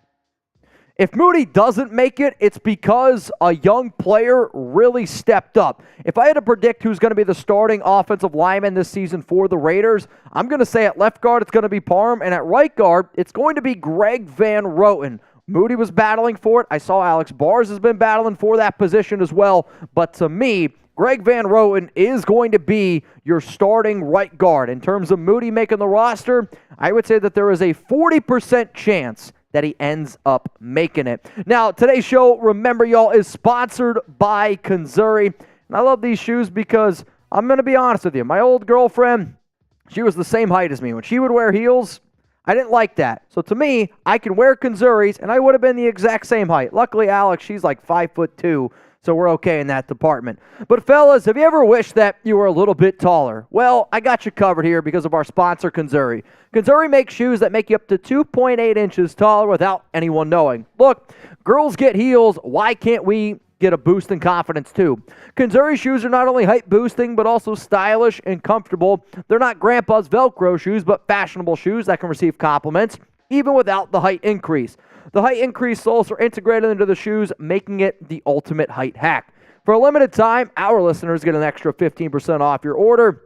If Moody doesn't make it, it's because a young player really stepped up. If I had to predict who's going to be the starting offensive lineman this season for the Raiders, I'm going to say at left guard it's going to be Parham, and at right guard it's going to be Greg Van Roten. Moody was battling for it. I saw Alex Bars has been battling for that position as well, but to me, Greg Van Roten is going to be your starting right guard. In terms of Moody making the roster, I would say that there is a 40% chance that he ends up making it. Now, today's show, remember, y'all, is sponsored by Kanzuri. And I love these shoes because I'm going to be honest with you. My old girlfriend, she was the same height as me. When she would wear heels, I didn't like that. So to me, I can wear Kanzuris, and I would have been the exact same height. Luckily, Alex, she's like 5'2", so we're okay in that department. But fellas, have you ever wished that you were a little bit taller? Well, I got you covered here because of our sponsor, Kanzuri. Kanzuri makes shoes that make you up to 2.8 inches taller without anyone knowing. Look, girls get heels. Why can't we get a boost in confidence too? Kanzuri shoes are not only height boosting, but also stylish and comfortable. They're not grandpa's Velcro shoes, but fashionable shoes that can receive compliments, even without the height increase. The height increase soles are integrated into the shoes, making it the ultimate height hack. For a limited time, our listeners get an extra 15% off your order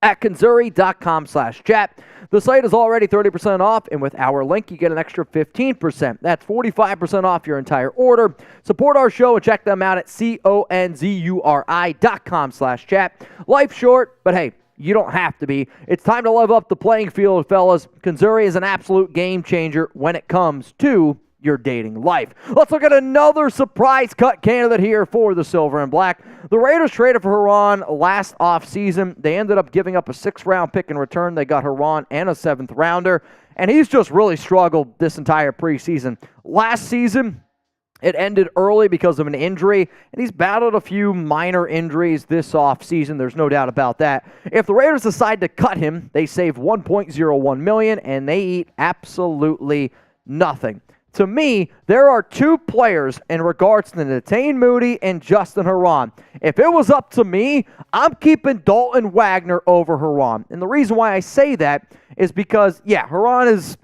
at Kanzuri.com/chat. The site is already 30% off, and with our link, you get an extra 15%. That's 45% off your entire order. Support our show and check them out at Konzuri.com/chat. Life's short, but hey, you don't have to be. It's time to level up the playing field, fellas. Kanzuri is an absolute game changer when it comes to your dating life. Let's look at another surprise cut candidate here for the Silver and Black. The Raiders traded for Haran last offseason. They ended up giving up a 6th-round pick in return. They got Haran and a 7th-rounder, and he's just really struggled this entire preseason. Last season, it ended early because of an injury, and he's battled a few minor injuries this offseason. There's no doubt about that. If the Raiders decide to cut him, they save $1.01 million, and they eat absolutely nothing. To me, there are two players in regards to Natane Moody and Justin Herron. If it was up to me, I'm keeping Dalton Wagner over Herron. And the reason why I say that is because, yeah, Herron is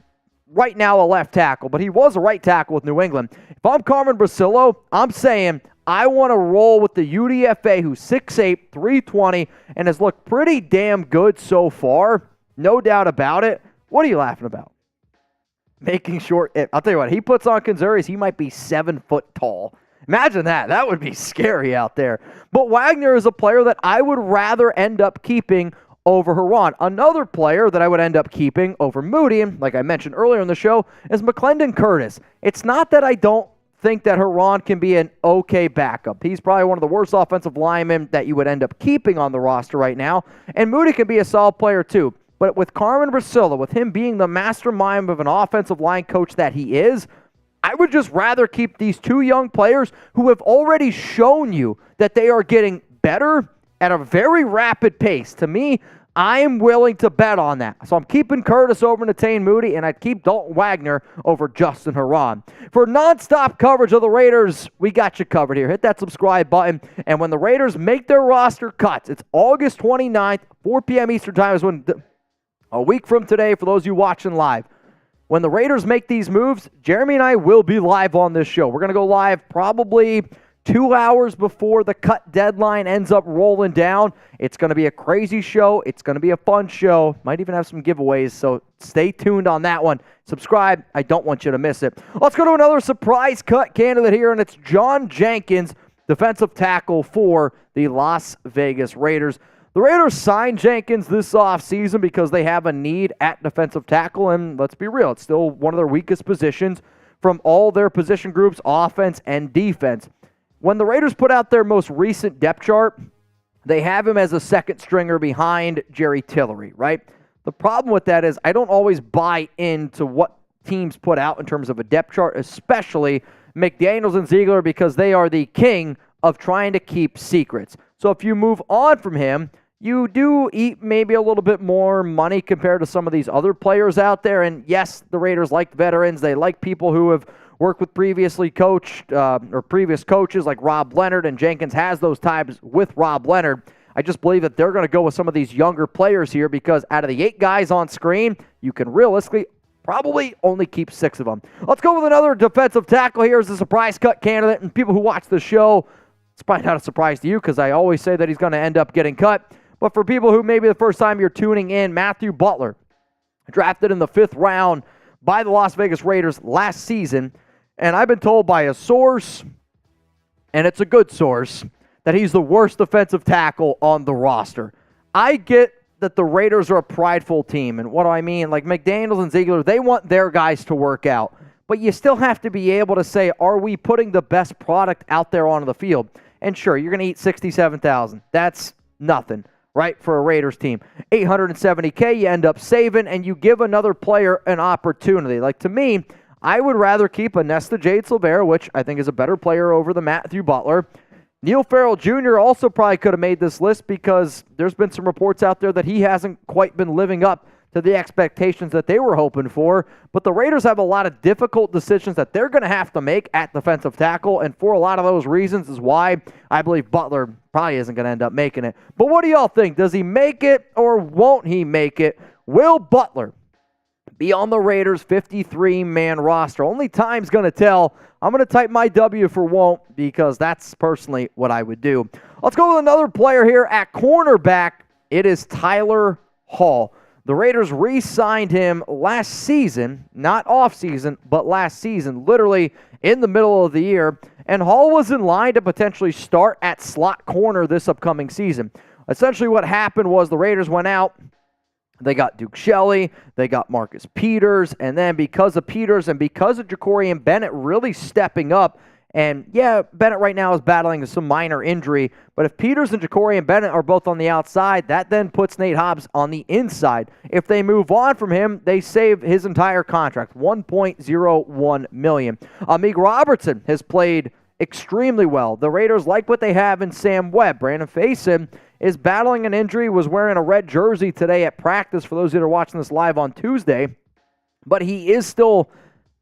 right now a left tackle, but he was a right tackle with New England. If I'm Carmen Brasillo, I'm saying I want to roll with the UDFA, who's 6'8", 320, and has looked pretty damn good so far. No doubt about it. What are you laughing about? Making sure, I'll tell you what, he puts on Kanzuris, he might be 7 foot tall. Imagine that. That would be scary out there. But Wagner is a player that I would rather end up keeping over Herron. Another player that I would end up keeping over Moody, like I mentioned earlier in the show, is McClendon Curtis. It's not that I don't think that Herron can be an okay backup. He's probably one of the worst offensive linemen that you would end up keeping on the roster right now. And Moody can be a solid player too. But with Carmen Brasillo, with him being the mastermind of an offensive line coach that he is, I would just rather keep these two young players who have already shown you that they are getting better at a very rapid pace. To me, I am willing to bet on that. So I'm keeping Curtis over Natane Moody, and I'd keep Dalton Wagner over Justin Herron. For nonstop coverage of the Raiders, we got you covered here. Hit that subscribe button. And when the Raiders make their roster cuts, it's August 29th, 4 p.m. Eastern Time is when... A week from today, for those of you watching live, when the Raiders make these moves, Jeremy and I will be live on this show. We're going to go live probably 2 hours before the cut deadline ends up rolling down. It's going to be a crazy show. It's going to be a fun show. Might even have some giveaways, so stay tuned on that one. Subscribe. I don't want you to miss it. Let's go to another surprise cut candidate here, and it's John Jenkins, defensive tackle for the Las Vegas Raiders. The Raiders signed Jenkins this offseason because they have a need at defensive tackle, and let's be real, it's still one of their weakest positions from all their position groups, offense and defense. When the Raiders put out their most recent depth chart, they have him as a second stringer behind Jerry Tillery, right? The problem with that is I don't always buy into what teams put out in terms of a depth chart, especially McDaniels and Ziegler, because they are the king of trying to keep secrets. So if you move on from him, you do eat maybe a little bit more money compared to some of these other players out there. And yes, the Raiders like veterans. They like people who have worked with previously coached or previous coaches like Rob Leonard, and Jenkins has those ties with Rob Leonard. I just believe that they're going to go with some of these younger players here because out of the 8 guys on screen, you can realistically probably only keep 6 of them. Let's go with another defensive tackle here as a surprise cut candidate. And people who watch the show, it's probably not a surprise to you because I always say that he's going to end up getting cut. But for people who maybe the first time you're tuning in, Matthew Butler, drafted in the 5th round by the Las Vegas Raiders last season. And I've been told by a source, and it's a good source, that he's the worst defensive tackle on the roster. I get that the Raiders are a prideful team. And what do I mean? Like McDaniels and Ziegler, they want their guys to work out. But you still have to be able to say, are we putting the best product out there onto the field? And sure, you're going to eat $67,000. That's nothing, right, for a Raiders team. $870K you end up saving, and you give another player an opportunity. Like, to me, I would rather keep Nesta Jade Silvera, which I think is a better player over the Matthew Butler. Neil Farrell Jr. also probably could have made this list because there's been some reports out there that he hasn't quite been living up to the expectations that they were hoping for. But the Raiders have a lot of difficult decisions that they're going to have to make at defensive tackle, and for a lot of those reasons is why I believe Butler probably isn't going to end up making it. But what do y'all think? Does he make it or won't he make it? Will Butler be on the Raiders' 53-man roster? Only time's going to tell. I'm going to type my W for won't because that's personally what I would do. Let's go with another player here at cornerback. It is Tyler Hall. The Raiders re-signed him last season, not off-season, but last season, literally in the middle of the year. And Hall was in line to potentially start at slot corner this upcoming season. Essentially what happened was the Raiders went out. They got Duke Shelley, they got Marcus Peters, and then because of Peters and because of Jacorian Bennett really stepping up, and yeah, Bennett right now is battling some minor injury, but if Peters and Jacorian Bennett are both on the outside, that then puts Nate Hobbs on the inside. If they move on from him, they save his entire contract, $1.01 million. Amik Robertson has played extremely well. The Raiders like what they have in Sam Webb. Brandon Faison is battling an injury, was wearing a red jersey today at practice for those that are watching this live on Tuesday, but he is still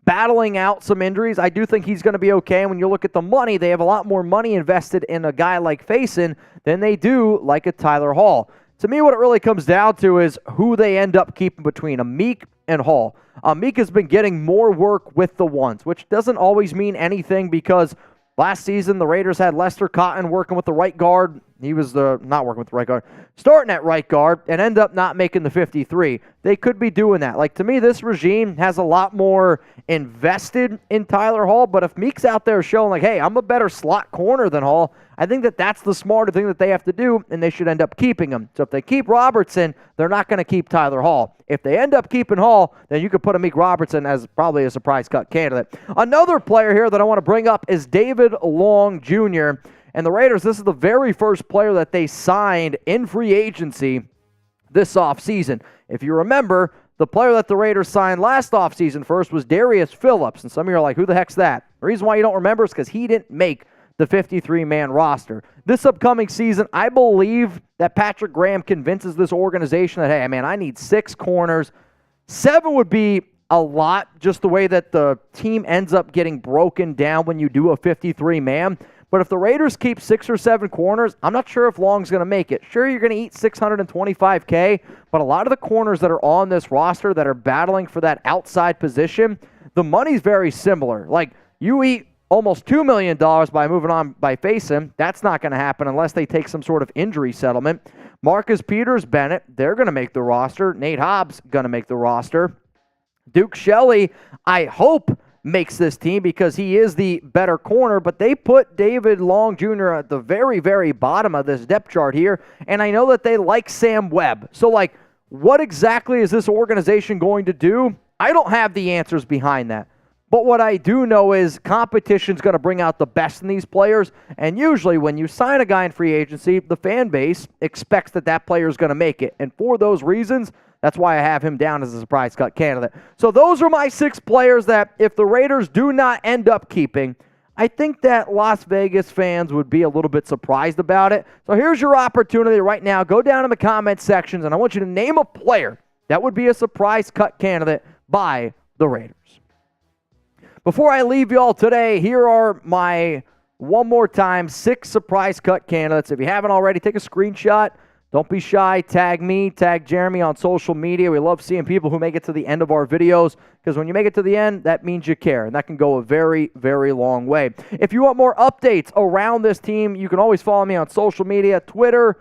battling out some injuries. I do think he's going to be okay. And when you look at the money, they have a lot more money invested in a guy like Faison than they do like a Tyler Hall. To me, what it really comes down to is who they end up keeping between Meek and Hall. Meek has been getting more work with the ones, which doesn't always mean anything because last season the Raiders had Lester Cotton working with the right guard. He was not working with the right guard, starting at right guard, and end up not making the 53. They could be doing that. Like, to me, this regime has a lot more invested in Tyler Hall, but if Meek's out there showing like, hey, I'm a better slot corner than Hall, I think that that's the smarter thing that they have to do, and they should end up keeping him. So if they keep Robertson, they're not going to keep Tyler Hall. If they end up keeping Hall, then you could put Meek Robertson as probably a surprise cut candidate. Another player here that I want to bring up is David Long Jr., and the Raiders, this is the very first player that they signed in free agency this offseason. If you remember, the player that the Raiders signed last offseason first was Darius Phillips, and some of you are like, who the heck's that? The reason why you don't remember is because he didn't make the 53-man roster. This upcoming season, I believe that Patrick Graham convinces this organization that, hey, man, I need 6 corners. 7 would be a lot, just the way that the team ends up getting broken down when you do a 53-man. But if the Raiders keep 6 or 7 corners, I'm not sure if Long's going to make it. Sure, you're going to eat $625K, but a lot of the corners that are on this roster that are battling for that outside position, the money's very similar. Like, you eat almost $2 million by moving on by Faison. That's not going to happen unless they take some sort of injury settlement. Marcus Peters-Bennett, they're going to make the roster. Nate Hobbs, going to make the roster. Duke Shelley, I hope, makes this team because he is the better corner, but they put David Long Jr. at the very, very bottom of this depth chart here, and I know that they like Sam Webb. So, like, what exactly is this organization going to do? I don't have the answers behind that. But what I do know is competition's going to bring out the best in these players, and usually when you sign a guy in free agency, the fan base expects that that player is going to make it. And for those reasons, that's why I have him down as a surprise cut candidate. So those are my 6 players that if the Raiders do not end up keeping, I think that Las Vegas fans would be a little bit surprised about it. So here's your opportunity right now. Go down in the comment sections, and I want you to name a player that would be a surprise cut candidate by the Raiders. Before I leave you all today, here are my, one more time, 6 surprise cut candidates. If you haven't already, take a screenshot. Don't be shy. Tag me, tag Jeremy on social media. We love seeing people who make it to the end of our videos because when you make it to the end, that means you care, and that can go a very, very long way. If you want more updates around this team, you can always follow me on social media, Twitter,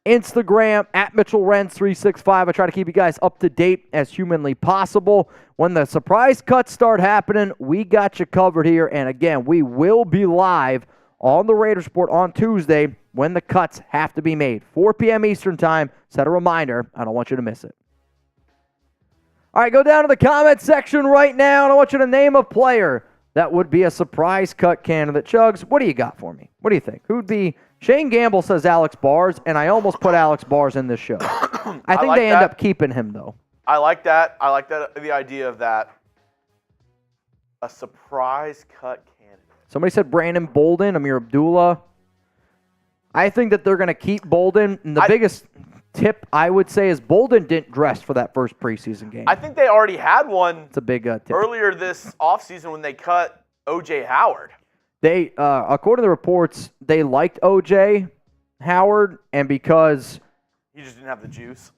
Instagram, at MitchellRenz365. I try to keep you guys up to date as humanly possible. When the surprise cuts start happening, we got you covered here. And again, we will be live on the Raiders Report on Tuesday when the cuts have to be made. 4 p.m. Eastern Time. Set a reminder. I don't want you to miss it. All right, go down to the comment section right now, and I want you to name a player that would be a surprise cut candidate. Chuggs, what do you got for me? What do you think? Who would be? Shane Gamble says Alex Bars, and I almost put Alex Bars in this show. I think they end up keeping him, though. I like that. I like that. The idea of that. A surprise cut candidate. Somebody said Brandon Bolden, Amir Abdullah. I think that they're going to keep Bolden. And the biggest tip I would say is Bolden didn't dress for that first preseason game. I think they already had one. It's a big tip. Earlier this offseason when they cut O.J. Howard. They, according to the reports, they liked O.J. Howard, and because he just didn't have the juice.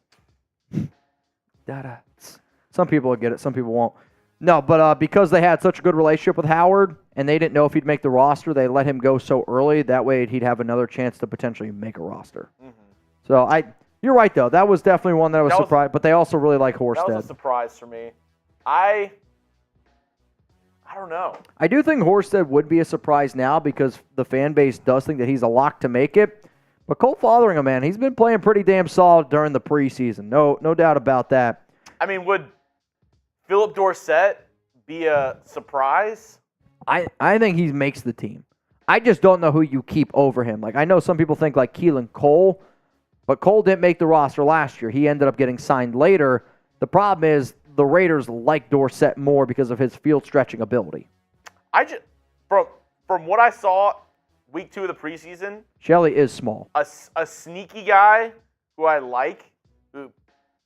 Some people will get it, some people won't. No, but because they had such a good relationship with Howard, and they didn't know if he'd make the roster, they let him go so early. That way he'd have another chance to potentially make a roster. Mm-hmm. So you're right, though. That was definitely one that I was surprised, but they also really like Horsted. That was a surprise for me. I don't know. I do think Horsted would be a surprise now because the fan base does think that he's a lock to make it. But Cole Fotheringham, man, he's been playing pretty damn solid during the preseason. No doubt about that. I mean, would Philip Dorsett be a surprise? I think he makes the team. I just don't know who you keep over him. Like, I know some people think like Keelan Cole, but Cole didn't make the roster last year. He ended up getting signed later. The problem is the Raiders like Dorsett more because of his field stretching ability. From what I saw week 2 of the preseason, Shelley is small. A sneaky guy who I like, who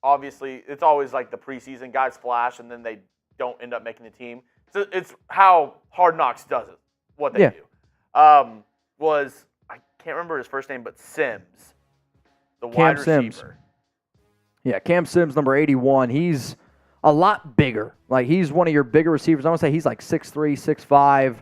obviously it's always like the preseason guys flash and then they don't end up making the team. It's how Hard Knocks does it, what they Yeah. do. I can't remember his first name, but Sims, the Cam wide Sims. receiver. Yeah, Cam Sims, number 81. He's a lot bigger. Like, he's one of your bigger receivers. I want to say he's like 6'3", 6'5".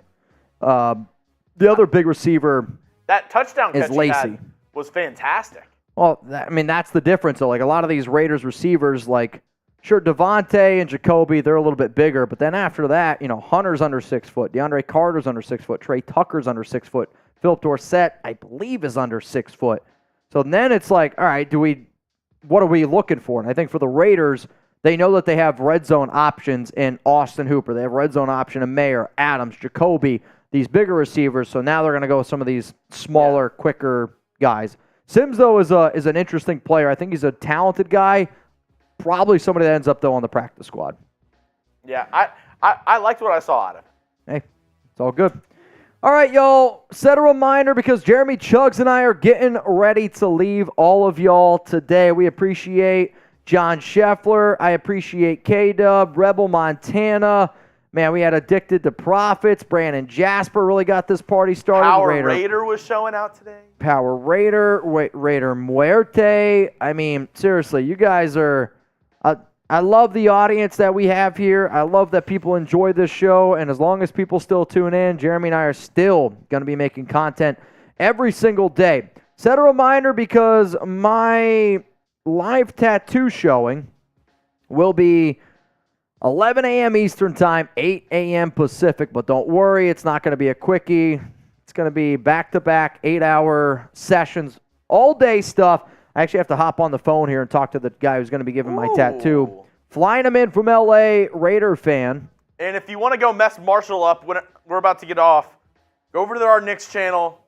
The other big receiver That touchdown is catch he Lacy. had was fantastic. Well, that's the difference. So, like, a lot of these Raiders receivers, like, sure, Devontae and Jacoby, they're a little bit bigger. But then after that, Hunter's under 6 foot. DeAndre Carter's under 6 foot. Trey Tucker's under 6 foot. Philip Dorsett, I believe, is under 6 foot. So then it's like, all right, what are we looking for? And I think for the Raiders, they know that they have red zone options in Austin Hooper. They have red zone option in Mayer, Adams, Jacoby, these bigger receivers. So now they're going to go with some of these smaller, quicker guys. Sims, though, is an interesting player. I think he's a talented guy. Probably somebody that ends up, though, on the practice squad. Yeah, I liked what I saw out of him. Hey, it's all good. All right, y'all, set a reminder because Jeremy Chuggs and I are getting ready to leave all of y'all today. We appreciate John Scheffler. I appreciate K-Dub, Rebel Montana. Man, we had Addicted to Profits. Brandon Jasper really got this party started. Power Raider was showing out today. Power Raider, Raider Muerte. I mean, seriously, you guys are... I love the audience that we have here. I love that people enjoy this show. And as long as people still tune in, Jeremy and I are still going to be making content every single day. Set a reminder because my live tattoo showing will be 11 a.m. Eastern Time, 8 a.m. Pacific. But don't worry, it's not going to be a quickie. It's going to be back-to-back 8-hour sessions, all-day stuff. I actually have to hop on the phone here and talk to the guy who's going to be giving my tattoo. Flying him in from L.A., Raider fan. And if you want to go mess Marshall up when we're about to get off, go over to our Knicks channel.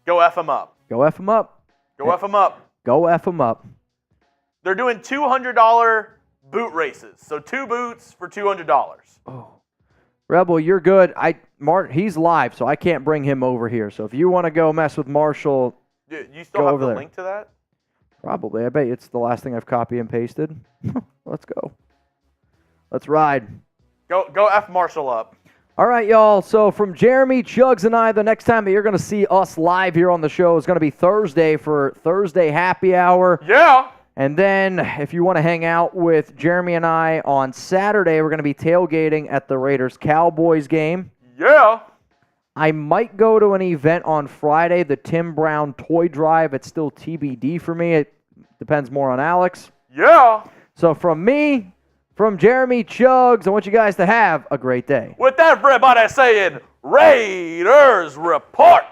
Go F him up. Go F him up. Go F him up. Go F him up. They're doing $200 boot races. So 2 boots for $200. Oh. Rebel, you're good. He's live, so I can't bring him over here. So if you want to go mess with Marshall, Dude, you still go have over the there. link to that? Probably. I bet it's the last thing I've copy and pasted. Let's go. Let's ride. Go F Marshall up. All right, y'all. So from Jeremy, Chuggs, and I, the next time that you're going to see us live here on the show is going to be Thursday for Thursday Happy Hour. Yeah. And then if you want to hang out with Jeremy and I on Saturday, we're going to be tailgating at the Raiders-Cowboys game. Yeah. I might go to an event on Friday, the Tim Brown Toy Drive. It's still TBD for me. It depends more on Alex. Yeah. So from me, from Jeremy, Chuggs, I want you guys to have a great day. With everybody saying, Raiders report.